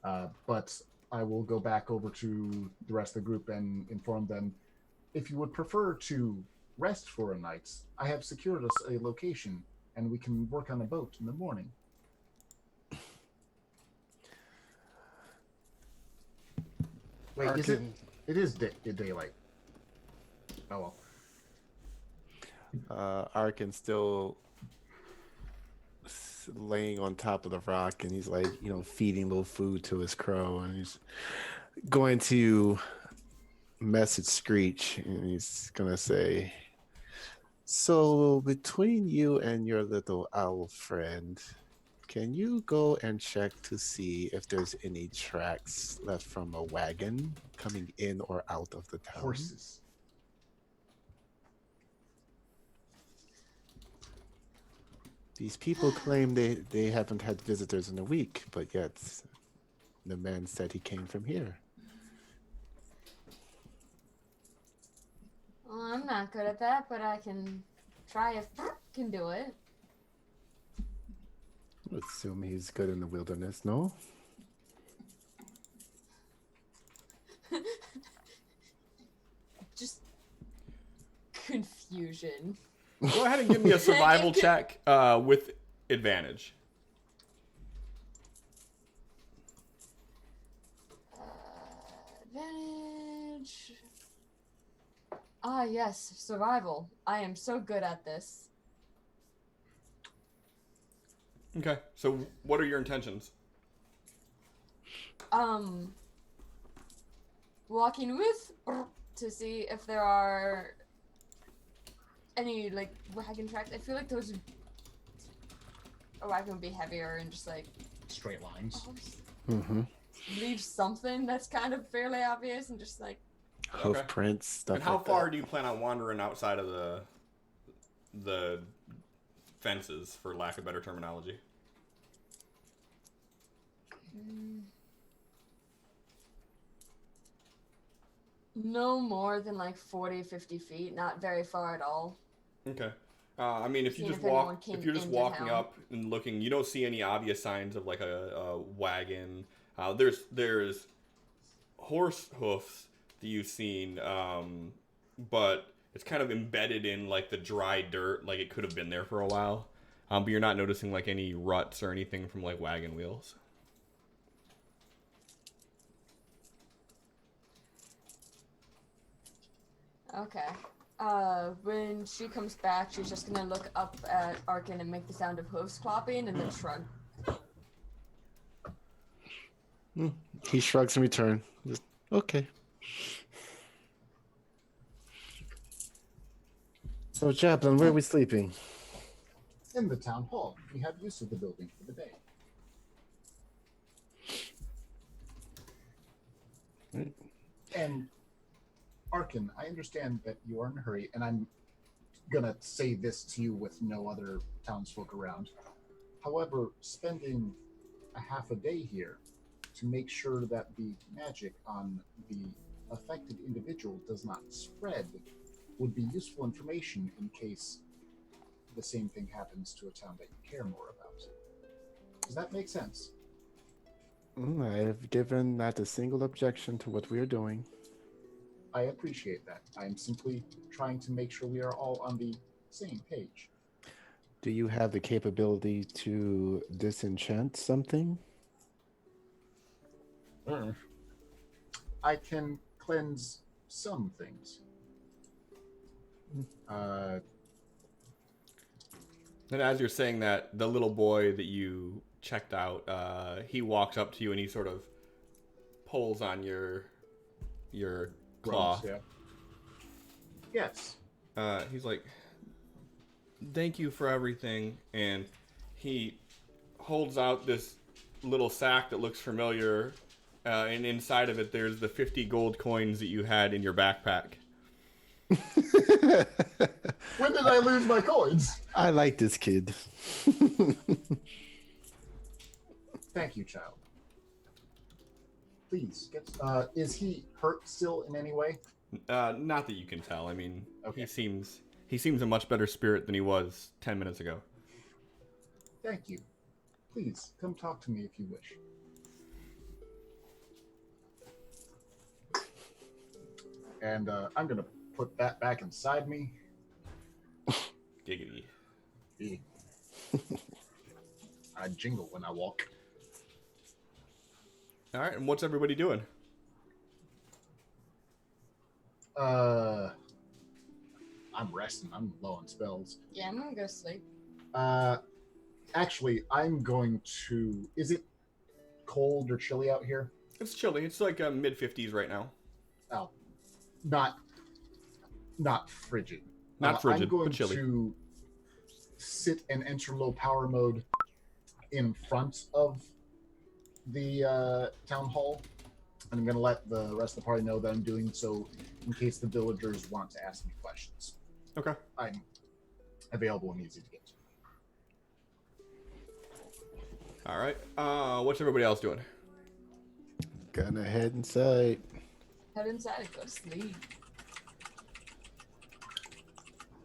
But I will go back over to the rest of the group and inform them, if you would prefer to rest for a night, I have secured us a location and we can work on a boat in the morning. Wait, is it? Arkin, It is daylight. Oh well. Arkin still laying on top of the rock, and he's like, feeding little food to his crow, and he's going to message Screech, and he's gonna say, "So between you and your little owl friend, can you go and check to see if there's any tracks left from a wagon coming in or out of the town?" Horses. These people claim they haven't had visitors in a week, but yet the man said he came from here. Well, I'm not good at that, but I can try if can do it. I would assume he's good in the wilderness, no? Just confusion. Go ahead and give me a survival check with advantage. Advantage. Ah, yes, survival. I am so good at this. Okay, so what are your intentions? Walking with to see if there are any like wagon tracks. I feel like those a wagon would be heavier and just like Straight lines. Mm-hmm. leave something that's kind of fairly obvious and just like Okay. Hoof prints, stuff And how like far that. do you plan on wandering outside of the fences, for lack of better terminology? no more than like 40-50 feet, not very far at all. Okay. I mean, if you Seeing just if anyone walk, came if you're just into walking town. up and looking, you don't see any obvious signs of like a wagon. There's horse hoofs that you've seen, but it's kind of embedded in like the dry dirt, like it could have been there for a while. But you're not noticing like any ruts or anything from like wagon wheels. Okay. When she comes back, she's just gonna look up at Arkin and make the sound of hooves clopping and then shrug. He shrugs in return. Just, okay. So, Chaplain, where are we sleeping? In the town hall, we have use of the building for the day. Right. And Arkin, I understand that you are in a hurry, and I'm gonna say this to you with no other townsfolk around. However, spending a half a day here to make sure that the magic on the affected individual does not spread would be useful information in case the same thing happens to a town that you care more about. Does that make sense? I have given not a single objection to what we are doing. I appreciate that. I'm simply trying to make sure we are all on the same page. Do you have the capability to disenchant something? I can cleanse some things. And as you're saying that, the little boy that you checked out, he walks up to you and he sort of pulls on your claw. Robes, yeah. Yes. He's like, "Thank you for everything," and he holds out this little sack that looks familiar, and inside of it there's the 50 gold coins that you had in your backpack. When did I lose my coins? I like this kid. Thank you, child. Please, is he hurt still in any way? Not that you can tell. I mean, Okay. he seems a much better spirit than he was 10 minutes ago. Thank you. Please, come talk to me if you wish. And I'm going to put that back inside me. Giggity. I jingle when I walk. All right, and what's everybody doing? I'm resting. I'm low on spells. Yeah, I'm gonna go sleep. Actually, I'm going to... Is it cold or chilly out here? It's chilly. It's like mid-50s right now. Oh, not frigid. Not frigid, I'm going but chilly. to sit and enter low power mode in front of the town hall, and I'm going to let the rest of the party know that I'm doing so in case the villagers want to ask me questions. Okay. I'm available and easy to get to. All right. What's everybody else doing? Gonna head inside. Head inside and go to sleep.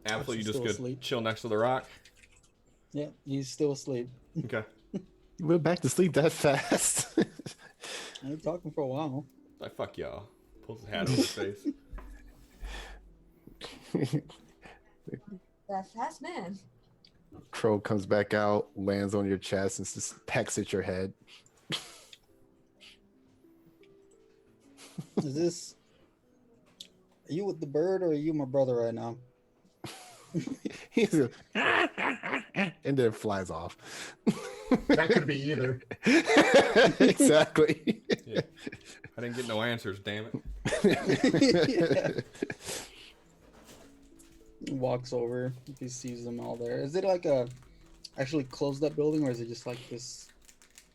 Absolutely, you Still just go asleep. chill next to the rock. Yeah, he's still asleep. Okay. We're back to sleep that fast. I've been talking for a while. Like, fuck y'all. Pulls his hat over his face. That fast man. Crow comes back out, lands on your chest, and just pecks at your head. Is this? Are you with the bird or are you my brother right now? He's a, and then flies off. That could be either. Exactly. Yeah. I didn't get no answers, damn it. He walks over if he sees them all there. Is it like a actually closed up building or is it just like this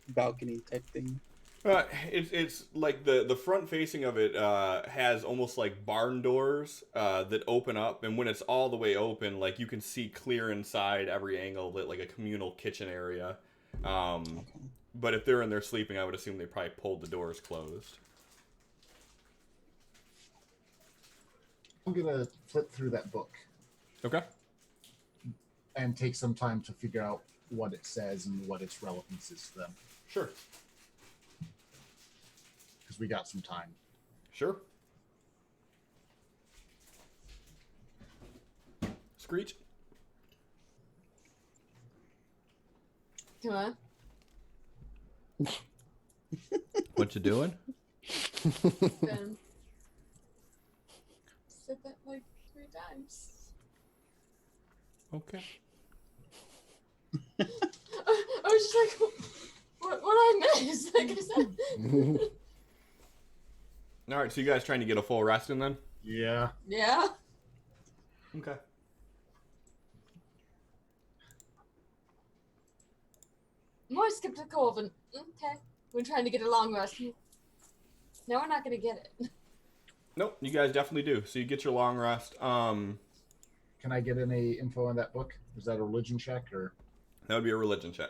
balcony type thing? It's like the front facing of it has almost like barn doors that open up, and when it's all the way open, like you can see clear inside every angle, like a communal kitchen area. But if they're in there sleeping, I would assume they probably pulled the doors closed. I'm going to flip through that book Okay. and take some time to figure out what it says and what its relevance is to them. Sure. because we got some time. Sure. Screech. Come on. What you doing? Then said that like 3 times. Okay. I was just like, what I miss? Like I said. All right, so you guys trying to get a full rest in then? Yeah. Yeah. Okay. I'm always skeptical of an okay. We're trying to get a long rest. Now we're not gonna get it. Nope, you guys definitely do. So you get your long rest. Can I get any info on that book? Is that a religion check or? That would be a religion check.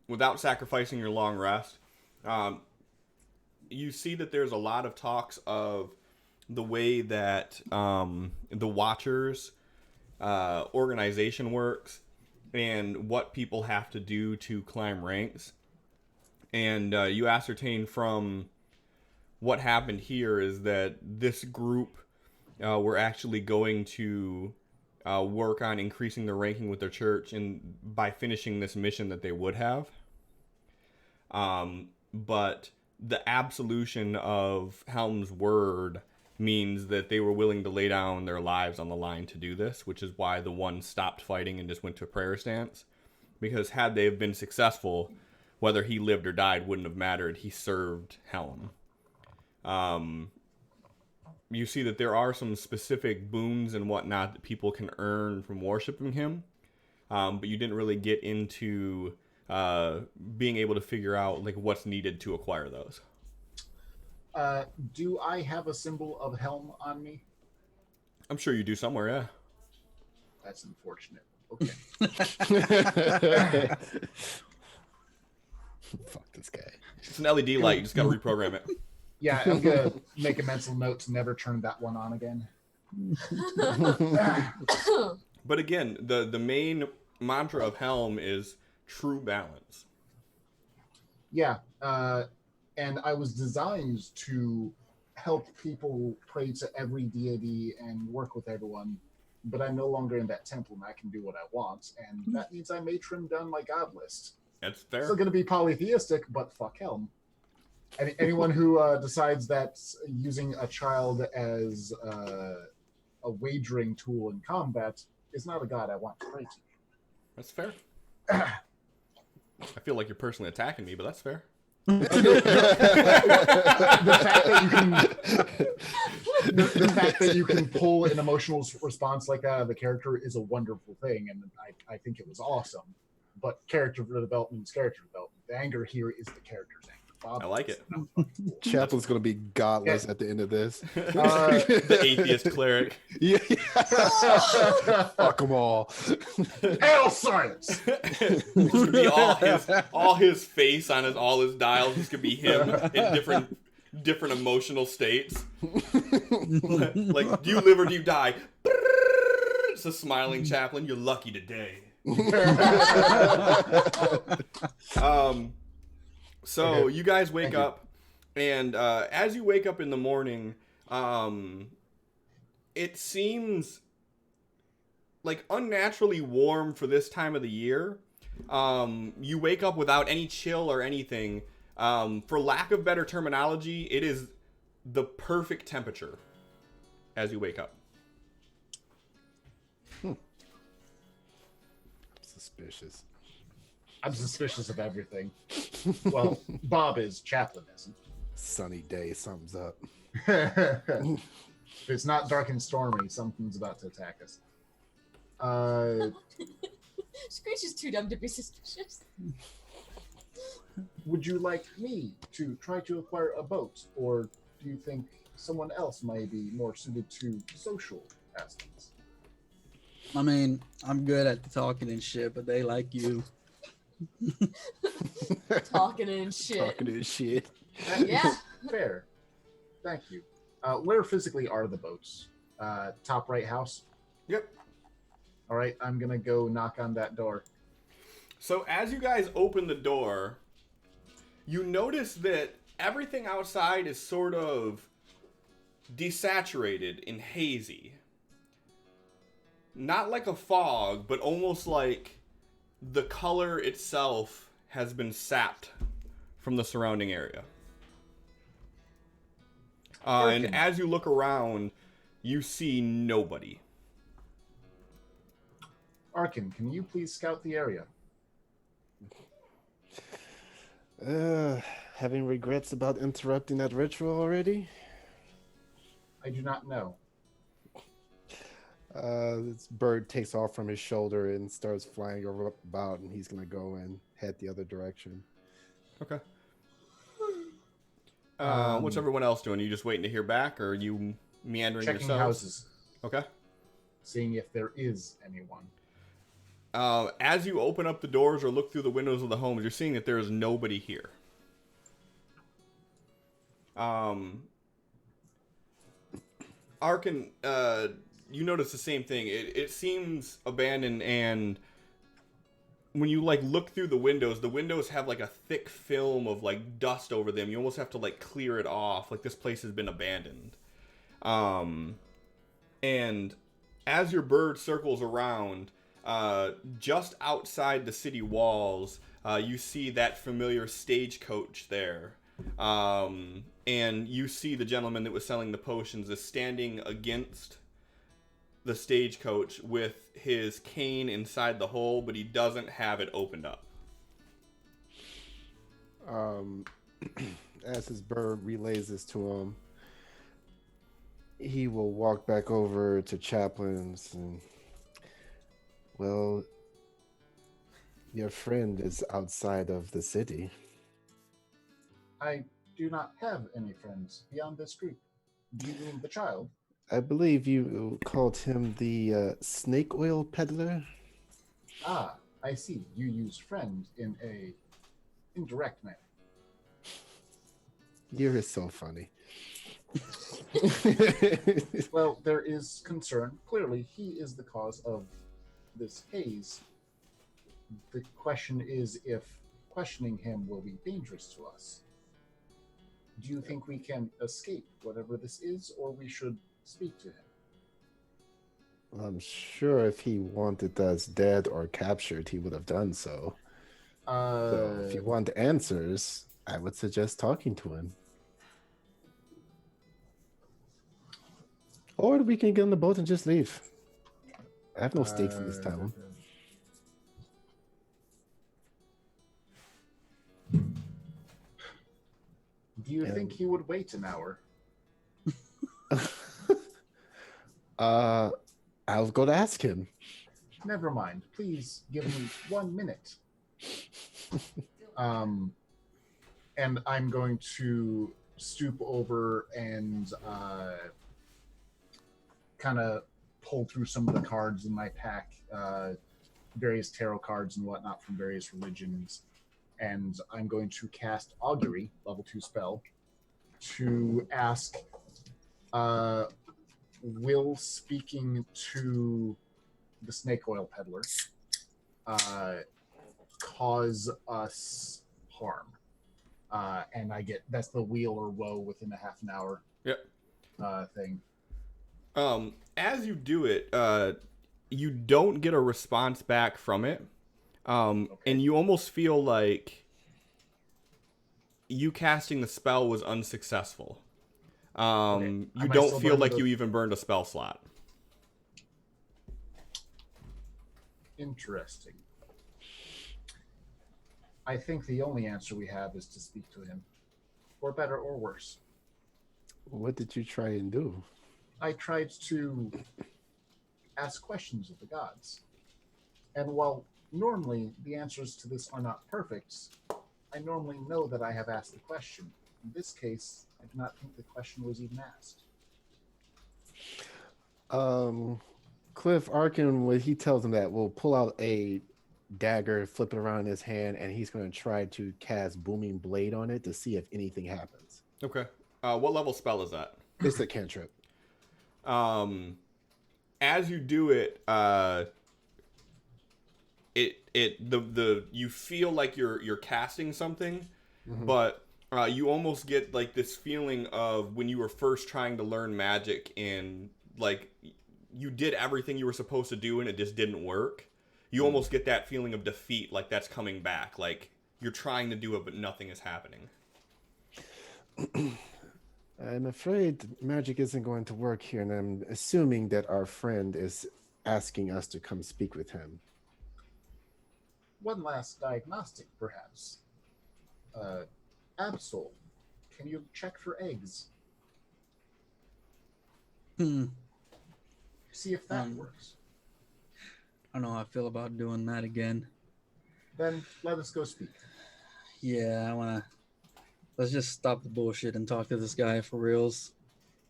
Without sacrificing your long rest, you see that there's a lot of talks of the way that the Watchers organization works and what people have to do to climb ranks. And you ascertain from what happened here is that this group were actually going to work on increasing their ranking with their church and by finishing this mission that they would have. But the absolution of Helm's word means that they were willing to lay down their lives on the line to do this, which is why the one stopped fighting and just went to a prayer stance. Because had they have been successful, whether he lived or died wouldn't have mattered. He served Helm. You see that there are some specific boons and whatnot that people can earn from worshiping him, but you didn't really get into being able to figure out like what's needed to acquire those. Do I have a symbol of Helm on me? I'm sure you do somewhere, yeah. That's unfortunate. Okay. Fuck this guy. It's an LED light. You just got to reprogram it. Yeah, I'm gonna make a mental note to never turn that one on again. But again, the main mantra of Helm is true balance. Yeah, and I was designed to help people pray to every deity and work with everyone, but I'm no longer in that temple and I can do what I want, and that means I may trim down my god list. That's fair. Still going to be polytheistic, but fuck Helm. Anyone who decides that using a child as a wagering tool in combat is not a god I want to pray to. That's fair. I feel like you're personally attacking me, but that's fair. The fact that you can pull an emotional response like the character is a wonderful thing, and I think it was awesome. But character development is character development. The anger here is the character's anger. I like it. Chaplain's gonna be godless at the end of this. The atheist cleric. Yeah. Fuck them all. Hell science. It's gonna be all his face on all his dials. It's gonna be him in different emotional states. Like, do you live or do you die? It's a smiling chaplain. You're lucky today. So you guys wake up, and as you wake up in the morning, it seems like unnaturally warm for this time of the year. You wake up without any chill or anything. For lack of better terminology, it is the perfect temperature as you wake up. Suspicious. I'm suspicious of everything. Well, Bob is, Chaplain isn't. Sunny day, something's up. If it's not dark and stormy, something's about to attack us. Screech is too dumb to be suspicious. Would you like me to try to acquire a boat, or do you think someone else might be more suited to social aspects? I mean, I'm good at the talking and shit, but they like you. Talking and shit. Talking to shit. Yeah. Fair. Thank you. Where physically are the boats? Top right house? Yep. All right, I'm going to go knock on that door. So as you guys open the door, you notice that everything outside is sort of desaturated and hazy. Not like a fog, but almost like the color itself has been sapped from the surrounding area. And as you look around, you see nobody. Arkin, can you please scout the area? Having regrets about interrupting that ritual already? I do not know. This bird takes off from his shoulder and starts flying about, and he's gonna go and head the other direction. Okay. What's everyone else doing? Are you just waiting to hear back, or are you meandering Checking yourselves? houses, Okay. seeing if there is anyone. As you open up the doors or look through the windows of the homes, you're seeing that there is nobody here. Arkin, you notice the same thing. It seems abandoned, and when you like look through the windows have like a thick film of like dust over them. You almost have to like clear it off, like this place has been abandoned. And as your bird circles around, just outside the city walls, you see that familiar stagecoach there. And you see the gentleman that was selling the potions is standing against the stagecoach with his cane inside the hole, but he doesn't have it opened up. As his bird relays this to him, he will walk back over to Chaplin's and, well, your friend is outside of the city. I do not have any friends beyond this group. Do you mean the child? I believe you called him the snake oil peddler. Ah, I see. You used friend in a indirect manner. You're so funny. Well, there is concern. Clearly, he is the cause of this haze. The question is if questioning him will be dangerous to us. Do you think we can escape whatever this is, or we should speak to him? I'm sure if he wanted us dead or captured, he would have done so. So if you want answers, I would suggest talking to him. Or we can get on the boat and just leave. I have no stakes in this town. Do you think he would wait an hour? I'll go to ask him. Never mind. Please give me 1 minute. And I'm going to stoop over and kind of pull through some of the cards in my pack, various tarot cards and whatnot from various religions. And I'm going to cast Augury, level 2 spell, to ask, will speaking to the snake oil peddler cause us harm? And I get, that's the weal or woe within a half an hour thing. As you do it, you don't get a response back from it. And you almost feel like you casting the spell was unsuccessful. You don't feel like you even burned a spell slot. Interesting. I think the only answer we have is to speak to him. For better or worse. What did you try and do? I tried to ask questions of the gods. And while normally the answers to this are not perfect, I normally know that I have asked the question. In this case, I do not think the question was even asked. Cliff Arkin, when he tells him that, will pull out a dagger, flip it around in his hand, and he's going to try to cast Booming Blade on it to see if anything happens. Okay. What level spell is that? It's a cantrip. As you do it, you feel like you're casting something, Mhm. but you almost get like this feeling of when you were first trying to learn magic and like you did everything you were supposed to do and it just didn't work. You almost get that feeling of defeat, like that's coming back, like you're trying to do it but nothing is happening. I'm afraid magic isn't going to work here, and I'm assuming that our friend is asking us to come speak with him. One last diagnostic, perhaps. Absol, can you check for eggs? Hmm. See if that Um, works. I don't know how I feel about doing that again. Then let us go speak. Yeah, I wanna. Let's just stop the bullshit and talk to this guy for reals.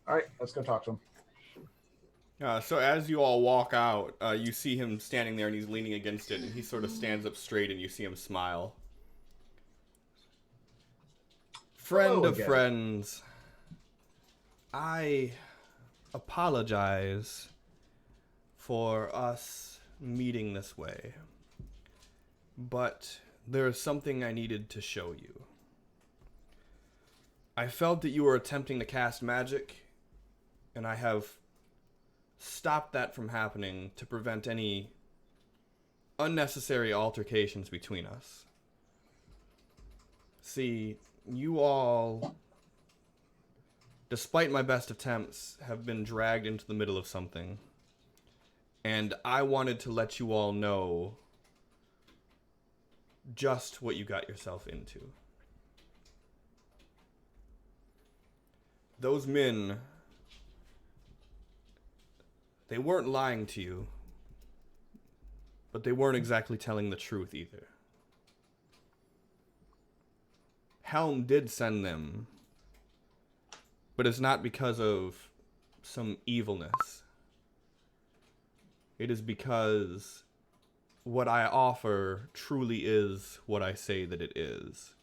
All right, let's go talk to him. So as you all walk out, you see him standing there and he's leaning against it and he sort of stands up straight and you see him smile. Friend Hello of again. friends, I apologize for us meeting this way, but there is something I needed to show you. I felt that you were attempting to cast magic, and I have stopped that from happening to prevent any unnecessary altercations between us. See, you all, despite my best attempts, have been dragged into the middle of something. And I wanted to let you all know just what you got yourself into. Those men, they weren't lying to you, but they weren't exactly telling the truth either. Helm did send them, but it's not because of some evilness. It is because what I offer truly is what I say that it is.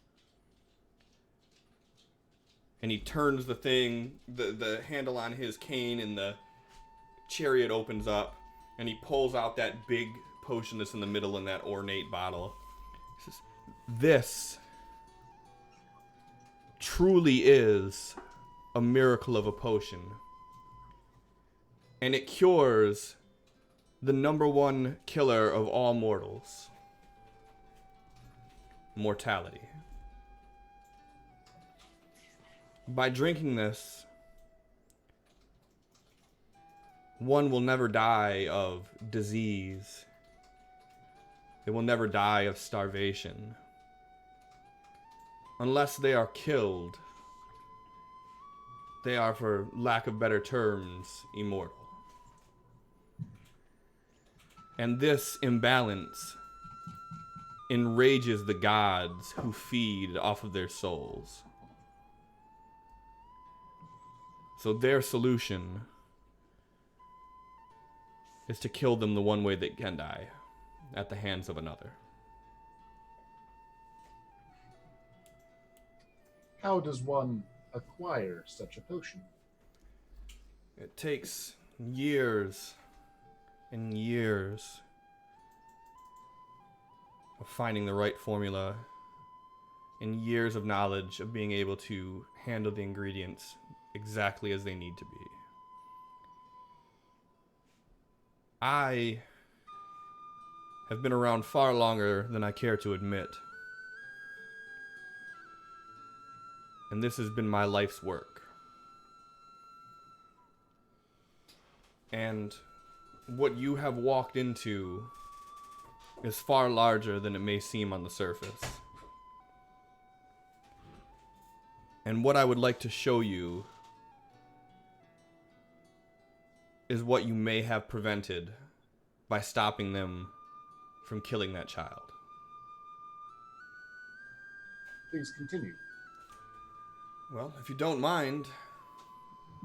And he turns the thing, the handle on his cane, and the chariot opens up, and he pulls out that big potion that's in the middle in that ornate bottle. He says, "This truly is a miracle of a potion. And it cures the number one killer of all mortals. Mortality. By drinking this, one will never die of disease. They will never die of starvation. Unless they are killed, they are, for lack of better terms, immortal. And this imbalance enrages the gods who feed off of their souls. So their solution is to kill them the one way they can die, at the hands of another." How does one acquire such a potion? It takes years and years of finding the right formula and years of knowledge of being able to handle the ingredients exactly as they need to be. I have been around far longer than I care to admit. And this has been my life's work. And what you have walked into is far larger than it may seem on the surface. And what I would like to show you is what you may have prevented by stopping them from killing that child. Please continue. Well, if you don't mind,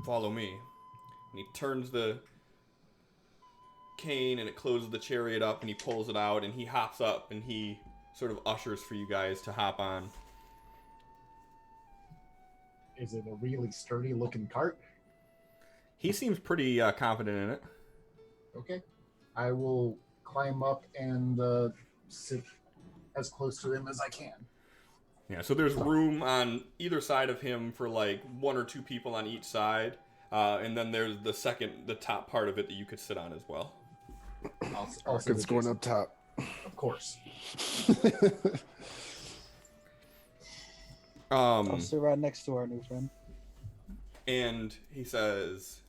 follow me. And he turns the cane and it closes the chariot up and he pulls it out and he hops up and he sort of ushers for you guys to hop on. Is it a really sturdy looking cart? He seems pretty confident in it. Okay. I will climb up and sit as close to him as I can. Yeah, so there's room on either side of him for like 1 or 2 people on each side, and then there's the top part of it that you could sit on as well. I'll sit It's going up top. Of course. I'll sit right next to our new friend. And he says,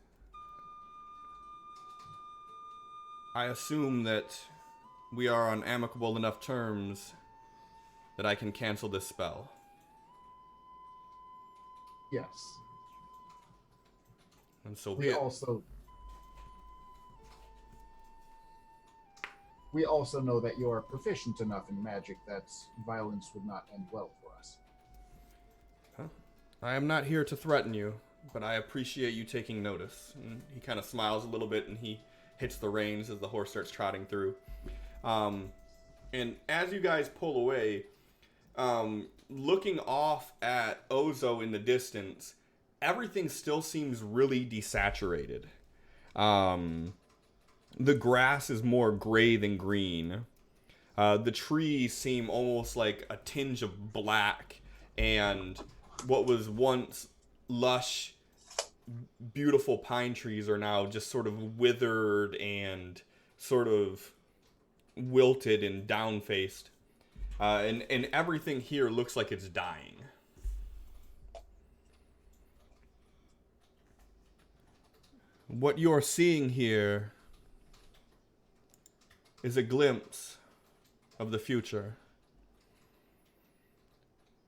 I assume that we are on amicable enough terms that I can cancel this spell. Yes. And so We also know that you are proficient enough in magic that violence would not end well for us. I am not here to threaten you, but I appreciate you taking notice. And he kind of smiles a little bit and he hits the reins as the horse starts trotting through. And as you guys pull away, looking off at Ozo in the distance, everything still seems really desaturated. The grass is more gray than green. The trees seem almost like a tinge of black, and what was once lush, beautiful pine trees are now just sort of withered and sort of wilted and down-faced. And everything here looks like it's dying. What you're seeing here is a glimpse of the future.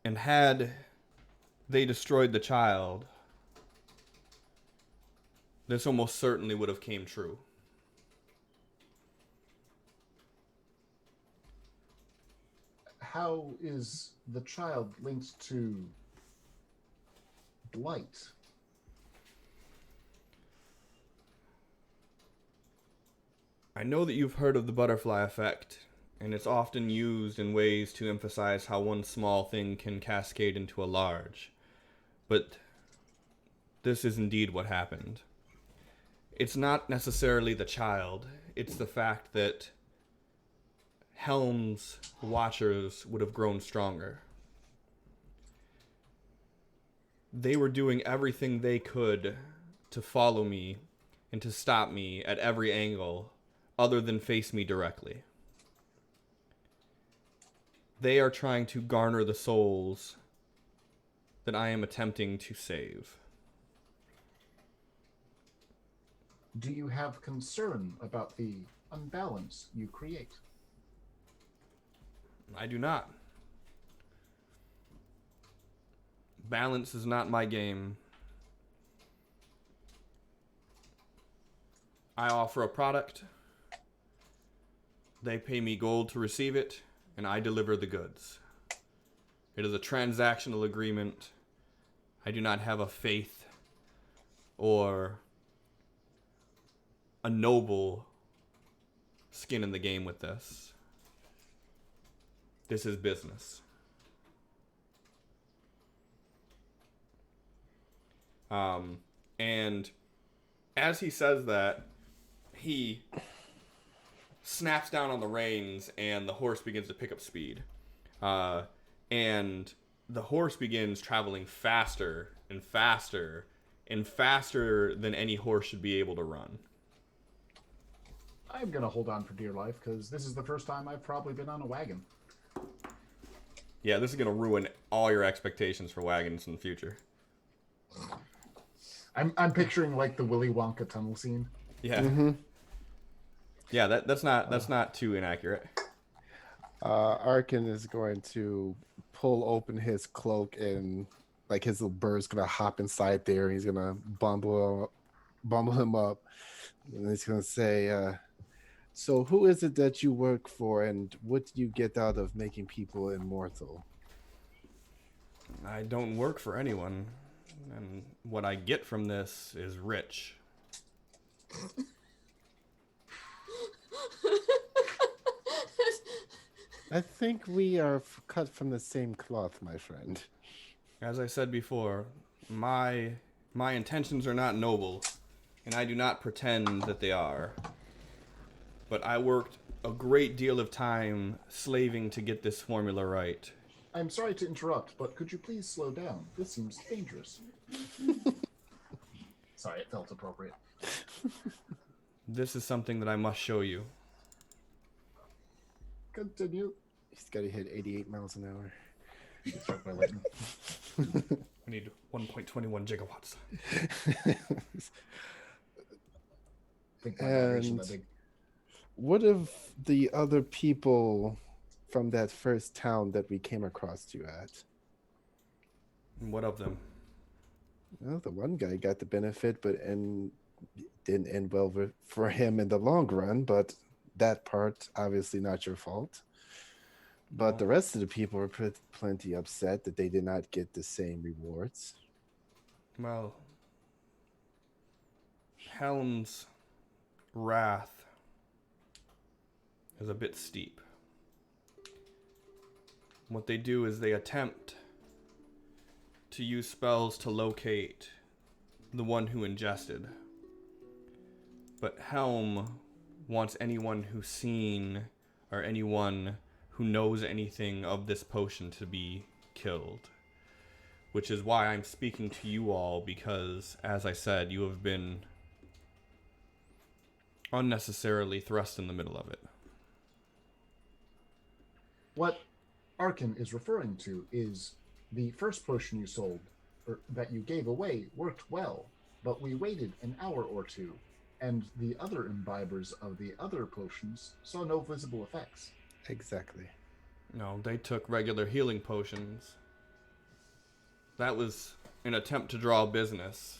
And had they destroyed the child, this almost certainly would have came true. How is the child linked to blight? I know that you've heard of the butterfly effect, and it's often used in ways to emphasize how one small thing can cascade into a large. But this is indeed what happened. It's not necessarily the child, it's the fact that Helm's watchers would have grown stronger. They were doing everything they could to follow me and to stop me at every angle other than face me directly. They are trying to garner the souls that I am attempting to save. Do you have concern about the unbalance you create? I do not. Balance is not my game. I offer a product. They pay me gold to receive it, and I deliver the goods. It is a transactional agreement. I do not have a faith or a noble skin in the game with this. This is business. And as he says that, he snaps down on the reins and the horse begins to pick up speed. And the horse begins traveling faster and faster and faster than any horse should be able to run. I'm going to hold on for dear life because this is the first time I've probably been on a wagon. Yeah, this is going to ruin all your expectations for wagons in the future. I'm picturing like the Willy Wonka tunnel scene. Yeah. Mm-hmm. Yeah, that's not too inaccurate. Arkin is going to pull open his cloak and like his little bird's gonna hop inside there and he's gonna bumble him up. And he's gonna say, so who is it that you work for and what do you get out of making people immortal? I don't work for anyone. And what I get from this is rich. I think we are cut from the same cloth, my friend. As I said before, my intentions are not noble, and I do not pretend that they are. But I worked a great deal of time slaving to get this formula right. I'm sorry to interrupt, but could you please slow down? This seems dangerous. Sorry, it felt appropriate. This is something that I must show you. Continue. He's got to hit 88 miles an hour. Get struck by lightning. We need 1.21 gigawatts. Think my vibration that And big. what of the other people from that first town that we came across you at? And what of them? Well, the one guy got the benefit, but didn't end well for him in the long run. But that part, obviously, not your fault. But the rest of the people were plenty upset that they did not get the same rewards. Well, Helm's wrath is a bit steep. What they do is they attempt to use spells to locate the one who ingested. But Helm wants anyone who's seen or anyone who knows anything of this potion to be killed. Which is why I'm speaking to you all, because, as I said, you have been unnecessarily thrust in the middle of it. What Arkin is referring to is the first potion you sold, or that you gave away, worked well, but we waited an hour or two, and the other imbibers of the other potions saw no visible effects. Exactly. No, they took regular healing potions. That was an attempt to draw business.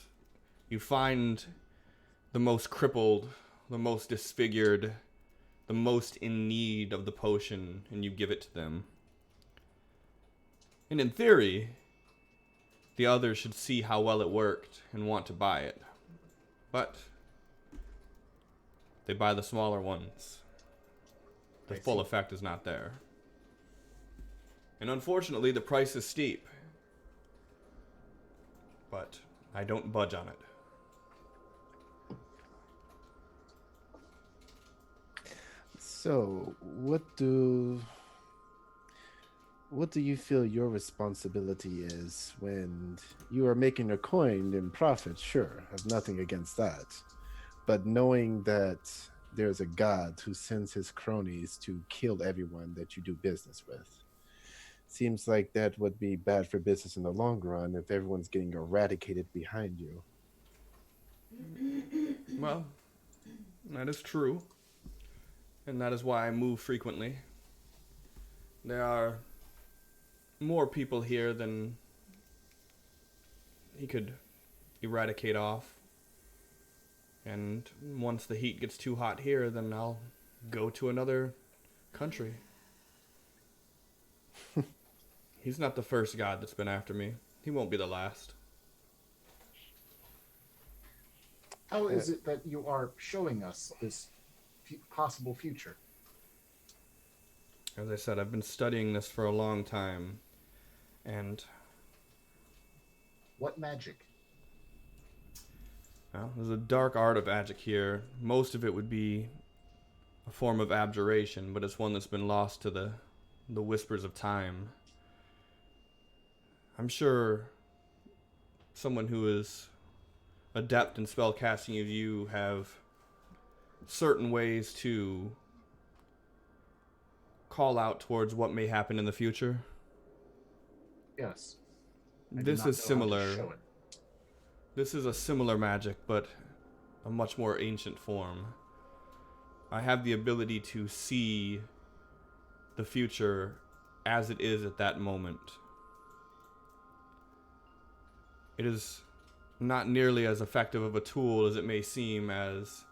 You find the most crippled, the most disfigured, the most in need of the potion, and you give it to them. And in theory, the others should see how well it worked and want to buy it. But they buy the smaller ones. The full effect is not there. And unfortunately, the price is steep. But I don't budge on it. So, what do you feel your responsibility is when you are making a coin in profit? Sure, I have nothing against that. But knowing that there's a god who sends his cronies to kill everyone that you do business with, seems like that would be bad for business in the long run if everyone's getting eradicated behind you. Well, that is true. And that is why I move frequently. There are more people here than he could eradicate off. And once the heat gets too hot here, then I'll go to another country. He's not the first god that's been after me. He won't be the last. How is it that you are showing us this possible future? As I said, I've been studying this for a long time. And What magic? well, there's a dark art of magic here. Most of it would be a form of abjuration, but it's one that's been lost to the whispers of time. I'm sure someone who is adept in spellcasting as you have certain ways to call out towards what may happen in the future. Yes. I do This not is know how to similar. show it. This is a similar magic, but a much more ancient form. I have the ability to see the future as it is at that moment. It is not nearly as effective of a tool as it may seem, as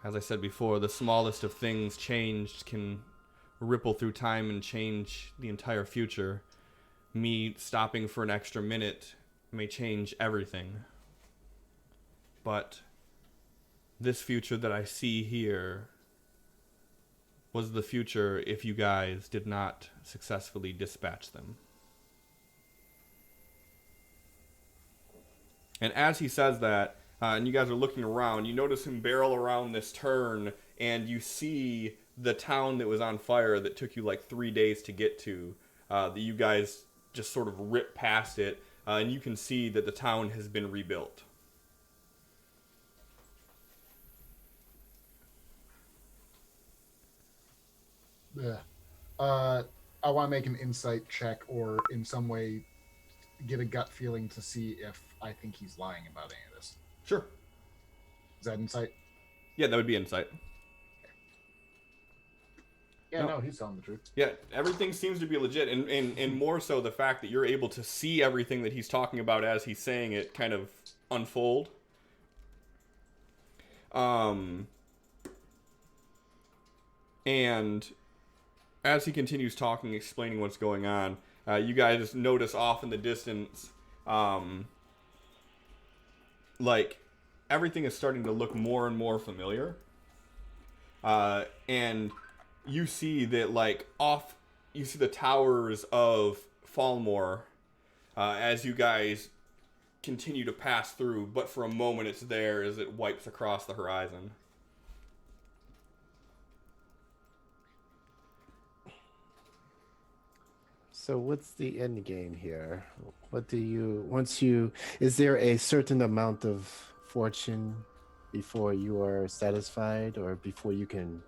I said before, the smallest of things changed can ripple through time and change the entire future. Me stopping for an extra minute may change everything. But this future that I see here was the future if you guys did not successfully dispatch them. And as he says that, and you guys are looking around. You notice him barrel around this turn, and you see the town that was on fire that took you like 3 days to get to. That you guys just sort of rip past it, and you can see that the town has been rebuilt. Yeah. I want to make an insight check or in some way get a gut feeling to see if I think he's lying about any of this. Sure. Is that insight? Yeah, that would be insight. Yeah, No. no, he's telling the truth. Yeah, everything seems to be legit, and more so the fact that you're able to see everything that he's talking about as he's saying it kind of unfold. And as he continues talking, explaining what's going on, you guys notice off in the distance, like, everything is starting to look more and more familiar. And you see that, like, you see the towers of Falmore as you guys continue to pass through, but for a moment it's there as it wipes across the horizon. So what's the end game here? What do you is there a certain amount of fortune before you are satisfied or before you can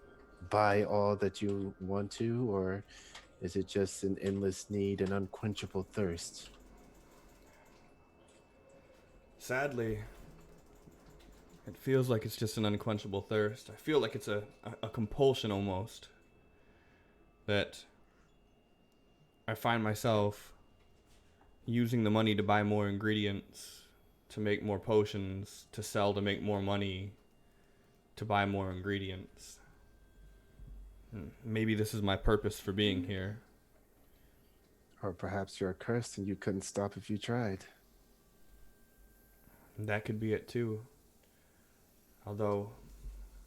buy all that you want to, or is it just an endless need, an unquenchable thirst? Sadly, it feels like it's just an unquenchable thirst. I feel like it's a compulsion almost. That I find myself using the money to buy more ingredients, to make more potions, to sell to make more money, to buy more ingredients. Maybe this is my purpose for being here. Or perhaps you're cursed and you couldn't stop if you tried. That could be it too. Although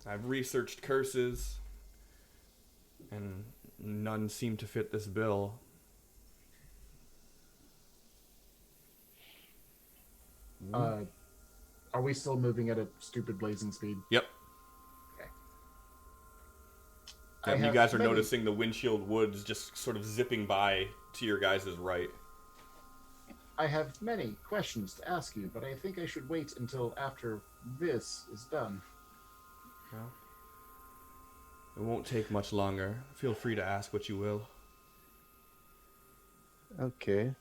I've researched curses and none seem to fit this bill. Are we still moving at a stupid blazing speed? Yep. Okay. You guys are noticing the windshield woods just sort of zipping by to your guys' right. I have many questions to ask you, but I think I should wait until after this is done. Well, it won't take much longer. Feel free to ask what you will. Okay.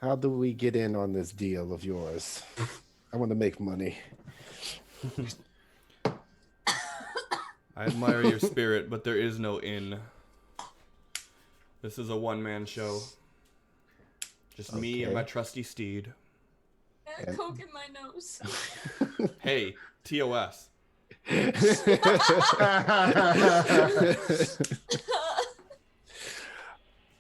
How do we get in on this deal of yours? I want to make money. I admire your spirit, but there is no inn. This is a one-man show. Just me and my trusty steed. Coke in my nose. Hey, TOS.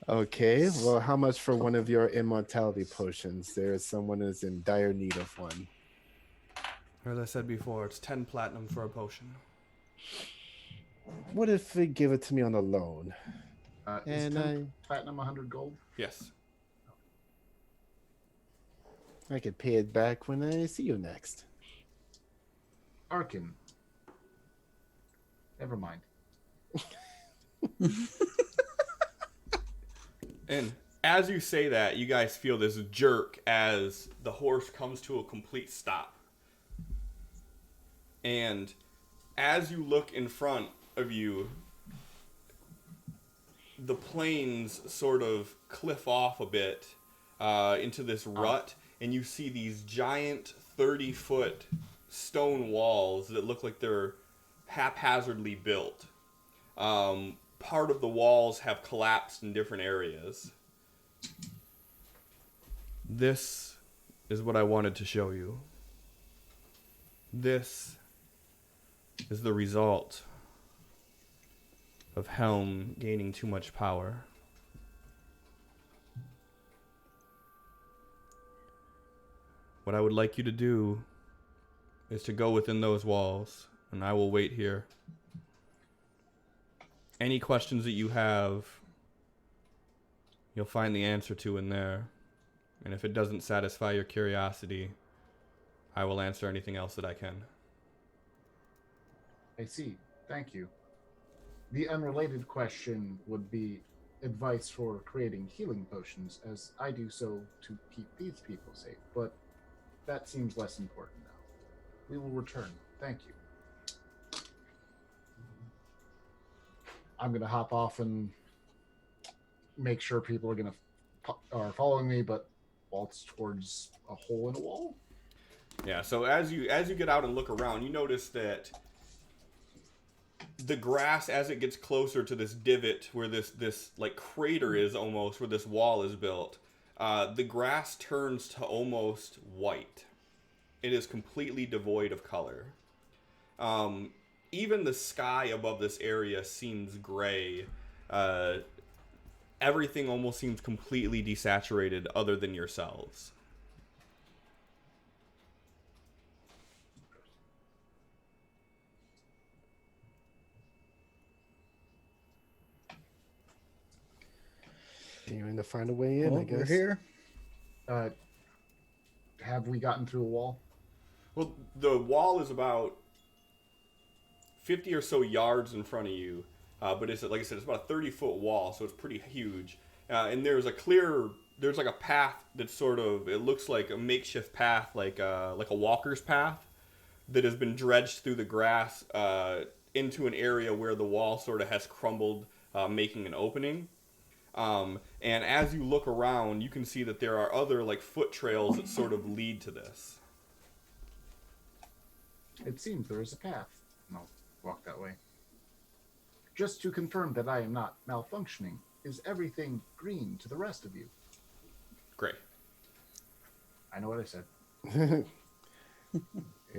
Okay, well, how much for one of your immortality potions? There is someone who's in dire need of one. As I said before, it's 10 platinum for a potion. What if they give it to me on a loan? Is And 10 platinum 100 gold? Yes. I could pay it back when I see you next. Arkin. Never mind. And as you say that, you guys feel this jerk as the horse comes to a complete stop. And as you look in front of you, the plains sort of cliff off a bit into this rut, and you see these giant 30-foot stone walls that look like they're haphazardly built. Part of the walls have collapsed in different areas. This is what I wanted to show you. This is the result of Helm gaining too much power. What I would like you to do is to go within those walls, and I will wait here. Any questions that you have, you'll find the answer to in there. And if it doesn't satisfy your curiosity, I will answer anything else that I can. I see. Thank you. The unrelated question would be advice for creating healing potions, as I do so to keep these people safe, but that seems less important now. We will return. Thank you. I'm going to hop off and make sure people are following me, but waltz towards a hole in a wall. Yeah, so as you get out and look around, you notice that the grass, as it gets closer to this divot where this like crater is almost, where this wall is built, the grass turns to almost white. It is completely devoid of color. Even the sky above this area seems gray. Everything almost seems completely desaturated other than yourselves. Continuing to find a way in, Well, I guess. we're here. Have we gotten through a wall? Well, the wall is about 50 or so yards in front of you, but it's, like I said, it's about a 30-foot wall, so it's pretty huge. And there's like a path that's sort of, it looks like a makeshift path, like a walker's path that has been dredged through the grass into an area where the wall sort of has crumbled, making an opening. And as you look around, you can see that there are other like foot trails that sort of lead to this. It seems there is a path. And I'll walk that way. Just to confirm that I am not malfunctioning, is everything green to the rest of you? Great. I know what I said.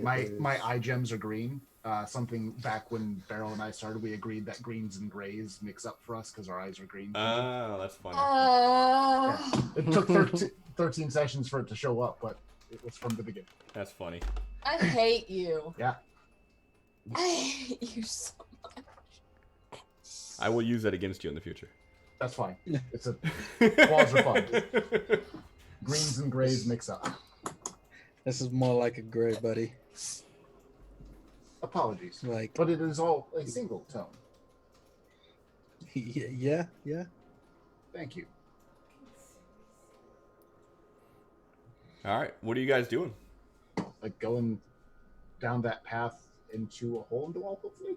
My eye gems are green. Something back when Beryl and I started, we agreed that greens and grays mix up for us because our eyes are green. Oh, that's funny. Yeah. It took 13 sessions for it to show up, but it was from the beginning. That's funny. I hate you. Yeah. I hate you so much. I will use that against you in the future. That's fine. It's a walls are fun. Greens and grays mix up. This is more like a gray, buddy. Apologies. Like, But it is all a single tone. yeah. Thank you. All right, what are you guys doing? Like going down that path into a hole in the wall, hopefully.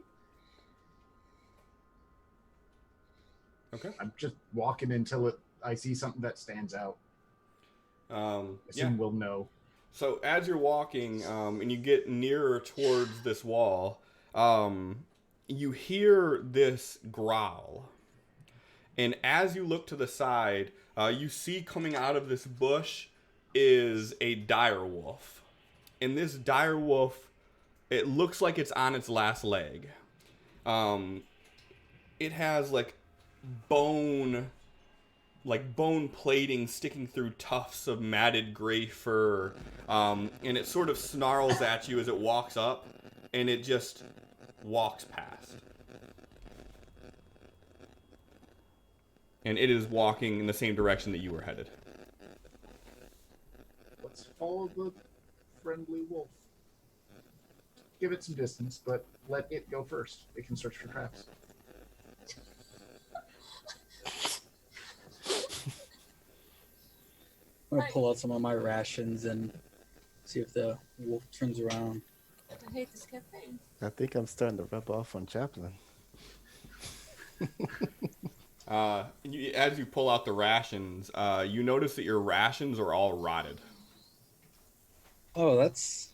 Okay. I'm just walking until I see something that stands out. I assume we'll know. So as you're walking and you get nearer towards this wall, you hear this growl. And as you look to the side, you see coming out of this bush is a dire wolf. And this dire wolf, it looks like it's on its last leg. It has like bone plating sticking through tufts of matted gray fur, and it sort of snarls at you as it walks up, and it just walks past. And it is walking in the same direction that you were headed. Let's follow the friendly wolf. Give it some distance, but let it go first. It can search for traps. I'm gonna pull out some of my rations and see if the wolf turns around. I hate this campaign. I think I'm starting to rub off on Chaplin. As you pull out the rations, you notice that your rations are all rotted. Oh, that's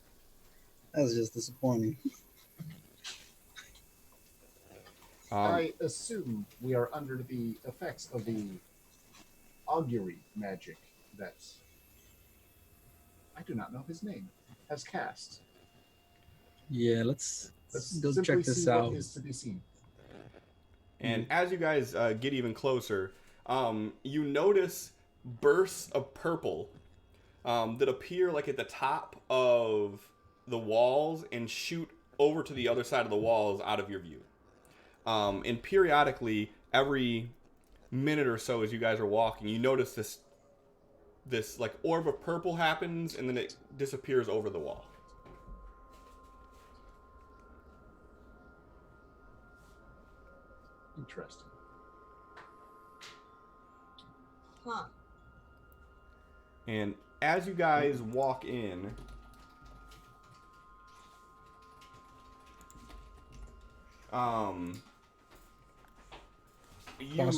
just disappointing. I assume we are under the effects of the augury magic that I do not know his name has cast. Yeah, let's go simply check this see out. What is to be seen. And as you guys get even closer, you notice bursts of purple that appear like at the top of the walls and shoot over to the other side of the walls out of your view. And periodically, every minute or so as you guys are walking, you notice this like orb of purple happens and then it disappears over the wall. Interesting. Huh. And as you guys walk in, Boss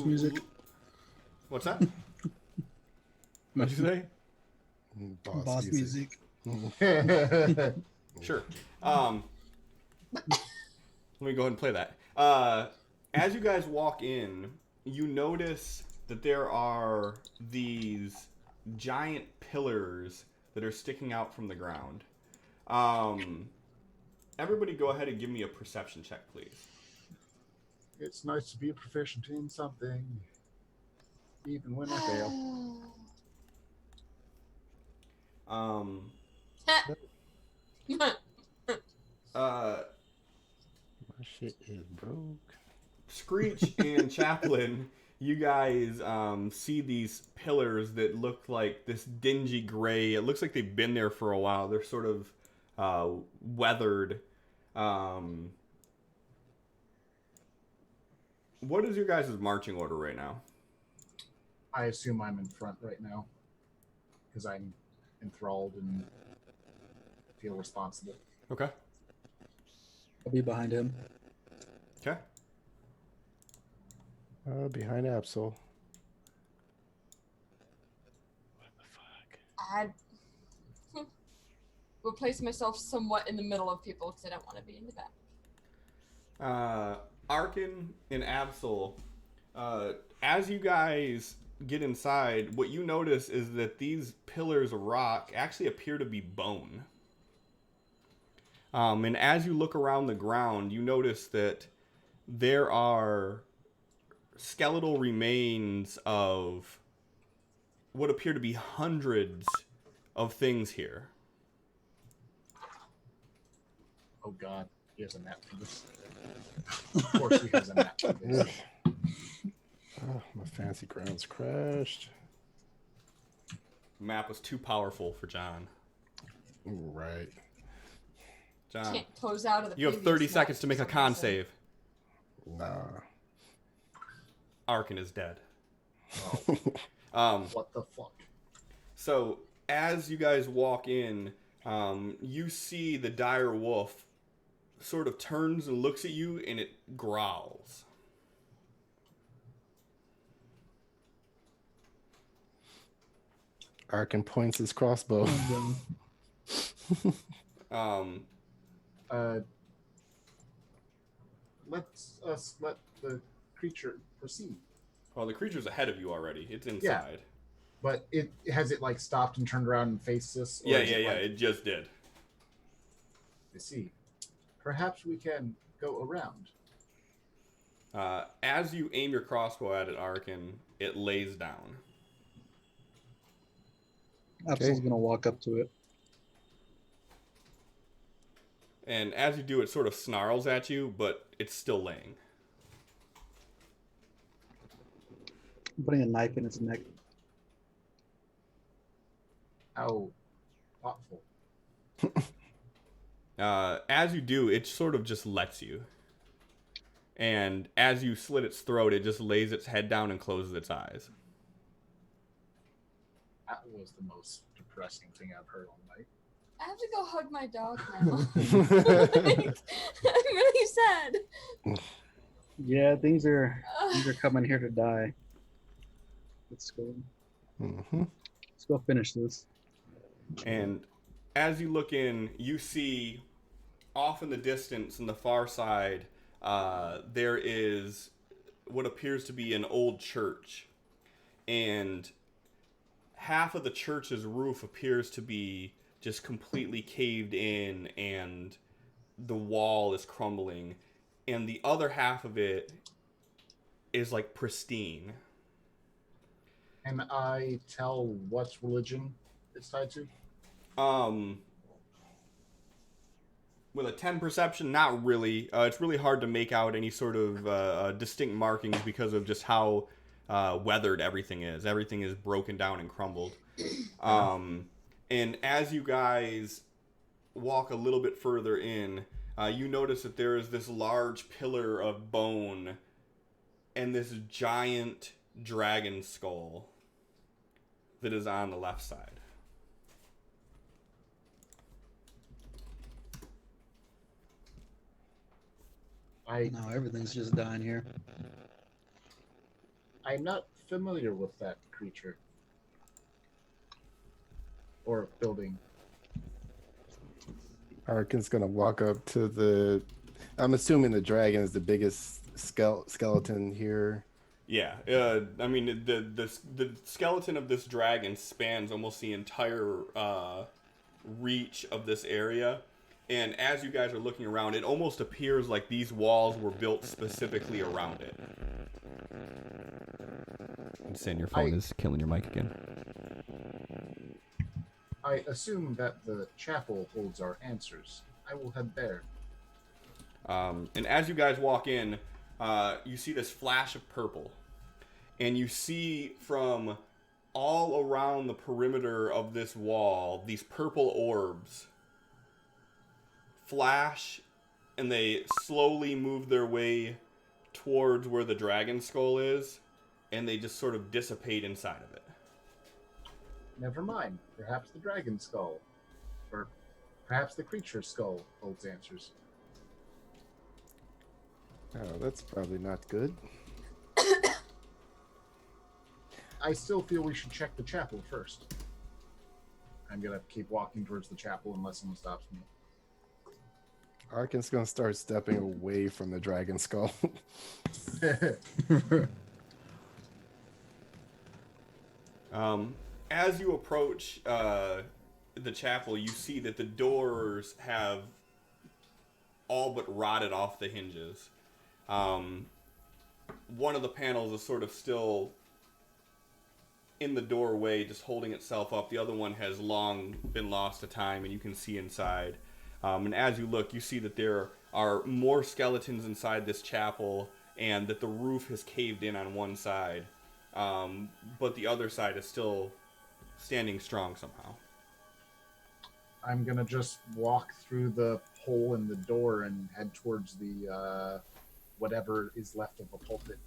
music. What's that? What'd you say? Boss music. Sure. Let me go ahead and play that. As you guys walk in, you notice that there are these giant pillars that are sticking out from the ground. Everybody go ahead and give me a perception check, please. It's nice to be a proficient in something, even when I fail. My shit is broke. Screech and Chaplin, you guys see these pillars that look like this dingy gray. It looks like they've been there for a while. They're sort of weathered. What is your guys' marching order right now? I assume I'm in front right now because I'm enthralled and feel responsible. Okay. I'll be behind him. Okay. Behind Absol. What the fuck? I will place myself somewhat in the middle of people because I don't want to be in the back. Arkin and Absol, as you guys get inside, what you notice is that these pillars of rock actually appear to be bone. And as you look around the ground, you notice that there are skeletal remains of what appear to be hundreds of things here. Oh God, he has a map for this. Of course he has a map for this. Oh, my fancy grounds crashed. The map was too powerful for John. Ooh, right. John, Can't close out of the. you have 30 seconds to make a con save. Nah. Arkin is dead. What the fuck? So as you guys walk in, you see the dire wolf sort of turns and looks at you, and it growls. Arkin points his crossbow. Let's let the creature proceed. Well, the creature's ahead of you already. It's inside. But it has it like stopped and turned around and faced us? Yeah. It just did. I see. Perhaps we can go around. As you aim your crossbow at it, Arkin, it lays down. Absol's gonna walk up to it. And as you do, it sort of snarls at you, but it's still laying. I'm putting a knife in its neck. How thoughtful. As you do, it sort of just lets you. And as you slit its throat, it just lays its head down and closes its eyes. That was the most depressing thing I've heard all night. I have to go hug my dog now. I'm really sad. Yeah, things are coming here to die. Let's go. Mm-hmm. Let's go finish this. And as you look in, you see off in the distance, in the far side, there is what appears to be an old church. And half of the church's roof appears to be just completely caved in, and the wall is crumbling. And the other half of it is like pristine. Can I tell what religion it's tied to? With a 10 perception, not really. It's really hard to make out any sort of distinct markings because of just how weathered everything is. Everything is broken down and crumbled. And as you guys walk a little bit further in, you notice that there is this large pillar of bone and this giant dragon skull that is on the left side. No, everything's just dying here. I'm not familiar with that creature or building. Arkin's gonna walk up to the. I'm assuming the dragon is the biggest skeleton here. Yeah, I mean the skeleton of this dragon spans almost the entire reach of this area, and as you guys are looking around, it almost appears like these walls were built specifically around it. And Sin, your phone is killing your mic again. I assume that the chapel holds our answers. I will head there. And as you guys walk in, you see this flash of purple. And you see from all around the perimeter of this wall, these purple orbs flash, and they slowly move their way towards where the dragon skull is, and they just sort of dissipate inside of it. Never mind. Perhaps the dragon skull, or perhaps the creature skull holds answers. Oh, that's probably not good. I still feel we should check the chapel first. I'm gonna keep walking towards the chapel unless someone stops me. Arkin's gonna start stepping away from the dragon skull. As you approach the chapel, you see that the doors have all but rotted off the hinges. One of the panels is sort of still in the doorway, just holding itself up. The other one has long been lost to time, and you can see inside. And as you look, you see that there are more skeletons inside this chapel, and that the roof has caved in on one side. But the other side is still standing strong somehow. I'm gonna just walk through the hole in the door and head towards the whatever is left of the pulpit.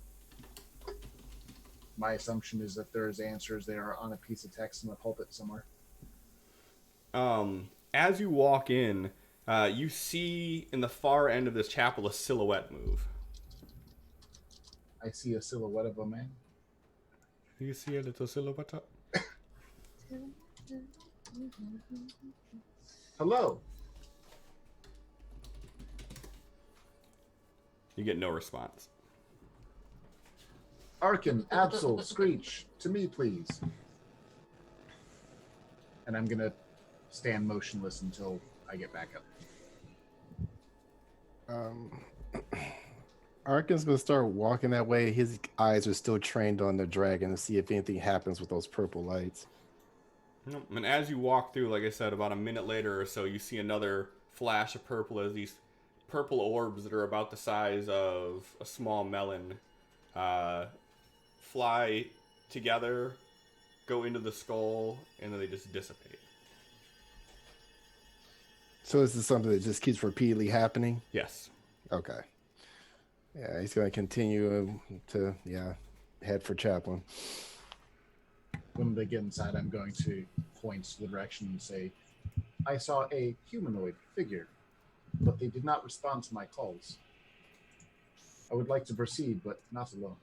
My assumption is that there's answers there on a piece of text in the pulpit somewhere. As you walk in, you see in the far end of this chapel a silhouette move. I see a silhouette of a man. You see a little silhouette? Hello. You get no response. Arkin, Absol, Screech, to me, please. And I'm gonna stand motionless until I get back up. Arkin's gonna start walking that way. His eyes are still trained on the dragon to see if anything happens with those purple lights. And as you walk through, like I said, about a minute later or so, you see another flash of purple as these purple orbs that are about the size of a small melon fly together, go into the skull, and then they just dissipate. So this is something that just keeps repeatedly happening? Yes. Okay. Yeah, he's going to continue to, head for Chaplain. When they get inside, I'm going to point to the direction and say, I saw a humanoid figure, but they did not respond to my calls. I would like to proceed, but not alone.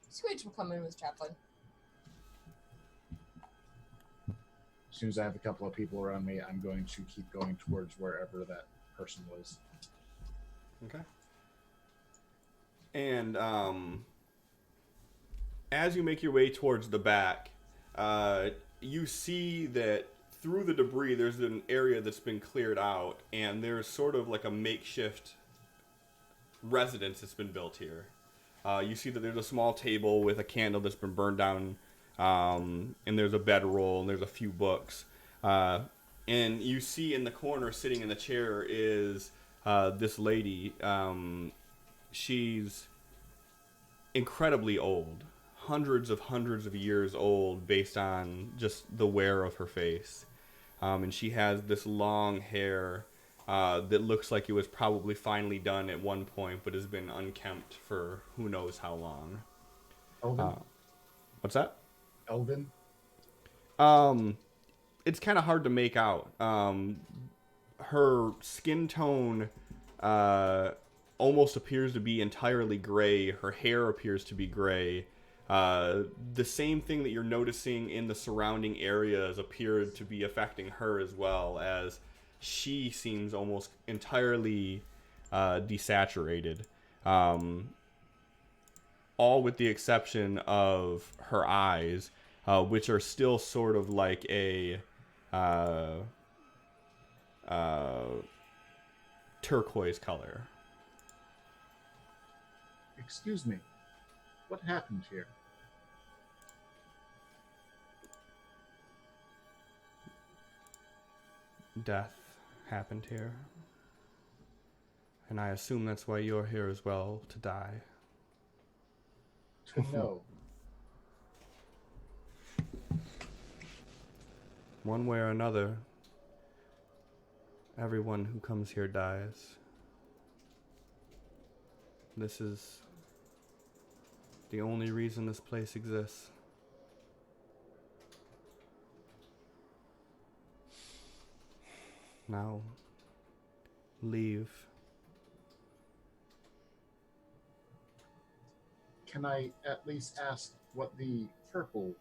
Screech will come in with Chaplain. As soon as I have a couple of people around me, I'm going to keep going towards wherever that person was. Okay. And as you make your way towards the back, you see that through the debris, there's an area that's been cleared out, and there's sort of like a makeshift residence that's been built here. You see that there's a small table with a candle that's been burned down, and there's a bedroll, and there's a few books. And you see in the corner, sitting in the chair, is this lady. She's incredibly old. Hundreds of years old based on just the wear of her face. And she has this long hair that looks like it was probably finally done at one point, but has been unkempt for who knows how long. Elven? What's that? Elven? It's kind of hard to make out. Her skin tone almost appears to be entirely gray. Her hair appears to be gray. The same thing that you're noticing in the surrounding areas appeared to be affecting her as well, as she seems almost entirely desaturated. All with the exception of her eyes, which are still sort of like a turquoise color. Excuse me. What happened here? Death happened here. And I assume that's why you're here as well, to die. To know. One way or another, everyone who comes here dies. This is the only reason this place exists. Now, leave. Can I at least ask what the purple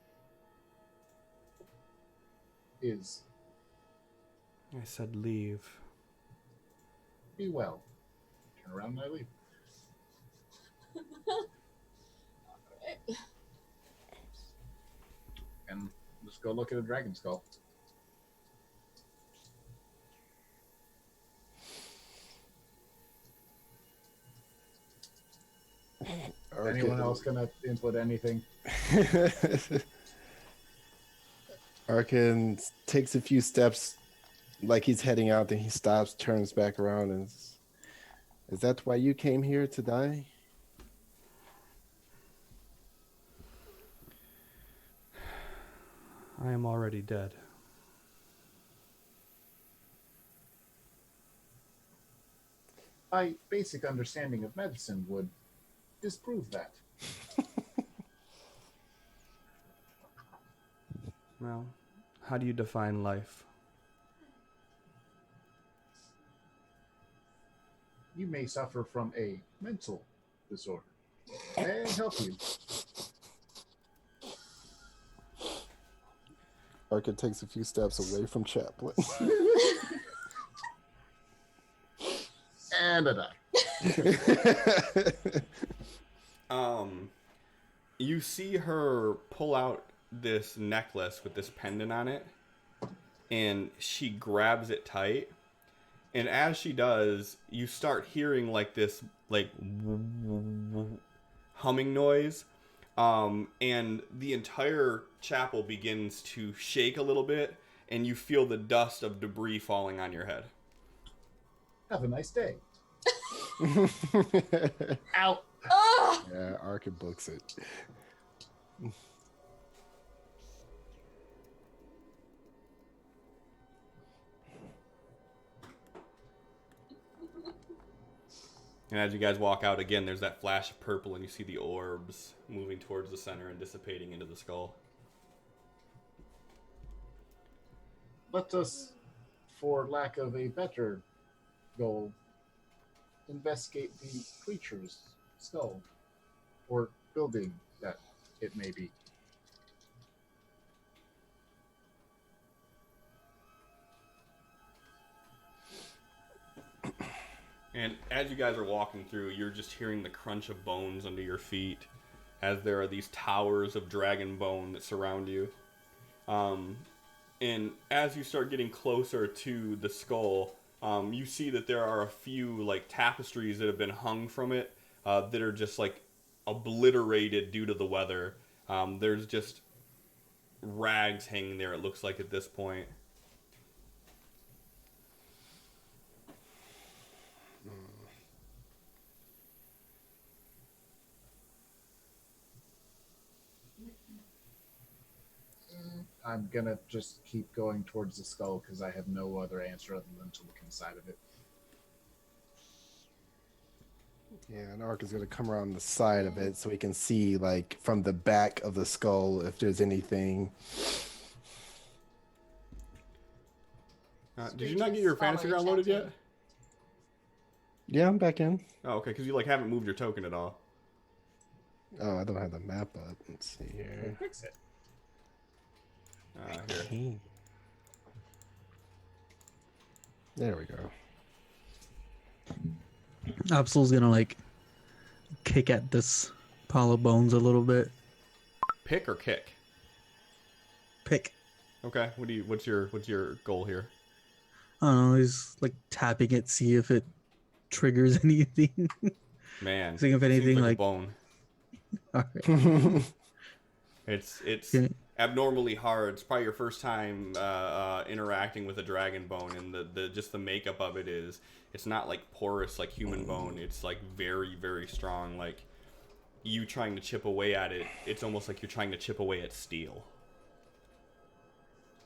is? I said leave. Be well. Turn around and I leave. And let's go look at a dragon skull. Anyone else gonna input anything? Arkin takes a few steps like he's heading out, then he stops, turns back around, and is that why you came here to die? I am already dead. My basic understanding of medicine would disprove that. Well, how do you define life? You may suffer from a mental disorder. May I help you? Arkin takes a few steps away from Chaplin. And I die. You see her pull out this necklace with this pendant on it, and she grabs it tight. And as she does, you start hearing like this like humming noise, and the entire chapel begins to shake a little bit, and you feel the dust of debris falling on your head. Have a nice day. Out. Oh! Yeah, Arkin books it. And as you guys walk out again, there's that flash of purple, and you see the orbs moving towards the center and dissipating into the skull. Let us, for lack of a better goal, investigate the creature's skull or building that it may be. And as you guys are walking through, you're just hearing the crunch of bones under your feet as there are these towers of dragon bone that surround you. And as you start getting closer to the skull, you see that there are a few like tapestries that have been hung from it that are just like obliterated due to the weather. There's just rags hanging there, it looks like, at this point. I'm gonna just keep going towards the skull because I have no other answer other than to look inside of it. Yeah, and Ark is gonna come around the side of it so we can see, like, from the back of the skull if there's anything. Did you not get your fantasy ground loaded yet? Yeah, I'm back in. Oh, okay, because you like haven't moved your token at all. Oh, I don't have the map up. Let's see here. Fix it. Here. Okay. There we go. Absol's gonna like kick at this pile of bones a little bit. Pick or kick? Pick. Okay. What's your goal here? I don't know. He's like tapping it, see if it triggers anything. Man, Seeing if seems anything like a like. bone. All right. It's Okay. abnormally hard. It's probably your first time interacting with a dragon bone, and the just the makeup of it is, it's not like porous like human bone. It's like very, very strong. Like you trying to chip away at it, it's almost like you're trying to chip away at steel,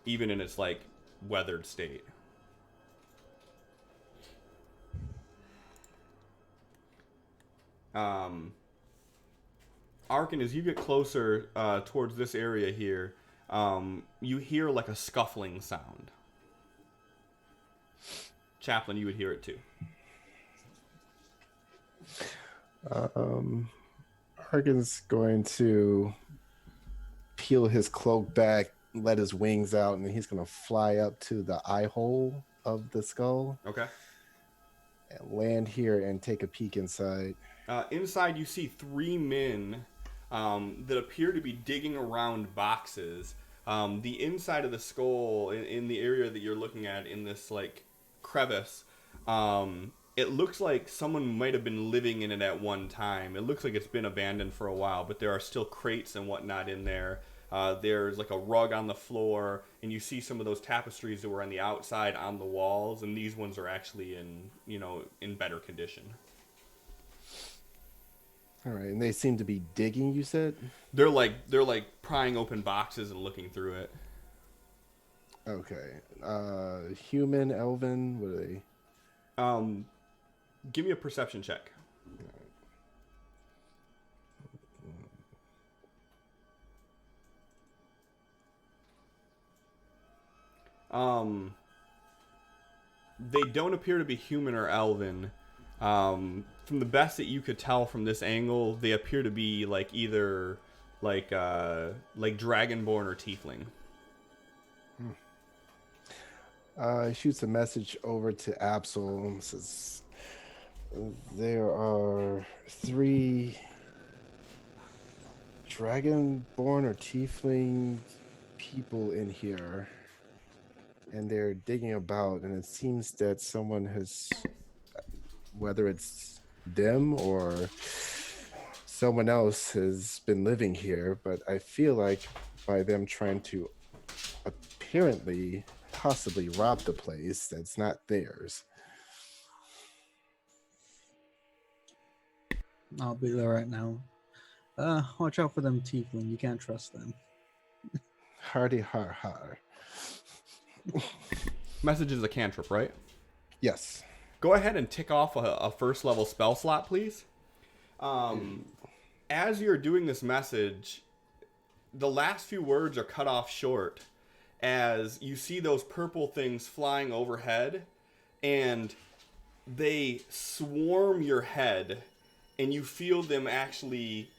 even in its like weathered state. Arkin, as you get closer towards this area here, you hear like a scuffling sound. Chaplain, you would hear it too. Arkin's going to peel his cloak back, let his wings out, and he's going to fly up to the eye hole of the skull. Okay. And land here and take a peek inside. Inside, you see three men that appear to be digging around boxes. The inside of the skull, in the area that you're looking at, in this like crevice, it looks like someone might have been living in it at one time. It looks like it's been abandoned for a while, but there are still crates and whatnot in there. There's like a rug on the floor, and you see some of those tapestries that were on the outside on the walls, and these ones are actually in better condition. All right, and they seem to be digging, you said? They're like prying open boxes and looking through it. Okay. Human, elven, what are they? Give me a perception check. They don't appear to be human or elven. From the best that you could tell from this angle, they appear to be like either like dragonborn or tiefling. He shoots a message over to Absol. Says there are 3 dragonborn or tiefling people in here, and they're digging about, and it seems that someone has, whether it's them or someone else, has been living here, but I feel like by them trying to apparently possibly rob the place, that's not theirs. I'll be there right now. Watch out for them tiefling. You can't trust them. Hardy har har. Message is a cantrip, right? Yes. Go ahead and tick off a first level spell slot, please. As you're doing this message, the last few words are cut off short as you see those purple things flying overhead, and they swarm your head, and you feel them actually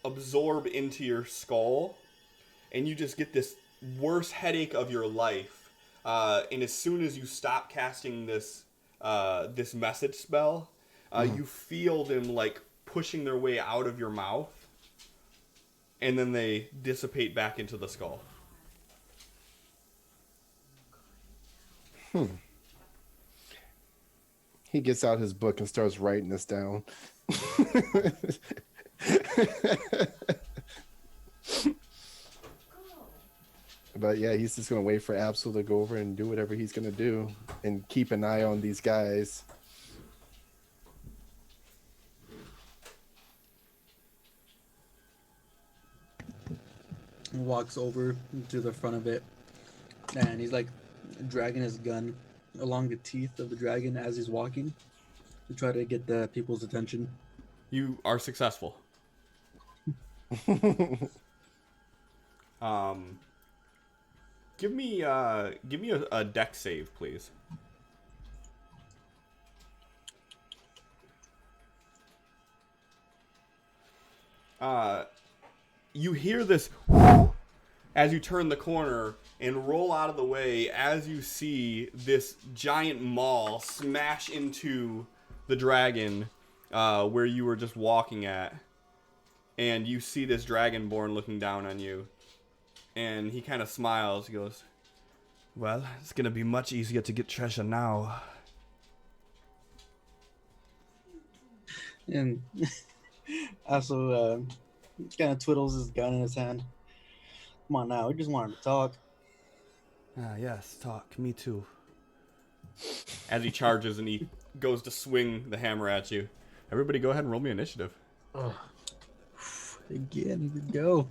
absorb into your skull, and you just get this worst headache of your life. And as soon as you stop casting this message spell, you feel them like pushing their way out of your mouth, and then they dissipate back into the skull. He gets out his book and starts writing this down. But yeah, he's just going to wait for Absol to go over and do whatever he's going to do and keep an eye on these guys. Walks over to the front of it, and he's like dragging his gun along the teeth of the dragon as he's walking. to try to get the people's attention. You are successful. Give me a deck save, please. You hear this as you turn the corner and roll out of the way as you see this giant maul smash into the dragon where you were just walking at. And you see this dragonborn looking down on you. And he kind of smiles. He goes, well, it's going to be much easier to get treasure now. And also, kind of twiddles his gun in his hand. Come on now, we just wanted to talk. Ah, yes, talk. Me too. As he charges and he goes to swing the hammer at you. Everybody go ahead and roll me initiative. Ugh. Again, here we go.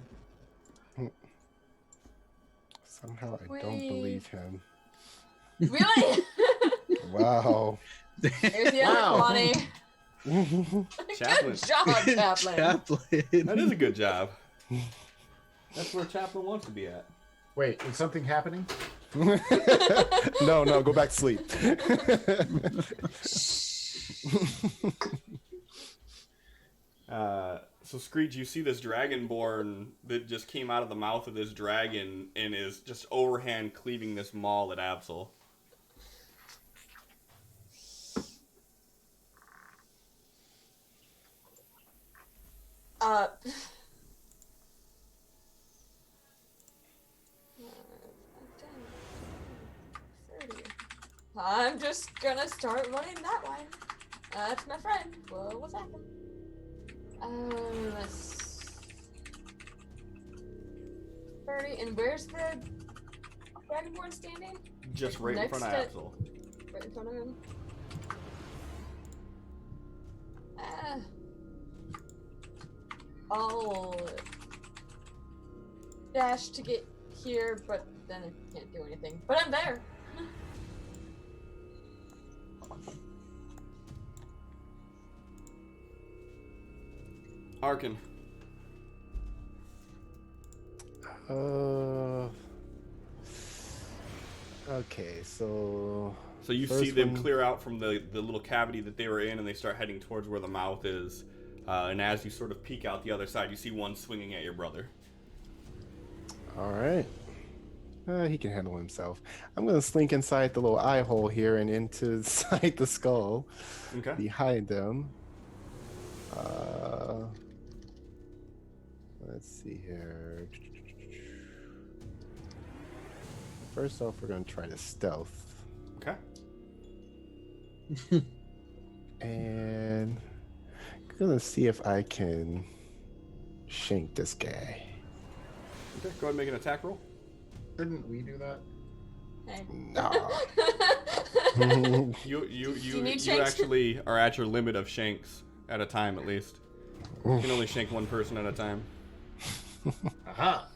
Somehow I don't believe him. Really? Wow. Here's the other 20. Chaplain. Good job, Chaplain. Chaplain. That is a good job. That's where Chaplain wants to be at. Wait, is something happening? No, go back to sleep. So Screech, you see this dragonborn that just came out of the mouth of this dragon and is just overhand cleaving this maul at Absol. Uh, 30. I'm just gonna start running that way. That's my friend. Well, what's happening? Let's 30. And where's the dragonborn standing? Just right in Next front of to- Absol. Right in front of him. I'll dash to get here, but then I can't do anything. But I'm there. Arkin. Okay, so you first see them one- clear out from the little cavity that they were in, and they start heading towards where the mouth is. And as you sort of peek out the other side, you see one swinging at your brother. All right. He can handle himself. I'm gonna slink inside the little eye hole here and inside the skull Okay. behind them. Let's see here. First off, we're gonna try to stealth, Okay. and gonna see if I can shank this guy. Okay. Go ahead and make an attack roll. Shouldn't we do that? Hey. Nah. You need shanks? actually are at your limit of shanks at a time, at least. You can only shank one person at a time. Aha!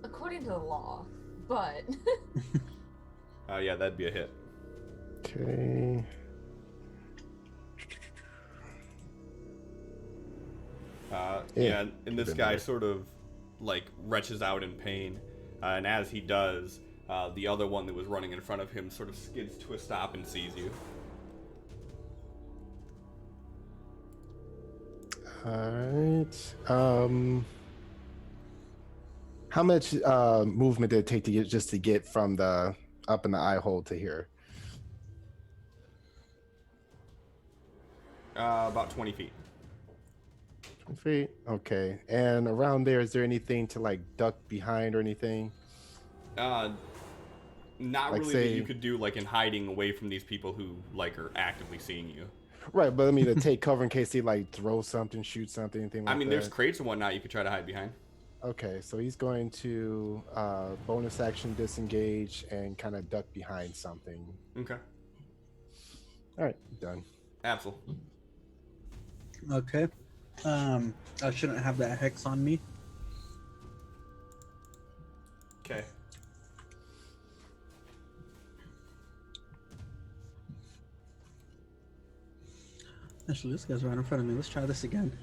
According to the law, but Yeah, that'd be a hit. Okay. Yeah, and this been guy there. sort of like retches out in pain, and as he does, the other one that was running in front of him sort of skids to a stop and sees you. All right. How much movement did it take to get from the up in the eye hole to here? About 20 feet. 20 feet. Okay. And around there, is there anything to like duck behind or anything? Not Like, really say- that you could do like in hiding away from these people who like are actively seeing you. Right, but I mean to take cover in case he like throw something, shoot something, anything like that. I mean, there's crates and whatnot you could try to hide behind. Okay, so he's going to bonus action disengage and kind of duck behind something. Okay. All right, done. Absol. Okay. I shouldn't have that hex on me. Okay. Actually, this guy's right in front of me. Let's try this again.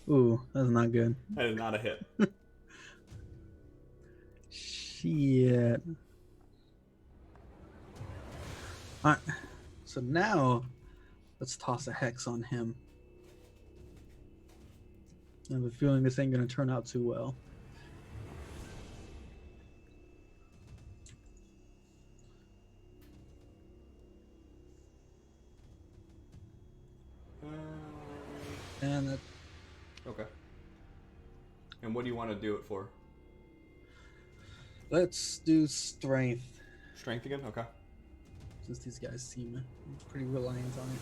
Ooh, that's not good. That is not a hit. Shit. Alright. So now, let's toss a hex on him. I have a feeling this ain't gonna turn out too well. And that, Okay. And what do you want to do it for? let's do strength. Strength again? Okay. Since these guys seem pretty reliant on it.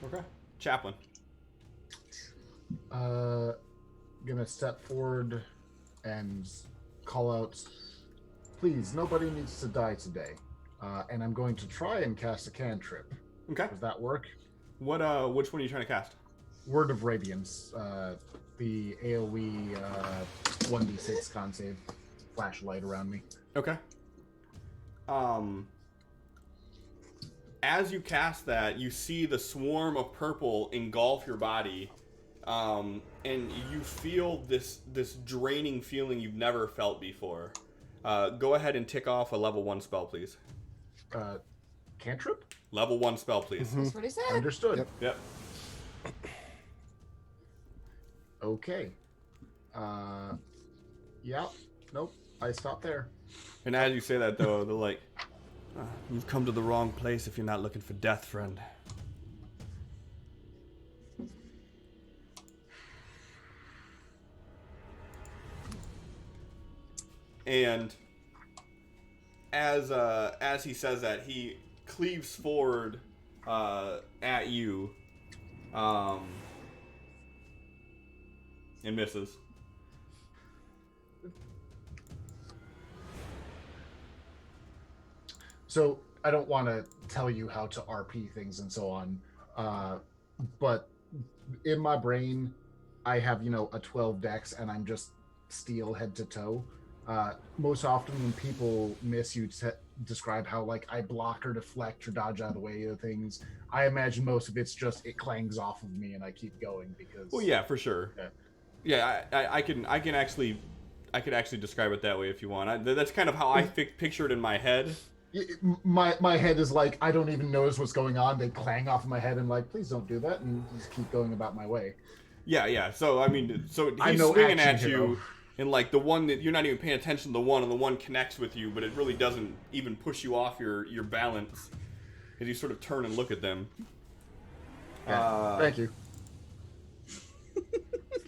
Okay. Chaplain. Gonna step forward and call out, please, nobody needs to die today. And I'm going to try and cast a cantrip. Okay. Does that work? What? Which one are you trying to cast? Word of Radiance. The AoE 1d6 con save. Flashlight around me. Okay. As you cast that, you see the swarm of purple engulf your body, and you feel this draining feeling you've never felt before. Go ahead and tick off a level 1 spell, please. Cantrip? Level 1 spell, please. That's what he said. Understood. Yep. Yep. Okay. Yeah. Nope. I stopped there. And as you say that, though, they're like, "You've come to the wrong place if you're not looking for death, friend." And as he says that, he cleaves forward at you, and misses. So I don't want to tell you how to RP things and so on, but in my brain, I have a 12 dex and I'm just steel head to toe. Most often when people miss, you describe how like I block or deflect or dodge out of the way of things. I imagine most of it's just it clangs off of me and I keep going because. Well, yeah, for sure. Yeah, I could actually describe it that way if you want. That's kind of how I picture it in my head. My head is like I don't even notice what's going on. They clang off my head and like please don't do that and just keep going about my way. Yeah. So I mean, so I'm he's no swinging action at you, hero. and like the one that you're not even paying attention to the one, and the one connects with you, but it really doesn't even push you off your balance as you sort of turn and look at them. Yeah, thank you.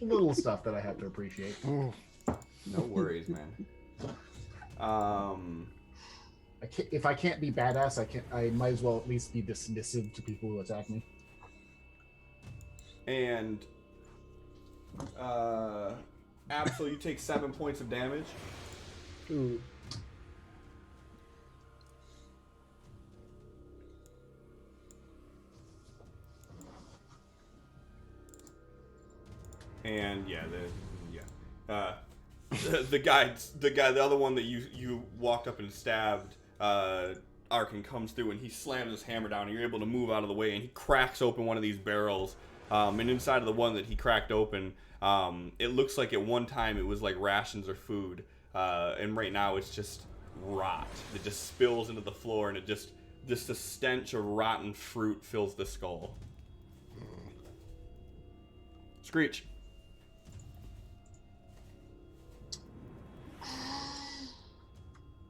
Little stuff that I have to appreciate. No worries, man. If I can't be badass, I might as well at least be dismissive to people who attack me. And Absol, you take 7 points of damage. Ooh. And the other one that you walked up and stabbed, Arkin comes through and he slams his hammer down and you're able to move out of the way and he cracks open one of these barrels, and inside of the one that he cracked open, it looks like at one time it was like rations or food, and right now it's just rot. It just spills into the floor and it just the stench of rotten fruit fills the skull. Screech.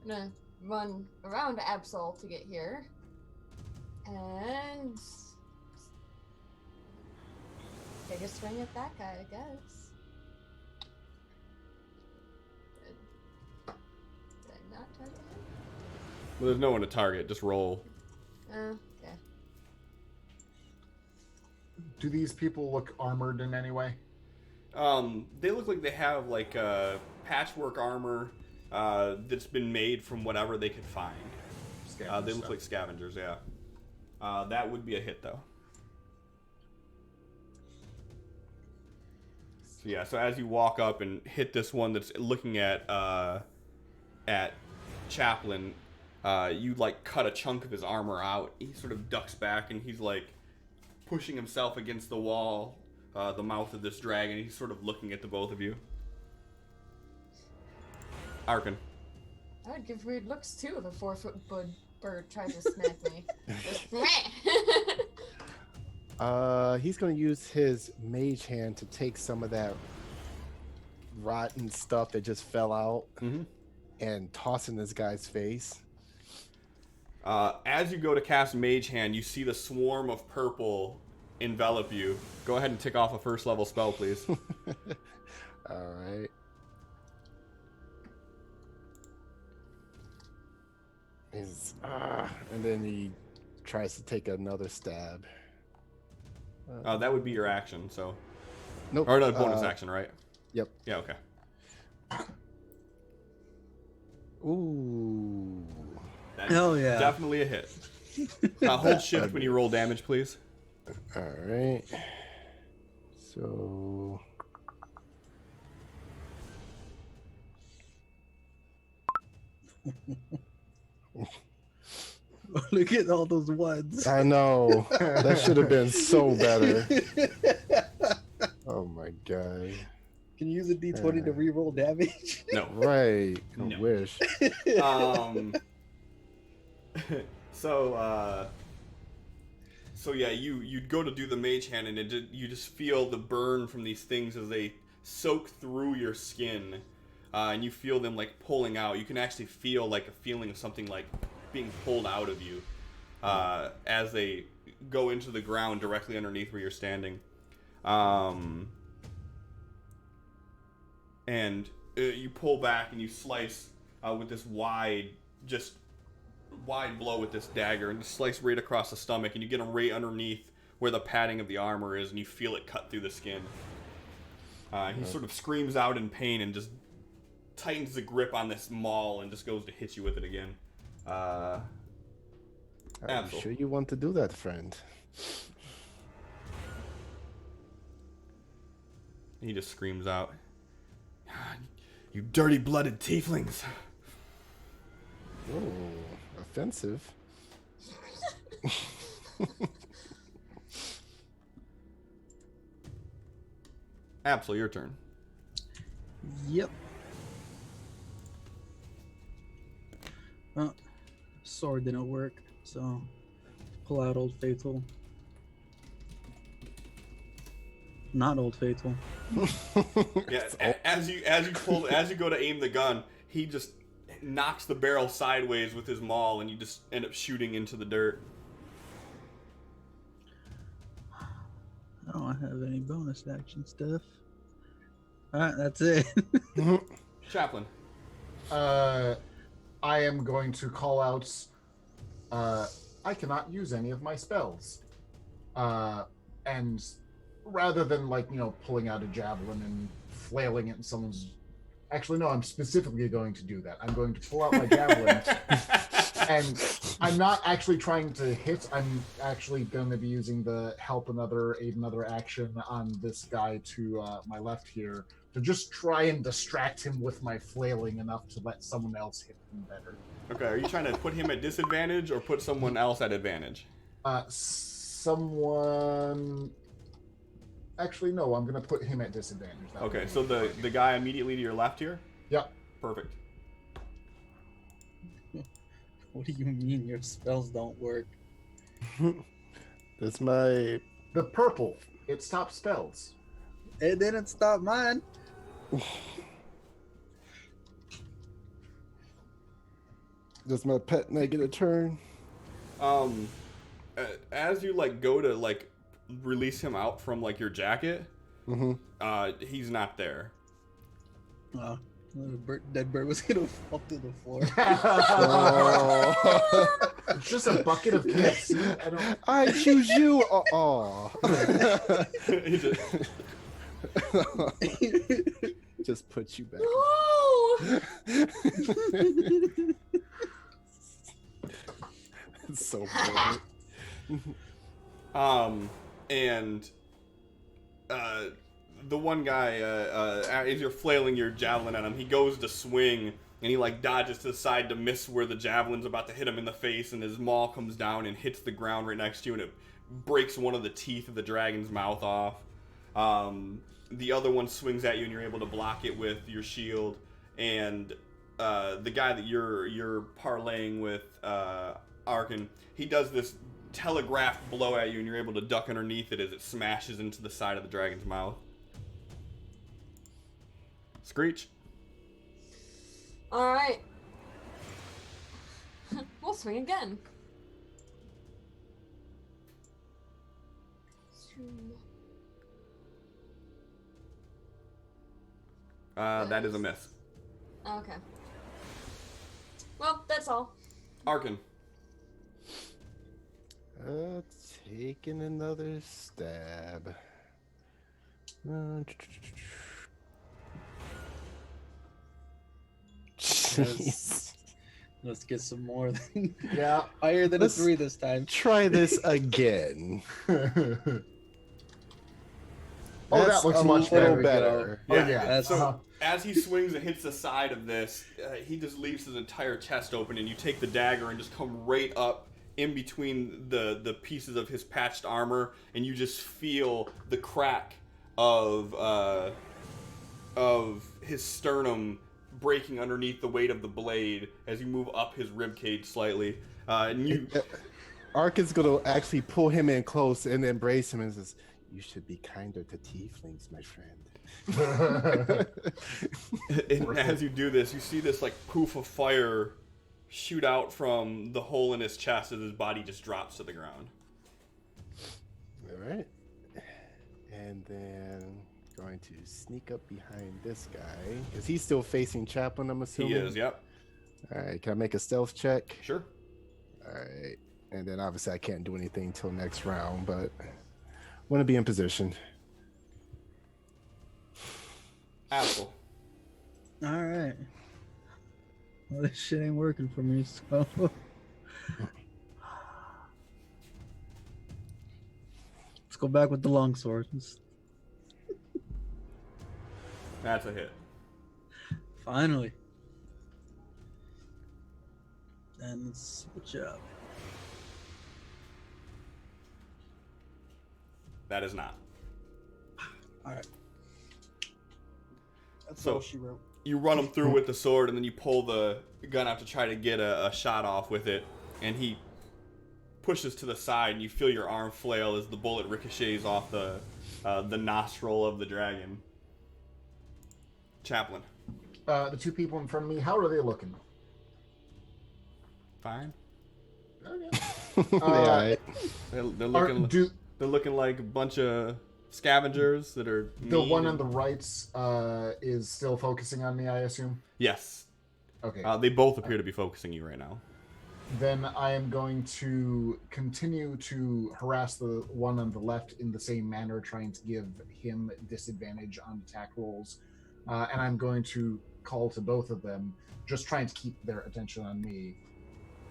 I'm gonna run around Absol to get here. And take a swing at that guy, I guess. Did I not target him? Well, there's no one to target. Just roll. Okay. Do these people look armored in any way? They look like they have like patchwork armor that's been made from whatever they could find. They look like scavengers, yeah. That would be a hit, though. So yeah, so as you walk up and hit this one that's looking at Chaplain, You like cut a chunk of his armor out. He sort of ducks back and he's like pushing himself against the wall, the mouth of this dragon. He's sort of looking at the both of you. Arkin. I would give weird looks too if a 4-foot bird tried to smack me. Just meh. He's gonna use his mage hand to take some of that rotten stuff that just fell out and toss in this guy's face. As you go to cast Mage Hand, you see the swarm of purple envelop you. Go ahead and tick off a first level spell, please. All right. And then he tries to take another stab. That would be your action, so. Nope. Or no, bonus action, right? Yep. Yeah, okay. Ooh. That's Hell yeah. definitely a hit. Hold shift when you roll damage, please. All right. So. Look at all those ones. I know. That should have been so better. Oh my god. Can you use a D20 to reroll damage? No. Right. I No. wish. So yeah, you'd go to do the mage hand, and you just feel the burn from these things as they soak through your skin, and you feel them like pulling out. You can actually feel like a feeling of something like being pulled out of you as they go into the ground directly underneath where you're standing. And you pull back and you slice with this wide blow with this dagger, and just slice right across the stomach, and you get him right underneath where the padding of the armor is, and you feel it cut through the skin. He sort of screams out in pain and just tightens the grip on this maul and just goes to hit you with it again. Are you Absol. sure you want to do that, friend? He just screams out, "You dirty-blooded tieflings!" Oh, offensive. Absol, your turn. Yep. Sword didn't work, so pull out Old Faithful. Not Old Faithful. Yeah, as you go to aim the gun, he just knocks the barrel sideways with his maul, and you just end up shooting into the dirt. I don't have any bonus action stuff. Alright, that's it. Chaplain. I am going to call out. I cannot use any of my spells, and rather than pulling out a javelin and flailing it in someone's. Actually, no. I'm specifically going to do that. I'm going to pull out my javelin, and I'm not actually trying to hit. I'm actually going to be using the aid another action on this guy to my left here to just try and distract him with my flailing enough to let someone else hit him better. Okay, are you trying to put him at disadvantage or put someone else at advantage? Someone. Actually, no. I'm going to put him at disadvantage. Okay, so the guy immediately to your left here? Yep. Perfect. What do you mean your spells don't work? That's my. The purple. It stops spells. It didn't stop mine. Does my pet knight get a turn? As you go to release him out from your jacket, he's not there. Oh, the dead bird was gonna fall to the floor. Oh. It's just a bucket of KFC. I choose you. Oh. He just- Just put you back. No! It's so funny. And the one guy, as you're flailing your javelin at him, he goes to swing, And he like dodges to the side to miss where the javelin's about to hit him in the face, and his maul comes down and hits the ground right next to you, and it breaks one of the teeth of the dragon's mouth off. The other one swings at you, and you're able to block it with your shield. And the guy that you're parlaying with, Arkin, he does this telegraph blow at you, and you're able to duck underneath it as it smashes into the side of the dragon's mouth. Screech. All right. We'll swing again. That is a miss. Okay. Well, that's all. Arkin. Taking another stab. Jeez. Let's get some more than Yeah. higher than Let's- a 3 this time. Try this again. Oh, that That's looks a much little better. better. Oh, yeah. That's So as he swings and hits the side of this, he just leaves his entire chest open, and you take the dagger and just come right up in between the pieces of his patched armor, and you just feel the crack of his sternum breaking underneath the weight of the blade as you move up his ribcage slightly. And you Arkin's gonna actually pull him in close and embrace him and says, "You should be kinder to tieflings, my friend." and as you do this, you see this like poof of fire shoot out from the hole in his chest as his body just drops to the ground. All right. And then going to sneak up behind this guy. Is he still facing Chaplin, I'm assuming? He is, yep. All right, can I make a stealth check? Sure. All right. And then obviously I can't do anything until next round, but want to be in position. Apple. All right. Well, this shit ain't working for me, so. Let's go back with the longsword. That's a hit. Finally. And let's switch up. That is not. All right. That's So- all she wrote. You run him through with the sword, and then you pull the gun out to try to get a shot off with it, and he pushes to the side, and you feel your arm flail as the bullet ricochets off the nostril of the dragon. Chaplain. The two people in front of me, how are they looking? Fine. All right. They're Are, looking. do They're looking like a bunch of scavengers that are. the mean one on and- the right is still focusing on me, I assume? Yes. Okay. They both appear to be focusing you right now. Then I am going to continue to harass the one on the left in the same manner, trying to give him disadvantage on attack rolls. And I'm going to call to both of them, just trying to keep their attention on me.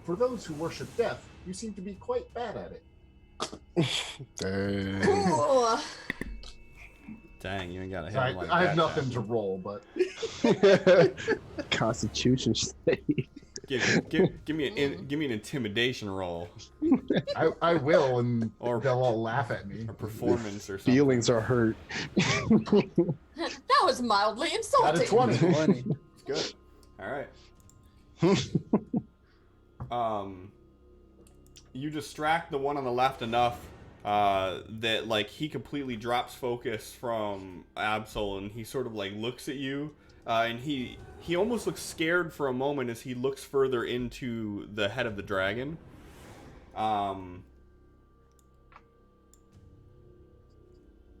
For those who worship death, you seem to be quite bad at it. Dang. Cool. Dang, you ain't got a hit So him like I that. have nothing to Chaplain. roll, but Constitution save. Give me an intimidation roll I will, and Or- they'll all laugh at me. or performance or something. Feelings are hurt. That was mildly Got a insulting. 20. 20. Good. All right. You distract the one on the left enough that like he completely drops focus from Absol, and he sort of like looks at you, and he almost looks scared for a moment as he looks further into the head of the dragon.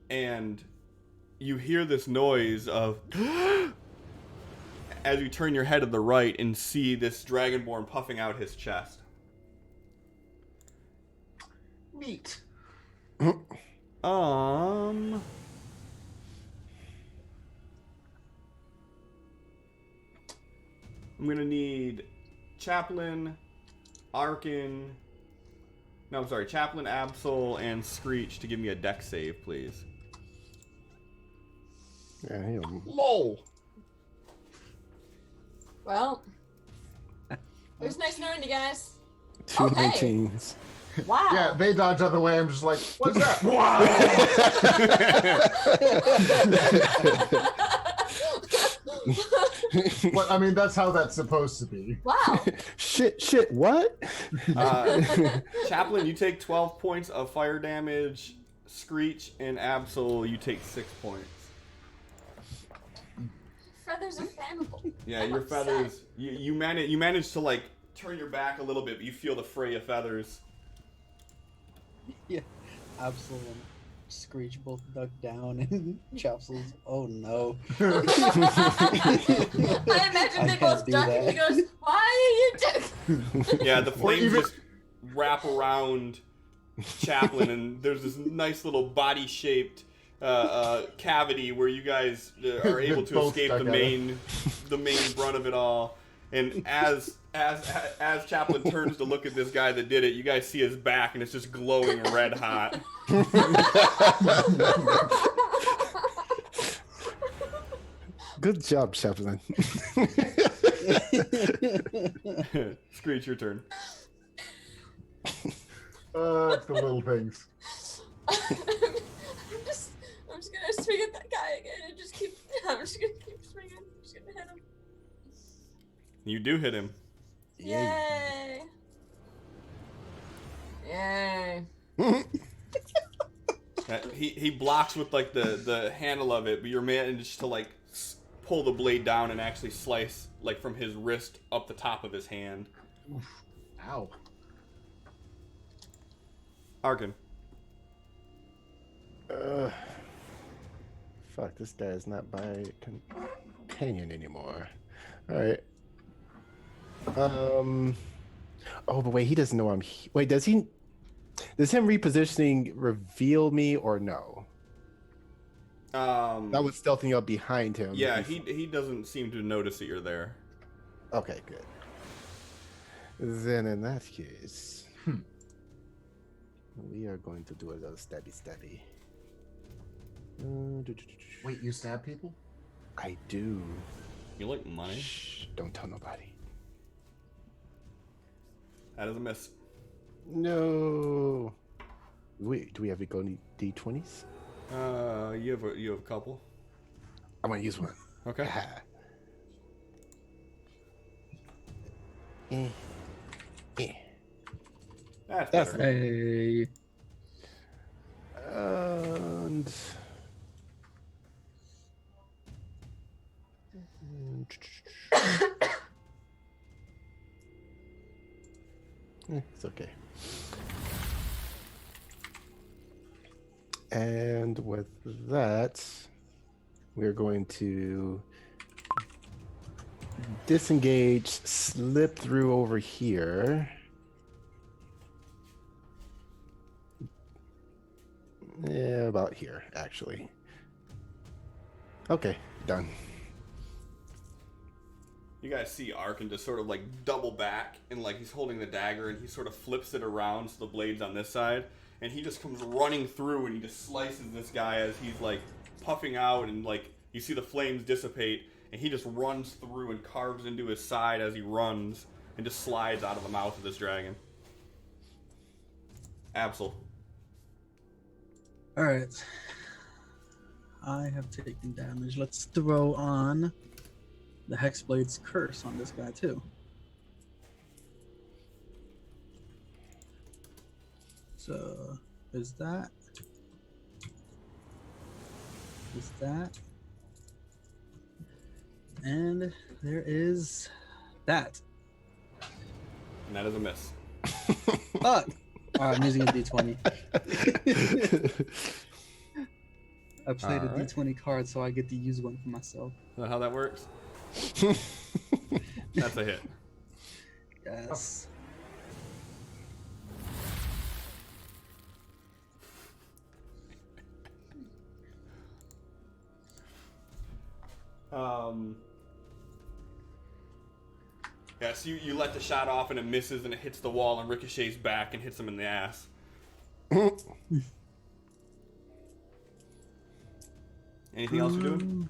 And you hear this noise of as you turn your head to the right and see this dragonborn puffing out his chest. Neat. I'm gonna need Chaplain, Arkin. No, I'm sorry, Chaplain, Absol, and Screech to give me a dex save, please. Yeah, LOL. Well, it was nice knowing you guys. Two Oh, hey. 19s. Wow. Yeah, they dodge out of the way. I'm just like, what's that? But I mean, that's how that's supposed to be. Wow. Shit, what? Chaplain, you take 12 points of fire damage. Screech and Absol, you take 6 points. Feathers are flammable. Yeah, I'm your upset. feathers. You manage to like turn your back a little bit, but you feel the fray of feathers. Yeah, absolutely. Screech both duck down and Chapsel's. Oh no! I imagine they I both can't do duck that. and he goes, "Why are you ducking?" Yeah, the flames even- just wrap around Chaplain, and there's this nice little body-shaped cavity where you guys are able to Both escape stuck the at it. main brunt of it all. And as Chaplain turns to look at this guy that did it, you guys see his back, and it's just glowing red hot. Good job, Chaplain. Screech, your turn. It's the little things. I'm just gonna swing at that guy again and just keep. I'm just gonna keep swinging. I'm just gonna hit him. You do hit him. Yay! Yay! He blocks with like the handle of it, but you're managed to like pull the blade down and actually slice like from his wrist up the top of his hand. Ow. Arkin. Fuck, this guy is not my companion anymore. Alright. Oh, but wait, he doesn't know I'm wait, does him repositioning reveal me or no? That was stealthing up behind him. Yeah, he doesn't seem to notice that you're there. Okay, good. Then in that case, we are going to do a little stabby. Wait, you stab people? I do. You like money? Shh, don't tell nobody. That is a miss. No. Wait, do we have to go D20s? You have a couple. I'm gonna use one. Okay. That's That's better. Hey. And it's okay. And with that, we're going to disengage, slip through over here. Yeah, about here, actually. Okay, done. You guys see Arkin just sort of like double back and like he's holding the dagger and he sort of flips it around so the blade's on this side and he just comes running through and he just slices this guy as he's like puffing out and like you see the flames dissipate and he just runs through and carves into his side as he runs and just slides out of the mouth of this dragon. Absol. Alright. I have taken damage. Let's throw on the Hexblade's curse on this guy too. So is that and there is that. And that is a miss. Fuck! Alright, I'm using a d20. I played a Alright. d20 card, so I get to use one for myself. Is that how that works? That's a hit. Yes. Yeah, so you let the shot off and it misses and it hits the wall and ricochets back and hits him in the ass. Anything else you're doing?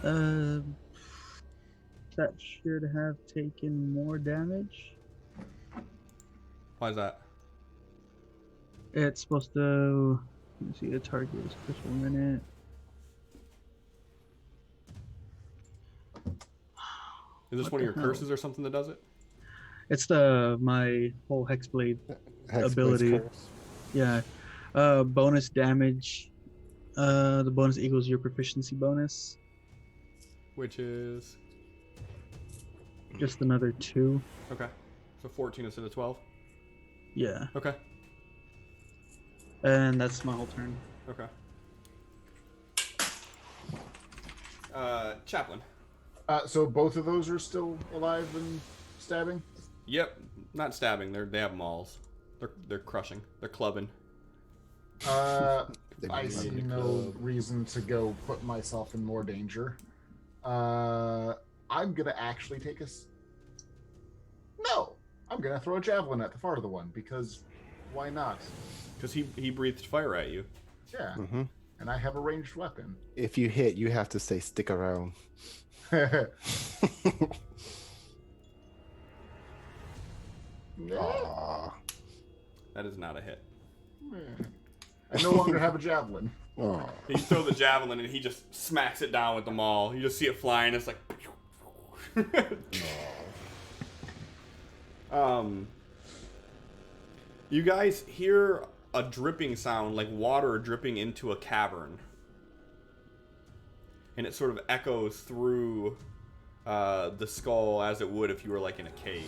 Uh, that should have taken more damage. Why is that? It's supposed to. Let me see. The target is critical minute. Is this What one of the your hell? curses or something that does it? It's my whole Hexblade Hexblade's ability. curse. Yeah. Bonus damage. The bonus equals your proficiency bonus. Which is Just another 2. okay. So 14 instead of 12. Yeah. Okay. And that's my whole turn. Okay. Chaplain. So both of those are still alive and stabbing? Yep. Not stabbing. They have mauls. They're crushing. They're clubbing. I see no reason to go put myself in more danger. I'm gonna actually take No! I'm gonna throw a javelin at the farther one, because why not? Because he breathed fire at you. Yeah, Mm-hmm. and I have a ranged weapon. If you hit, you have to say stick around. Aw. That is not a hit. I no longer have a javelin. Aw. You throw the javelin and he just smacks it down with the maul. You just see it flying. It's like. You guys hear a dripping sound, like water dripping into a cavern, and it sort of echoes through the skull as it would if you were like in a cave.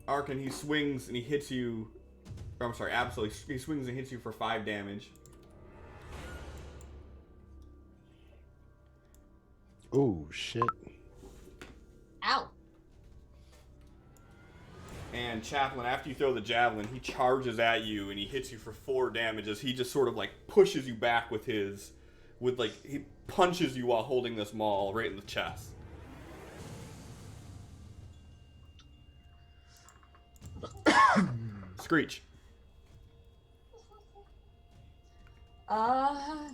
Arkin, he swings and he hits you. Or, I'm sorry, Absol. He swings and hits you for 5 damage. Oh, shit. Ow. And Chaplain, after you throw the javelin, he charges at you and he hits you for 4 damages. He just sort of like pushes you back with he punches you while holding this maul right in the chest. Screech.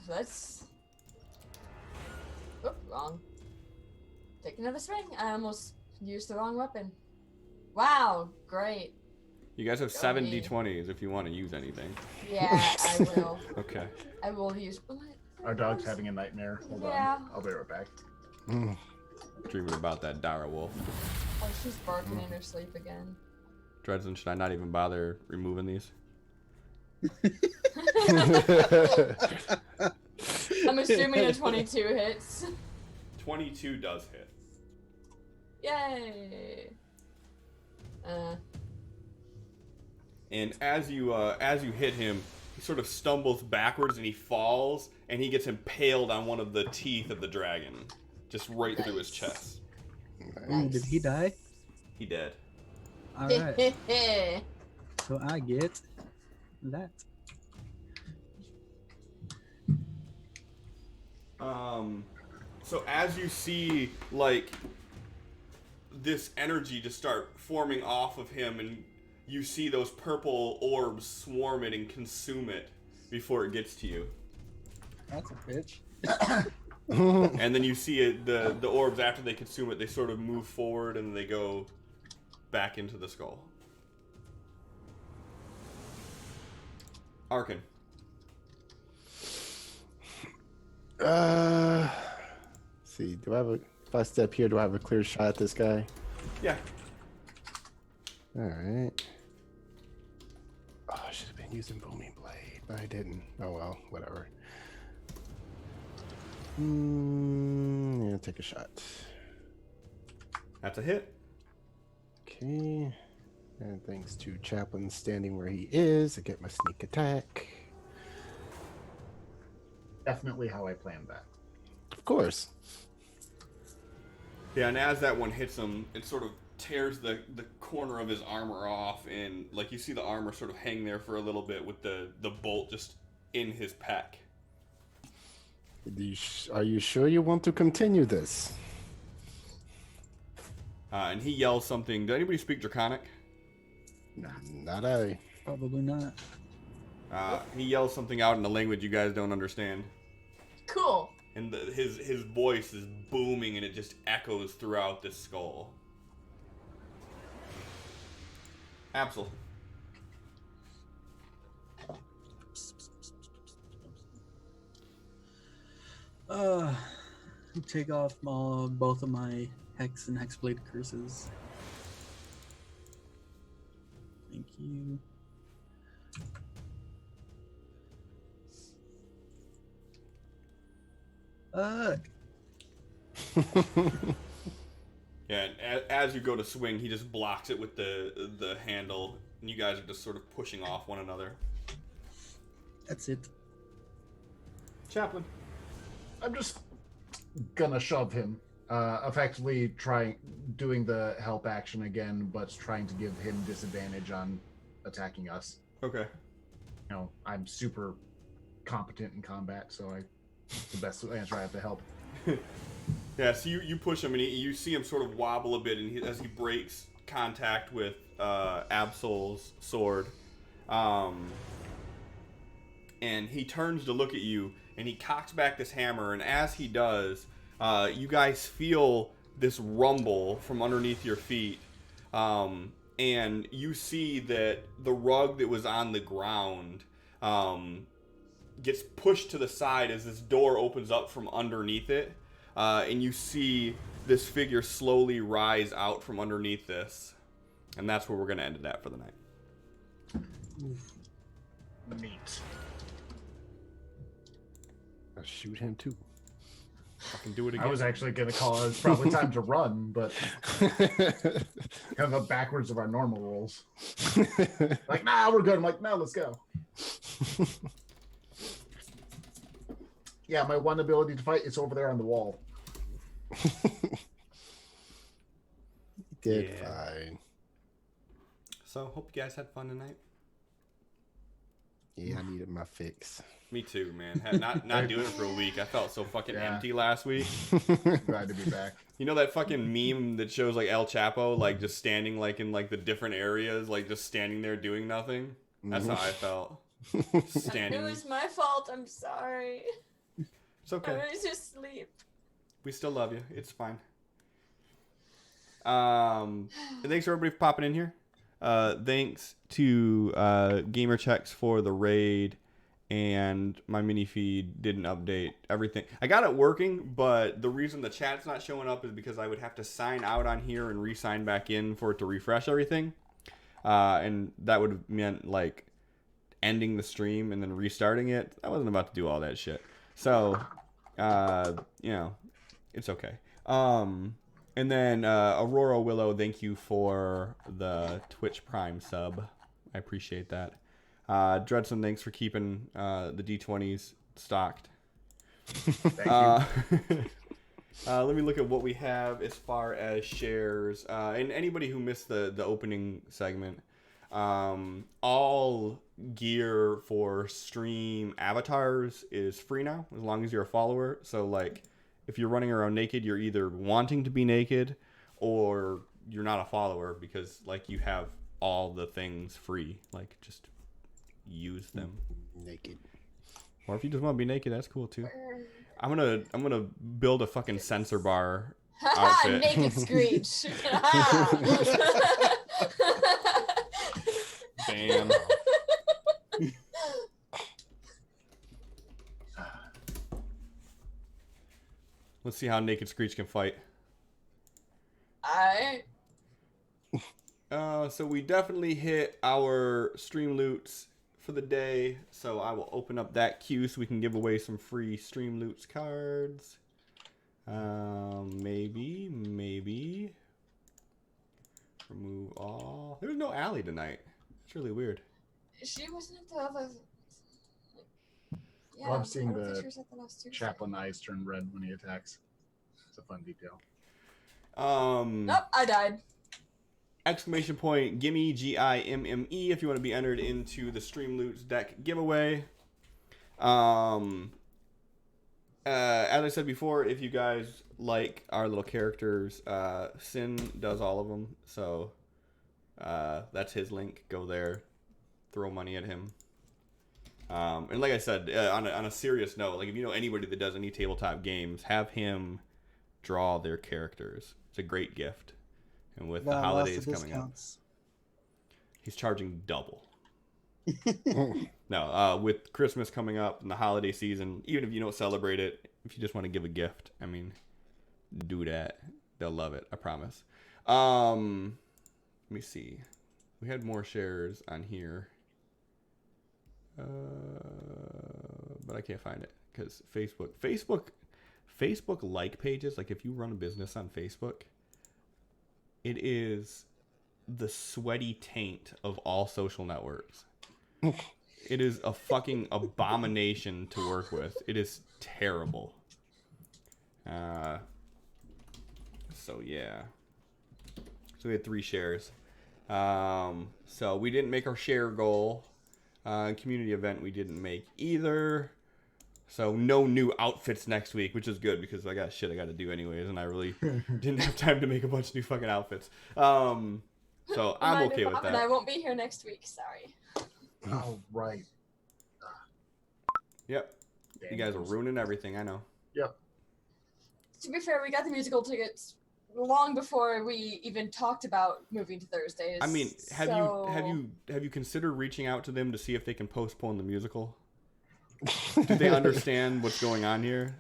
Let's. Oop, wrong. Take another swing. I almost used the wrong weapon. Wow, great. You guys have Go 7 me. d20s if you want to use anything. Yeah, I will. Okay. I will use. Our dog's having a nightmare. Hold Yeah. on. I'll be right back. Mm. Dreaming about that Dara wolf. Oh, she's barking in her sleep again. Dredson, should I not even bother removing these? I'm assuming a 22 hits. 22 does hit. Yay! And as you hit him, he sort of stumbles backwards and he falls and he gets impaled on one of the teeth of the dragon, just right through his chest. Ooh, did he die? He dead. All right. So I get that. So as you see, like, this energy just start forming off of him, and you see those purple orbs swarm it and consume it before it gets to you. That's a bitch. And then you see it, the orbs, after they consume it, they sort of move forward and they go back into the skull. Arkin. See, if I step here, do I have a clear shot at this guy? Yeah. All right. Oh, I should have been using Booming Blade, but I didn't. Oh well, whatever. Yeah, take a shot. That's a hit. Okay. And thanks to Chaplain standing where he is, I get my sneak attack. Definitely how I planned that. Of course. Yeah, and as that one hits him, it sort of tears the corner of his armor off, and like you see the armor sort of hang there for a little bit with the bolt just in his pec. Are you sure you want to continue this? And he yells something. Does anybody speak Draconic? Not I. Probably not. He yells something out in a language you guys don't understand. Cool. And his voice is booming and it just echoes throughout this skull. Absol. Take off both of my Hex and Hexblade curses. Thank you. Yeah, and as you go to swing, he just blocks it with the handle, and you guys are just sort of pushing off one another. That's it. Chaplain. I'm just gonna shove him. Effectively doing the help action again, but trying to give him disadvantage on attacking us. Okay. You know, I'm super competent in combat, so it's the best answer. I have to help. Yeah, so you push him, and you see him sort of wobble a bit, and as he breaks contact with Absol's sword, and he turns to look at you, and he cocks back this hammer, and as he does, you guys feel this rumble from underneath your feet, and you see that the rug that was on the ground gets pushed to the side as this door opens up from underneath it, and you see this figure slowly rise out from underneath this, and that's where we're going to end it at for the night. Neat. I'll shoot him too. Fucking do it again. I was actually gonna call it. It's probably time to run, but kind of backwards of our normal rolls. Like, nah, we're good. I'm like, no, let's go. Yeah, my one ability to fight is over there on the wall. Did Yeah. fine. So, hope you guys had fun tonight. Yeah, I needed my fix. Me too, man. Not doing it for a week. I felt so fucking empty last week. Glad to be back. You know that fucking meme that shows like El Chapo like just standing like in like the different areas, like just standing there doing nothing? That's how I felt. Standing. It was my fault. I'm sorry. It's okay. I was just asleep. We still love you. It's fine. And thanks for everybody for popping in here. Thanks to Gamer Checks for the raid, and my mini feed didn't update everything. I got it working, but the reason the chat's not showing up is because I would have to sign out on here and re-sign back in for it to refresh everything. And that would have meant like ending the stream and then restarting it. I wasn't about to do all that shit. So, you know, it's okay. And then Aurora Willow, thank you for the Twitch Prime sub. I appreciate that. Dredson, thanks for keeping the D20s stocked. Thank you. Let me look at what we have as far as shares. And anybody who missed the opening segment, all gear for stream avatars is free now, as long as you're a follower. So, like, if you're running around naked, you're either wanting to be naked or you're not a follower because, like, you have all the things free. Like, just use them. Naked. Or if you just want to be naked, that's cool too. I'm gonna build a fucking censor bar outfit. Naked Screech. Bam. Let's see how Naked Screech can fight. Alright. So we definitely hit our stream loots for the day. So I will open up that queue so we can give away some free stream loots cards. Maybe. Remove all. There was no Allie tonight. It's really weird. She wasn't at the other. Yeah, I'm seeing I don't think the she was at the last Tuesday. Chaplain eyes turn red when he attacks. It's a fun detail. Nope, I died. Exclamation point, gimme, Gimme, if you want to be entered into the Stream Loots deck giveaway. As I said before, if you guys like our little characters, Sin does all of them. So that's his link. Go there, throw money at him. And like I said, on a serious note, like if you know anybody that does any tabletop games, have him draw their characters. It's a great gift. And with the Got lots holidays of coming up, discounts. he's charging double. No, with Christmas coming up and the holiday season, even if you don't celebrate it, if you just want to give a gift, I mean, do that. They'll love it. I promise. Let me see. We had more shares on here. But I can't find it because Facebook like pages, like if you run a business on Facebook, it is the sweaty taint of all social networks. It is a fucking abomination to work with. It is terrible. So yeah. So we had 3 shares. So we didn't make our share goal. Community event we didn't make either. So no new outfits next week, which is good because I got shit I got to do anyways, and I really didn't have time to make a bunch of new fucking outfits. So I'm okay with that. And I won't be here next week. Sorry. Oh, right. Yep. You guys are ruining everything. I know. Yep. To be fair, we got the musical tickets long before we even talked about moving to Thursdays. I mean, have you considered reaching out to them to see if they can postpone the musical? Do they understand what's going on here?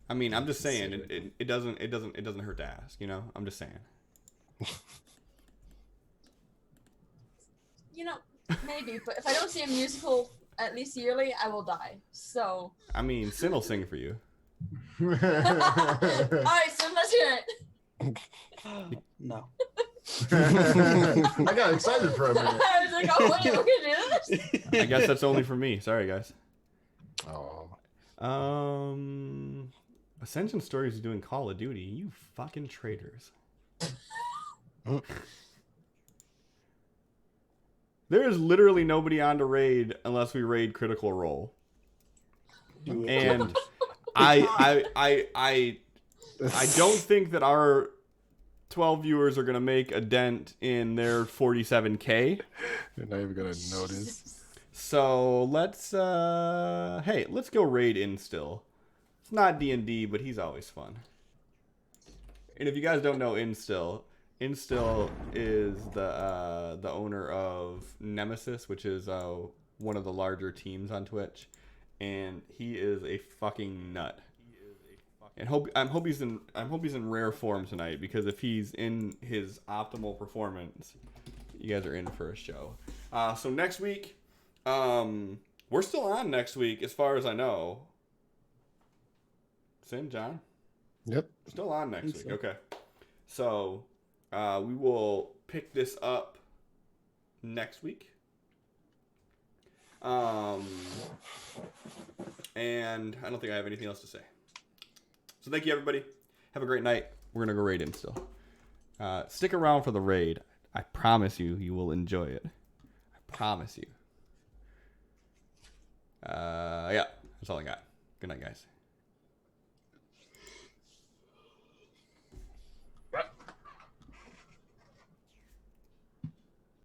I mean, I'm just saying it doesn't hurt to ask, you know? I'm just saying. You know, maybe, but if I don't see a musical at least yearly, I will die. So. I mean, Sin will sing for you. All right, so let's hear it. No. I got excited for a minute. I was like, oh, wait, we're gonna do this? I guess that's only for me. Sorry, guys. Oh. Ascension Stories is doing Call of Duty. You fucking traitors. There is literally nobody on to raid unless we raid Critical Role. And I don't think that our 12 viewers are going to make a dent in their 47K. They're not even going to notice. So let's go raid Instill. It's not D&D, but he's always fun. And if you guys don't know Instill is the owner of Nemesis, which is one of the larger teams on Twitch, and he is a fucking nut. And I hope he's in rare form tonight, because if he's in his optimal performance, you guys are in for a show. So next week, we're still on next week as far as I know. Sin, John? Yep. Still on next week. Okay. So we will pick this up next week. And I don't think I have anything else to say. So thank you, everybody. Have a great night. We're going to go raid in still. Stick around for the raid. I promise you, you will enjoy it. I promise you. Yeah, that's all I got. Good night, guys.